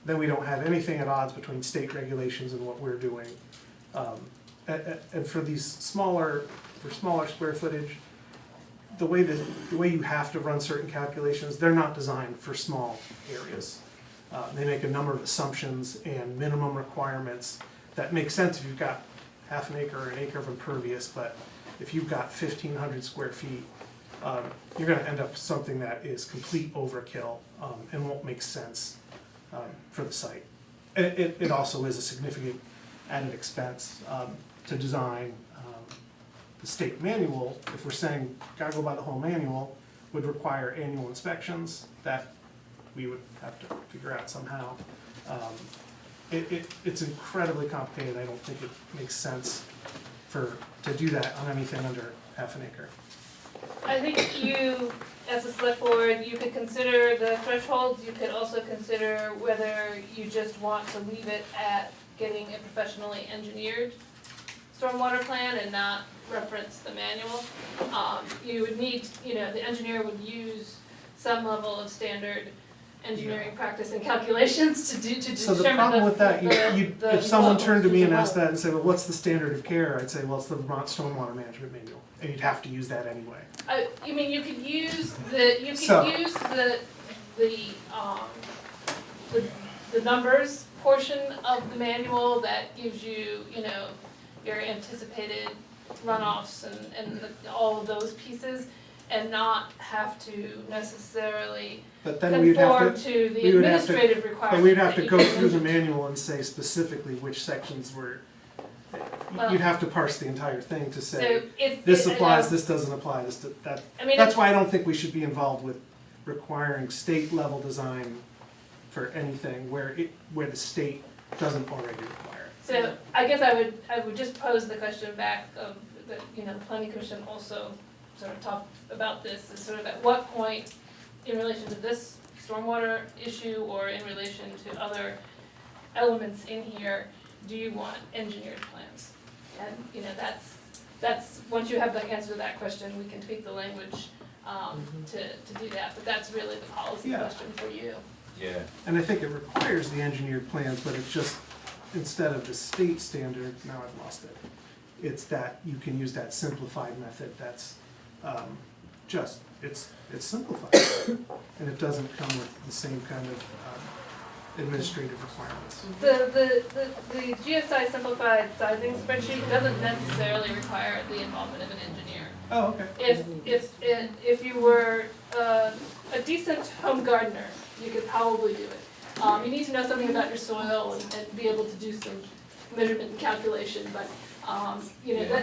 Then we don't have anything at odds between state regulations and what we're doing. And for these smaller square footage, the way you have to run certain calculations, they're not designed for small areas. They make a number of assumptions and minimum requirements that make sense if you've got half an acre or an acre of impervious, but if you've got 1,500 square feet, you're gonna end up with something that is complete overkill and won't make sense for the site. It also is a significant added expense to design. The state manual, if we're saying gotta go by the whole manual, would require annual inspections that we would have to figure out somehow. It's incredibly complicated. I don't think it makes sense to do that on anything under half an acre. I think you, as a select board, you could consider the thresholds. You could also consider whether you just want to leave it at getting a professionally engineered stormwater plan and not reference the manual. You would need, the engineer would use some level of standard engineering practice and calculations to determine. So the problem with that, if someone turned to me and asked that and said, well, what's the standard of care? I'd say, well, it's the Vermont Stormwater Management Manual, and you'd have to use that anyway. You could use the numbers portion of the manual that gives you, your anticipated runoffs and all of those pieces, and not have to necessarily conform to the administrative requirements. But we'd have to go through the manual and say specifically which sections were, you'd have to parse the entire thing to say, this applies, this doesn't apply, that's why I don't think we should be involved with requiring state level design for anything where the state doesn't already require it. So I guess I would just pose the question back of the planning commission also sort of talked about this, is sort of at what point in relation to this stormwater issue or in relation to other elements in here do you want engineered plans? And that's once you have the answer to that question, we can tweak the language to do that, but that's really the policy question for you. Yeah. And I think it requires the engineered plans, but it's just, instead of the state standard, now I've lost it, it's that you can use that simplified method that's it's simplified, and it doesn't come with the same kind of administrative requirements. The GSI simplified sizing spreadsheet doesn't necessarily require the involvement of an engineer. Oh, okay. If you were a decent home gardener, you could probably do it. You need to know something about your soil and be able to do some measurement and calculation, but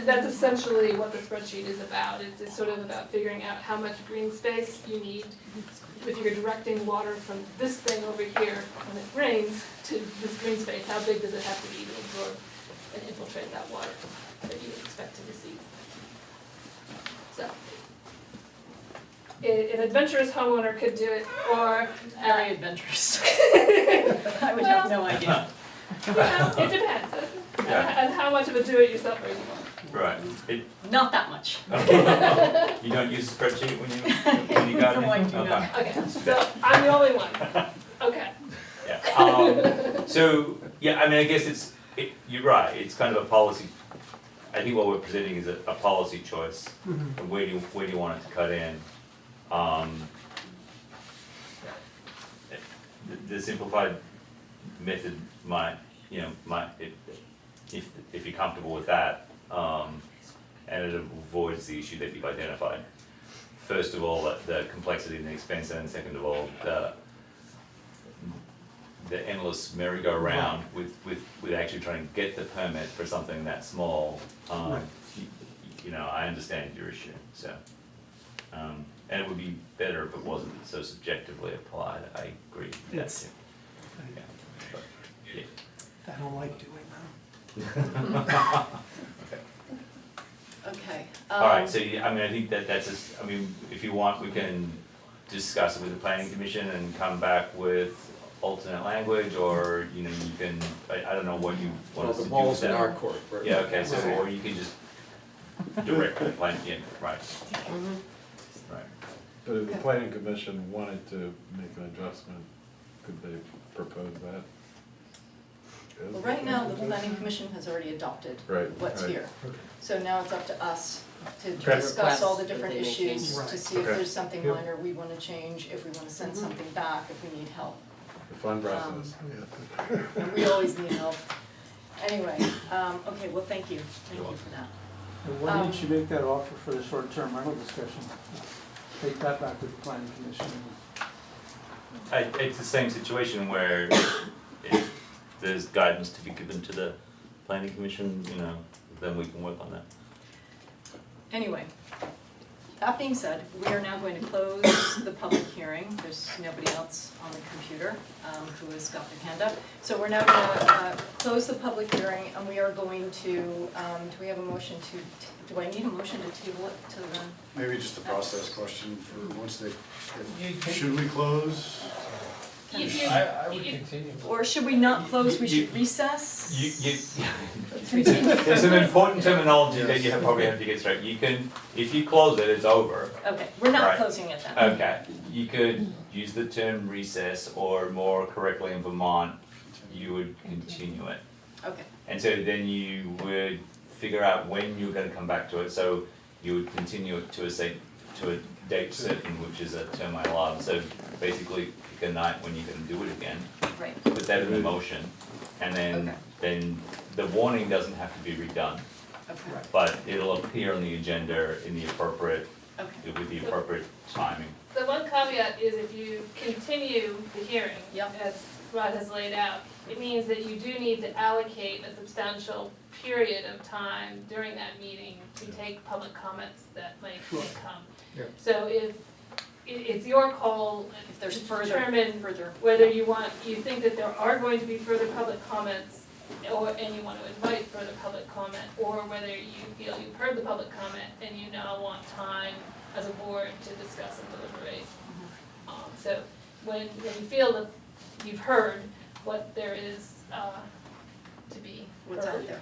that's essentially what the spreadsheet is about. It's sort of about figuring out how much green space you need if you're directing water from this thing over here when it rains to this green space. How big does it have to be to absorb and infiltrate that water that you would expect to receive? So, an adventurous homeowner could do it, or very adventurous. I would have no idea. It depends. Yeah. And how much of a do-it-yourselfer you are. Right. Not that much. You don't use a spreadsheet when you got it? No, I do not. Okay, so I'm the only one. Okay. Yeah. So, yeah, I mean, I guess you're right, it's kind of a policy. I think what we're presenting is a policy choice. And where do you want it to cut in? The simplified method might, if you're comfortable with that, and it avoids the issue that you've identified. First of all, the complexity and the expense, and second of all, the endless merry-go-round with actually trying to get the permit for something that small. I understand your issue, so. And it would be better if it wasn't so subjectively applied, I agree with that Yes. too. Yeah. I don't like doing that. Okay. Alright, so I think that's if you want, we can discuss it with the planning commission and come back with alternate language, or, you can, I don't know what you want us to do with that. The ball's in our court. Right? Yeah, okay, so, or you can just direct the plan, yeah, right. Right. But if the planning commission wanted to make an adjustment, could they propose that? Well, right now, the planning commission has already adopted what's here. So now it's up to us to discuss all the different issues, to see if there's something minor we wanna change, if we wanna send something back, if we need help. The fun process. And we always need help. Anyway, okay, well, thank you for that. And why didn't you make that offer for the short-term rental discussion? Take that back to the planning commission. It's the same situation where if there's guidance to be given to the planning commission, then we can work on that. Anyway, that being said, we are now going to close the public hearing. There's nobody else on the computer who has got their hand up. So we're now going to close the public hearing, and we are going to, do we have a motion do I need a motion to table it to the? Maybe just a process question for once should we close? I would continue. Or should we not close, we should recess? There's some important terminology that you probably have to get straight. You can, if you close it, it's over. Okay, we're not Right. closing it then. Okay, you could use the term recess, or more correctly in Vermont, you would continue it. Okay. And so then you would figure out when you're gonna come back to it, so you would continue it to a date certain, which is a term I love, so basically pick a night when you're gonna do it again. Right. Put that in the motion, and then the warning doesn't have to be redone. Okay. But it'll appear on the agenda in the appropriate, Okay. with the appropriate timing. The one caveat is if you continue the hearing, as Rod has laid out, it means that you do need to allocate a substantial period of time during that meeting to take public comments that may come. Yeah. So if, it's your call if there's to further determine whether you think that there are going to be further public comments, and you want to invite further public comment, or whether you feel you've heard the public comment and you now want time as a board to discuss and deliberate. So when you feel that you've heard what there is to be What's out heard,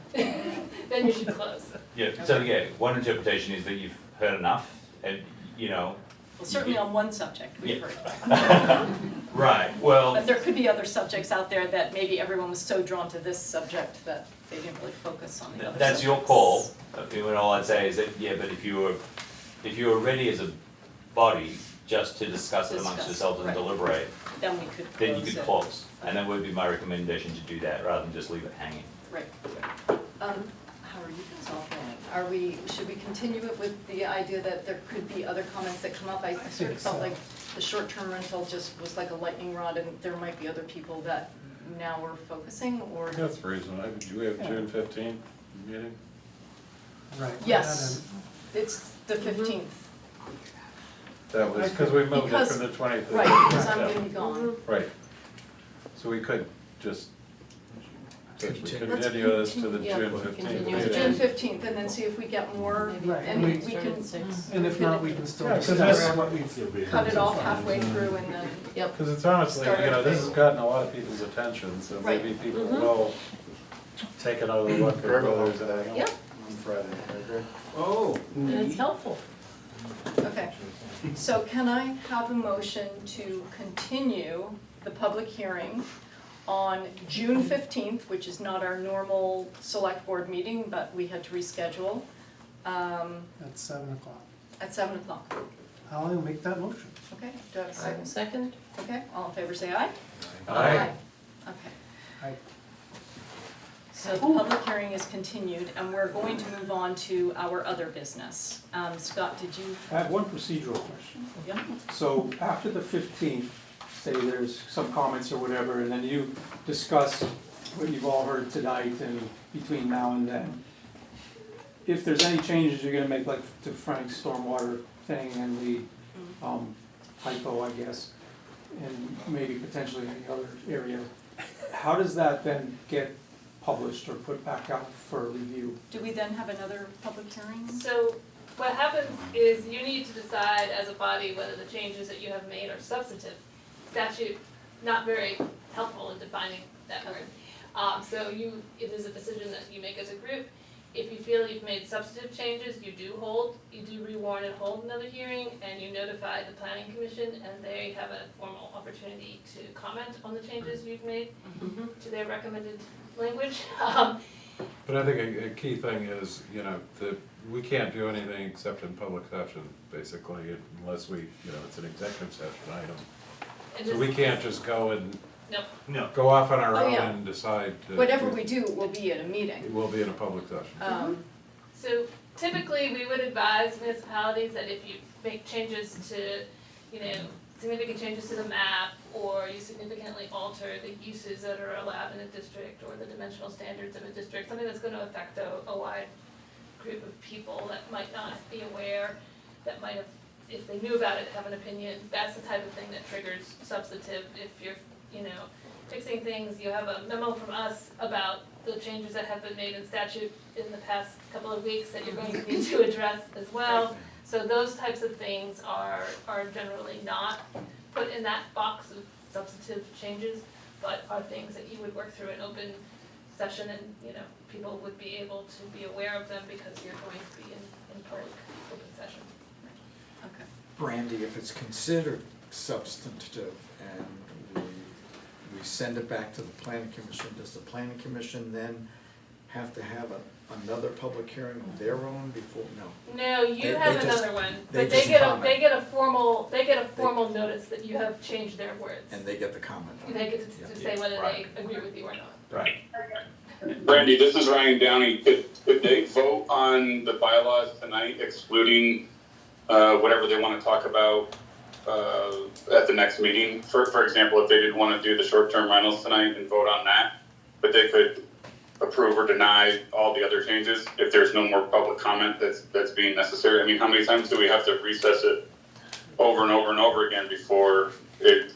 then you should close. Yeah, so one interpretation is that you've heard enough, and Well, certainly on one subject, we've heard. Right, well. But there could be other subjects out there that maybe everyone was so drawn to this subject that they didn't really focus on the other That's subjects. your call. All I'd say is that, but if you were ready as a body just to discuss it amongst yourselves and deliberate, then we could close then you could it. close. And that would be my recommendation to do that, rather than just leave it hanging. Right. How are you guys all feeling? Should we continue it with the idea that there could be other comments that come up? I sort of felt like the short-term rental just was like a lightning rod, and there might be other people that now we're focusing, or? That's reasonable. Do we have June 15th meeting? Right. Yes, it's the 15th. That was because we moved it from the 20th. Right, because I'm gonna be gone. Right. So we could just continue this to the June 15th. June 15th, and then see if we get more, Right. and we can. And if not, we can still Yeah, 'cause discuss what we've. Cut it off halfway through and then. Because it's honestly, this has gotten a lot of people's attention, so Right. maybe people will take another look at whether there's a. Yeah. On Friday, I agree. Oh. It's helpful. Okay, so can I have a motion to continue the public hearing on June 15th, which is not our normal select board meeting, but we had to reschedule, At 7 o'clock. at 7 o'clock. I'll make that motion. Okay, do I have a second? Second? Okay, all in favor say aye. Aye. Okay. Aye. So the public hearing is continued, and we're going to move on to our other business. Scott, did you? I have one procedural question. Yeah. So after the 15th, say there's some comments or whatever, and then you discuss what you've all heard tonight and between now and then. If there's any changes you're gonna make, like to Frank's stormwater thing and the hypo, I guess, and maybe potentially any other area, how does that then get published or put back out for review? Do we then have another public hearing? So what happens is you need to decide as a body whether the changes that you have made are substantive. Statute, not very helpful in defining that word. So it is a decision that you make as a group. If you feel you've made substantive changes, you do rewarn and hold another hearing, and you notify the planning commission, and they have a formal opportunity to comment on the changes you've made to their recommended language. But I think a key thing is, you know, we can't do anything except in public session, basically, unless we, you know, it's an executive session item. So we can't just go and go off on our Oh, own yeah. and decide to. Whatever we do will be at a meeting. It will be in a public session. So typically, we would advise municipalities that if you make changes to, significant changes to the map, or you significantly alter the uses that are allowed in a district, or the dimensional standards of a district, something that's gonna affect a wide group of people that might not be aware, that might have, if they knew about it, have an opinion, that's the type of thing that triggers substantive. If you're, fixing things, you have a memo from us about the changes that have been made in statute in the past couple of weeks that you're going to need to address as well. So those types of things are generally not put in that box of substantive changes, but are things that you would work through an open session, and, people would be able to be aware of them because you're going to be in public open session. Okay. Brandy, if it's considered substantive and we send it back to the planning commission, does the planning commission then have to have another public hearing of their own before? No. No, you have another one, but they get a formal notice that you have changed their words. And they get the comment on it. They get to say whether they agree with you or not. Right. Brandy, this is Ryan Downey. Could they vote on the bylaws tonight, excluding whatever they want to talk about at the next meeting? For example, if they didn't want to do the short-term rentals tonight and vote on that, but they could approve or deny all the other changes if there's no more public comment that's being necessary. I mean, how many times do we have to recess it over and over and over again before it,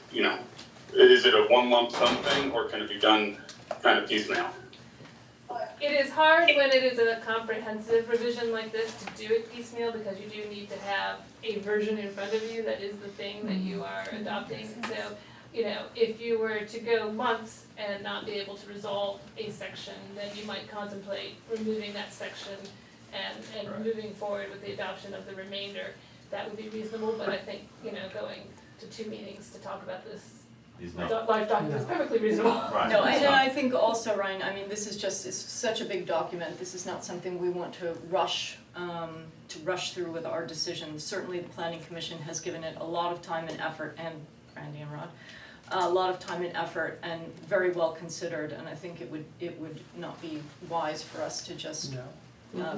is it a one lump sum thing, or can it be done kind of piecemeal? It is hard when it is a comprehensive revision like this to do it piecemeal, because you do need to have a version in front of you that is the thing that you are adopting. So, if you were to go months and not be able to resolve a section, then you might contemplate removing that section and moving forward with the adoption of the remainder. That would be reasonable, but I think, going to 2 meetings to talk about this large document is perfectly reasonable. Right. No, and I think also, Ryan, I mean, this is it's such a big document. This is not something we want to rush through with our decision. Certainly the Planning Commission has given it a lot of time and effort, and Randy and Rod, a lot of time and effort, and very well considered, and I think it would not be wise for us to just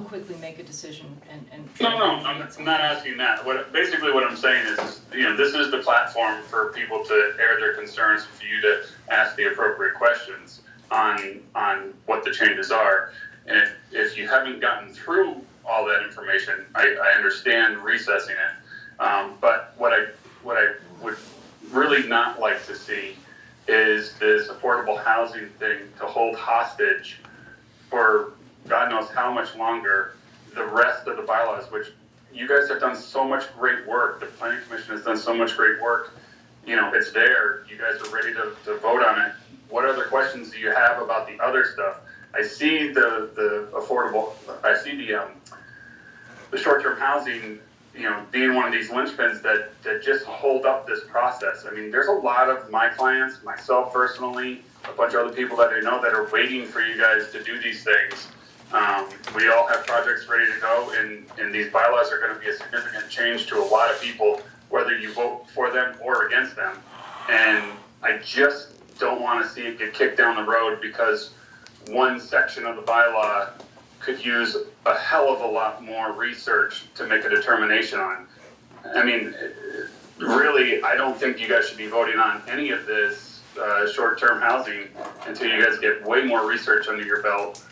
quickly make a decision and. No, I'm not asking that. Basically what I'm saying is, this is the platform for people to air their concerns, for you to ask the appropriate questions on what the changes are. And if you haven't gotten through all that information, I understand recessing it. But what I would really not like to see is this affordable housing thing to hold hostage for God knows how much longer the rest of the bylaws, which you guys have done so much great work. The Planning Commission has done so much great work. It's there. You guys are ready to vote on it. What other questions do you have about the other stuff? I see the affordable, I see the short-term housing, being one of these linchpins that just hold up this process. I mean, there's a lot of my clients, myself personally, a bunch of other people that I know that are waiting for you guys to do these things. We all have projects ready to go, and these bylaws are going to be a significant change to a lot of people, whether you vote for them or against them. And I just don't want to see it get kicked down the road because one section of the bylaw could use a hell of a lot more research to make a determination on. I mean, really, I don't think you guys should be voting on any of this short-term housing until you guys get way more research under your belt.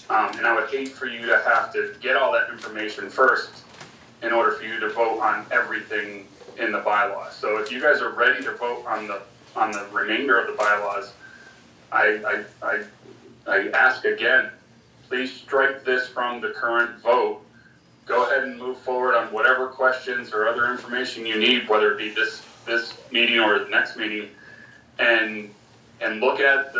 And I would hate for you to have to get all that information first in order for you to vote on everything in the bylaws. So if you guys are ready to vote on the remainder of the bylaws, I ask again, please strike this from the current vote. Go ahead and move forward on whatever questions or other information you need, whether it be this meeting or the next meeting, and look at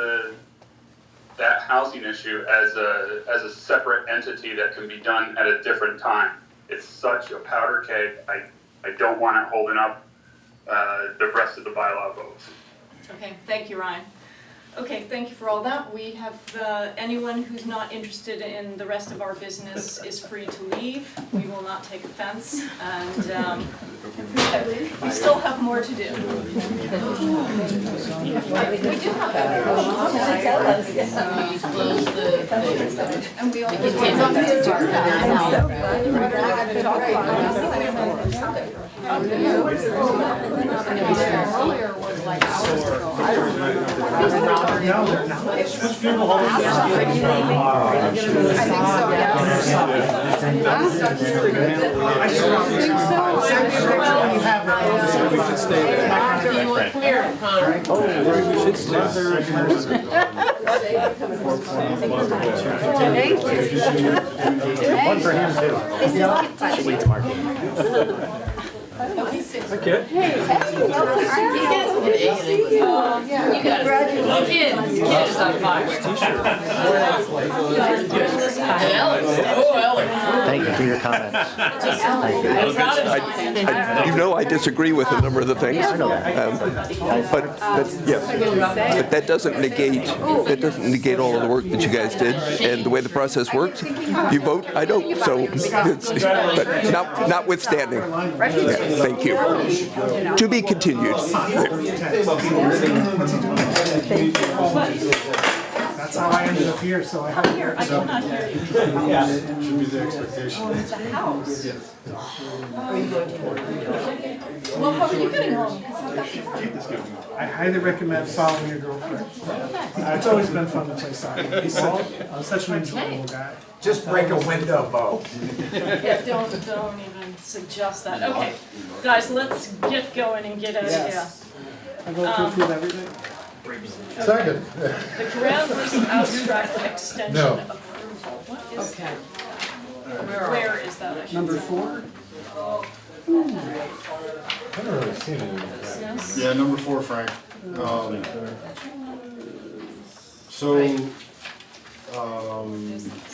that housing issue as a separate entity that can be done at a different time. It's such a powder keg. I don't want it holding up the rest of the bylaw votes. Okay, thank you, Ryan. Okay, thank you for all that. We have, anyone who's not interested in the rest of our business is free to leave. We will not take offense, and we still have more to do. We do have and we always Earlier was like hours ago. No, they're not. I think so, We should stay there. You were clear, Connor. We should stay there in person. One for him too. Should wait till Mark. Okay. Kids on fire. Thank you for your comments. Thank you. I disagree with a number of the things. But that doesn't negate all of the work that you guys did and the way the process worked. You vote, I don't. So, but notwithstanding. Thank you. To be continued. That's how I ended up here, so I hope. Here, I cannot hear you. Should be the expectation. It's a house. Are you going to? Well, how are you getting home? Because I've got to. I highly recommend following your girlfriend. It's always been fun to play soccer. He's such an enjoyable guy. Just break a window, Bo. Yeah, don't even suggest that. Okay, guys, let's get going and get out of here. I vote to approve everything. Second. The groundless abstract extension No. approval. What is? Okay. Where is that? I should Number say? 4? I haven't really seen it. Yes. Yeah, number 4, Frank.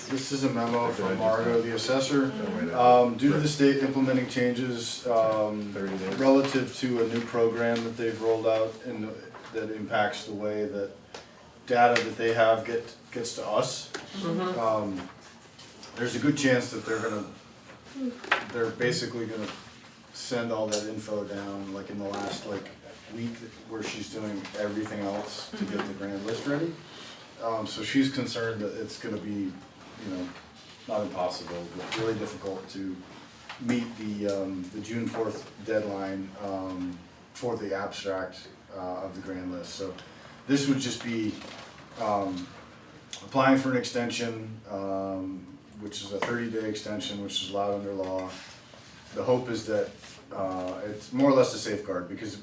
This is a memo from Margo, the assessor. Due to the state implementing changes relative to a new program that they've rolled out and that impacts the way that data that they have gets to us, there's a good chance that they're basically gonna send all that info down like in the last week where she's doing everything else to get the grand list ready. So she's concerned that it's gonna be, not impossible, but really difficult to meet the June 4th deadline for the abstract of the grand list. So this would just be applying for an extension, which is a 30-day extension, which is allowed under law. The hope is that it's more or less a safeguard because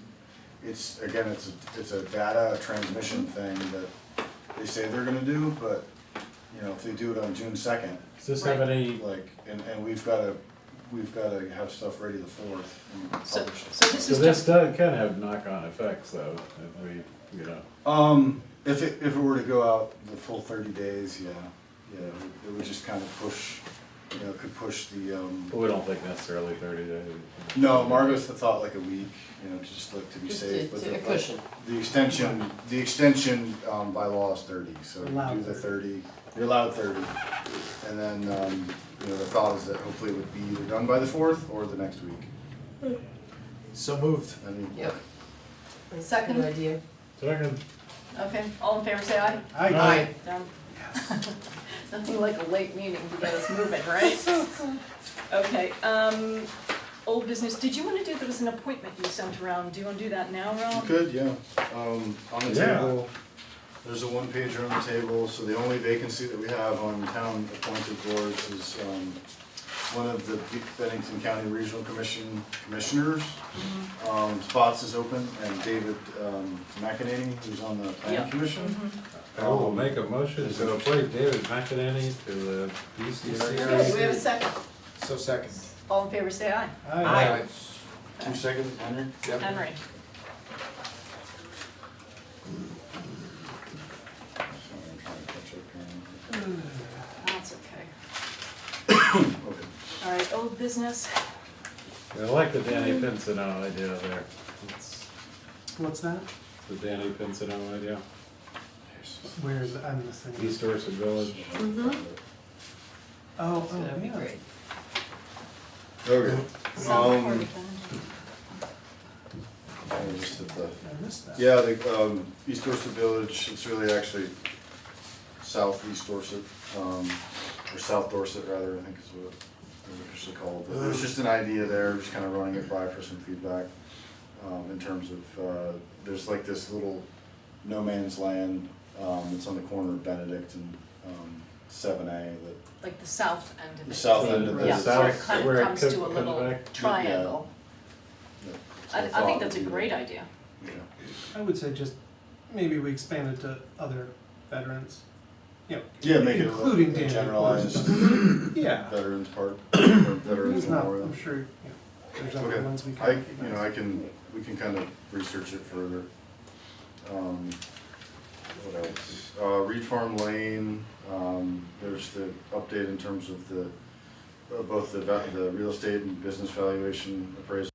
it's a data transmission thing that they say they're gonna do, but if they do it on June 2nd, Does this have any? and we've gotta have stuff ready the 4th and publish it. So this So is this just. can have knock-on effects, though. If we, If it were to go out the full 30 days, yeah. yeah, it would just kind of push, could push the, But we don't think necessarily 30 days. no, Margot's the thought like a week, just like to be Just safe. to- but to the- a cushion. The extension, by law is 30, so you Allowed do the 30, you're allowed 30. And then, the thought is that hopefully it would be either done by the 4th or the next week. So moved. I mean, Yep. Second idea. Second. Okay, all in favor, say aye. Aye. Done. Nothing like a late meeting to get us moving, right? Okay, old business, did you wanna do, there was an appointment you sent around, do you wanna do that now, You Rob? could, yeah. On the Yeah. table, there's a one-pager on the table, so the only vacancy that we have on town appointed boards is, one of the Bennington County Regional commissioners. Spots is open, and David, McEnany, who's on the Yeah. planning commission. I will make a motion to appoint David McEnany to the BCRC. Okay, we have a second, So second. all in favor, say aye. Aye. 2 seconds, Henry? Yep. Henry, Sorry, I'm trying to catch up here. that's okay. Okay. All right, old business, I like the Danny Pinsino idea there. It's What's that? the Danny Pinsino idea. Where is it? I'm missing. East Dorset Village. Oh, That'd be yeah. great. Okay. sound Um, recording. I just hit the- I missed that. Yeah, the, East Dorset Village, it's really actually southeast Dorset, or South Dorset rather, I think is what it's officially called. But there's just an idea there, just kind of running it by for some feedback, in terms of, there's like this little no man's land, it's on the corner of Benedict and, 7A that, Like the south end of it. the south end of it. Yeah, is- so it South, kind where of it comes comes to a little back. triangle. Yeah. I think that's a great idea. Yeah. I would say just, maybe we expand it to other veterans. You know, Yeah, make it including a Danny, of generalized course. Yeah. veterans part, or veterans He's not, memorial. I'm sure, there's other Okay, ones we can I, recognize. we can kind of research it further. What else? Reed Farm Lane, there's the update in terms of the, both the real estate and business valuation appraisal.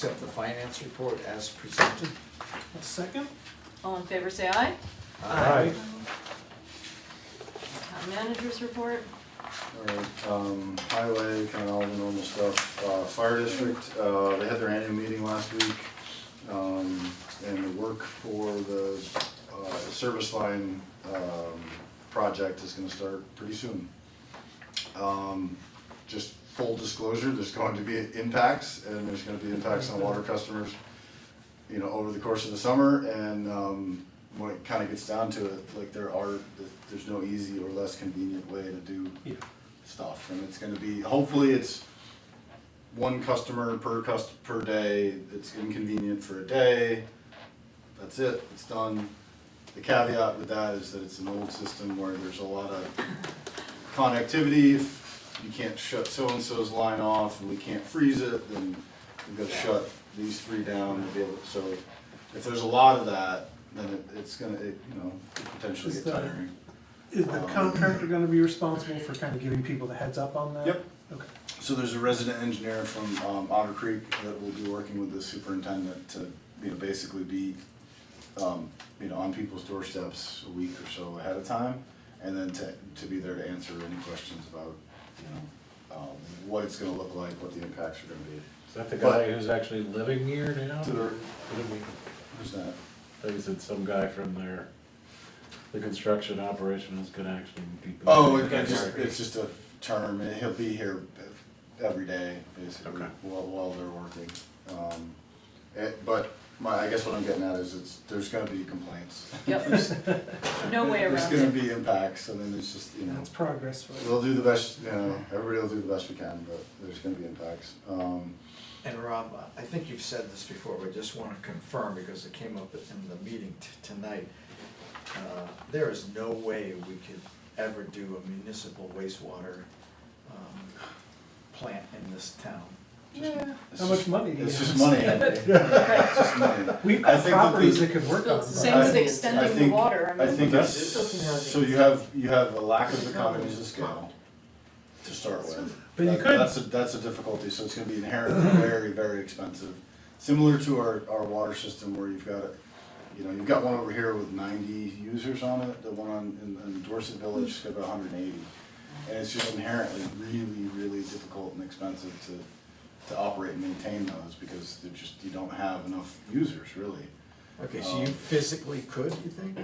accept the finance report as presented. A second? All in favor, say aye. Aye. Town managers report. Alright, highway, kind of all the normal stuff. Fire district, they had their annual meeting last week. And the work for the service line, project is gonna start pretty soon. Just full disclosure, there's going to be impacts, and there's gonna be impacts on water customers, you know, over the course of the summer, and, when it kinda gets down to it, like there's no easy or less convenient way to do stuff, and it's gonna be, hopefully it's one customer per day, it's inconvenient for a day, that's it, it's done. The caveat with that is that it's an old system where there's a lot of connectivity. If you can't shut so-and-so's line off and we can't freeze it, then we've got to shut these three down to be able, so if there's a lot of that, then it's gonna, you know, potentially get tiring. Is the contractor gonna be responsible for kind of giving people the heads up on that? Yep. Okay. So there's a resident engineer from Otter Creek that will be working with the superintendent to, you know, basically be, you know, on people's doorsteps a week or so ahead of time, and then to be there to answer any questions about, you know, what it's gonna look like, what the impacts are gonna be. Is that the guy who's actually living here now? Who's that? They said some guy from the construction operation is gonna actually be. Oh, it's just a term, and he'll be here every day, basically, Okay. while they're working. But I guess what I'm getting at is there's gonna be complaints. Yep. No way around it. There's gonna be impacts, I mean, it's just, you know. That's progress. We'll do the best, you know, everybody will do the best we can, but there's gonna be impacts. And Rob, I think you've said this before, but I just want to confirm because it came up in the meeting tonight. There is no way we could ever do a municipal wastewater plant in this town. Yeah. How much money do you have? It's just money. It's just money. We've I got think properties that could work on it. Same with extending the water. I think it's, so you have a lack of economies of scale to start with. But you could. That's a difficulty, so it's gonna be inherently very, very expensive. Similar to our water system where you've got, you know, you've got one over here with 90 users on it, the one in Dorset Village has got about 180. And it's just inherently really, really difficult and expensive to operate and maintain those because you don't have enough users, really. Okay, so you physically could, you think,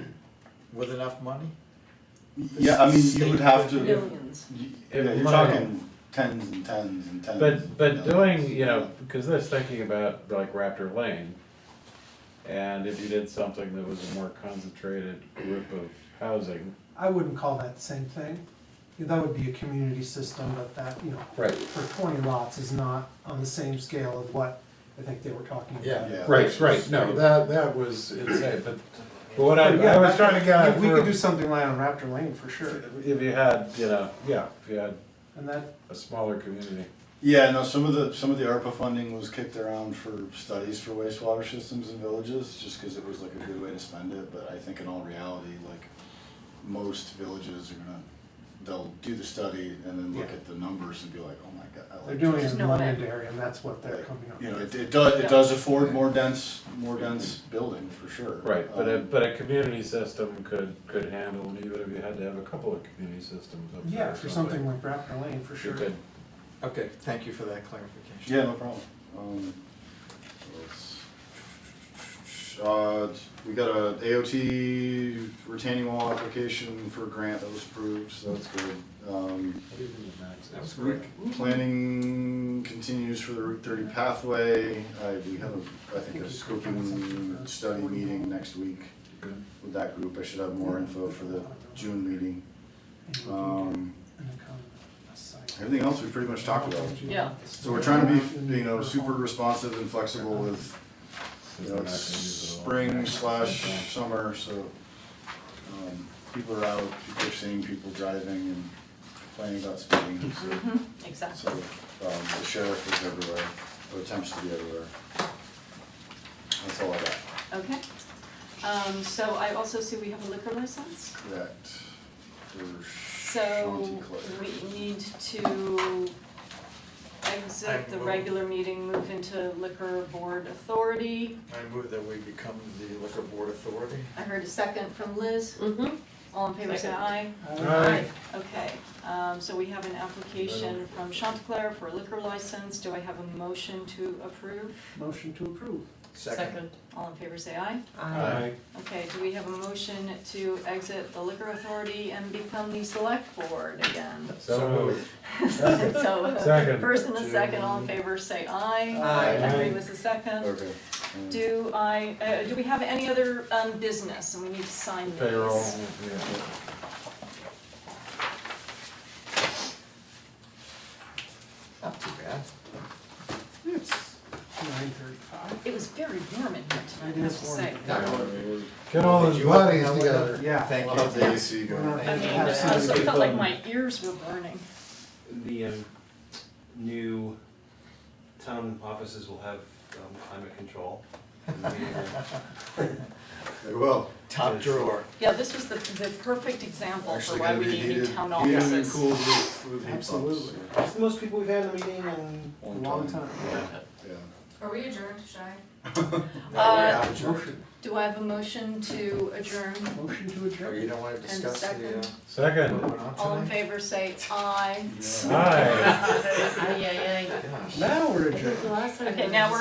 with enough money? Yeah, I mean, you would have to. Millions. Yeah, you're talking tens and tens and tens. But doing, you know, because they're thinking about like Raptor Lane, and if you did something that was a more concentrated group of housing. I wouldn't call that the same thing. That would be a community system, but that, you know, Right. for 20 lots is not on the same scale of what I think they were talking about. Yeah. Right, no, that was insane, but what I was trying to get at. We could do something like on Raptor Lane for sure. If you had, you know, if you had And that, a smaller community. Yeah, no, some of the ARPA funding was kicked around for studies for wastewater systems in villages, just because it was like a good way to spend it, but I think in all reality, like, most villages are they'll do the study and then look at the numbers and be like, oh my God. they're doing it There's in no Londonderry, and that's what they're coming up You know, with. it does afford more dense building, for sure. Right, but a community system could handle, even if you had to have a couple of community systems up there. Yeah, for something like Raptor Lane, for sure. You could. Okay, thank you for that clarification. Yeah, no problem. We got a AOT retaining wall application for a grant that was approved, so that's good. That was quick. Planning continues for the Route 30 pathway. We have I think a scoping study meeting next week with that group. I should have more info for the June meeting. Everything else we pretty much talked about. Yeah. So we're trying to be, you know, super responsive and flexible with, you know, it's spring/summer, so people are out, people are seeing people driving and complaining about speeding. So, Exactly. so the sheriff is everywhere, or attempts to be everywhere. That's all I got. Okay. So I also see we have a liquor license. Correct. For So Shanty Club. we need to exit. skip the regular meeting, move into liquor board authority. I move that we become the liquor board authority. I heard a second from Liz. Mm-hmm. All in favor, say aye. Aye. Okay, so we have an application from Chanticleer for a liquor license. Do I have a motion to approve? Motion to approve. Second. All in favor, say aye. Aye. Okay, do we have a motion to exit the liquor authority and become the select board again? So moved. So, Second. first and a second, all in favor, say aye. Aye. Henry was the second. Okay. Do we have any other, business, and we need to sign these? Payroll. Not too bad. It's 9:35. It was very warm in here tonight, I It have is to warm. say. Get all those bodies together. Yeah. Thank Love the you. AC going. I mean, Have I some also good felt like fun. my ears were burning. The new town offices will have climate control. in the meeting room. Well, top drawer. Yeah, this was the perfect example for Actually why gonna we be need new heated, town heated and offices. cooled with heat pumps. Absolutely. It's the most people we've had in the meeting in A long time. Yeah. Are we adjourned, Shy? Motion, Do I have a motion to adjourn? motion to Oh, adjourn. you don't want to And discuss the, second. Second. what went on All in tonight? favor, say aye. Aye. Aye, aye, aye. Gosh. Now we're adjourned. The last time Okay, we now were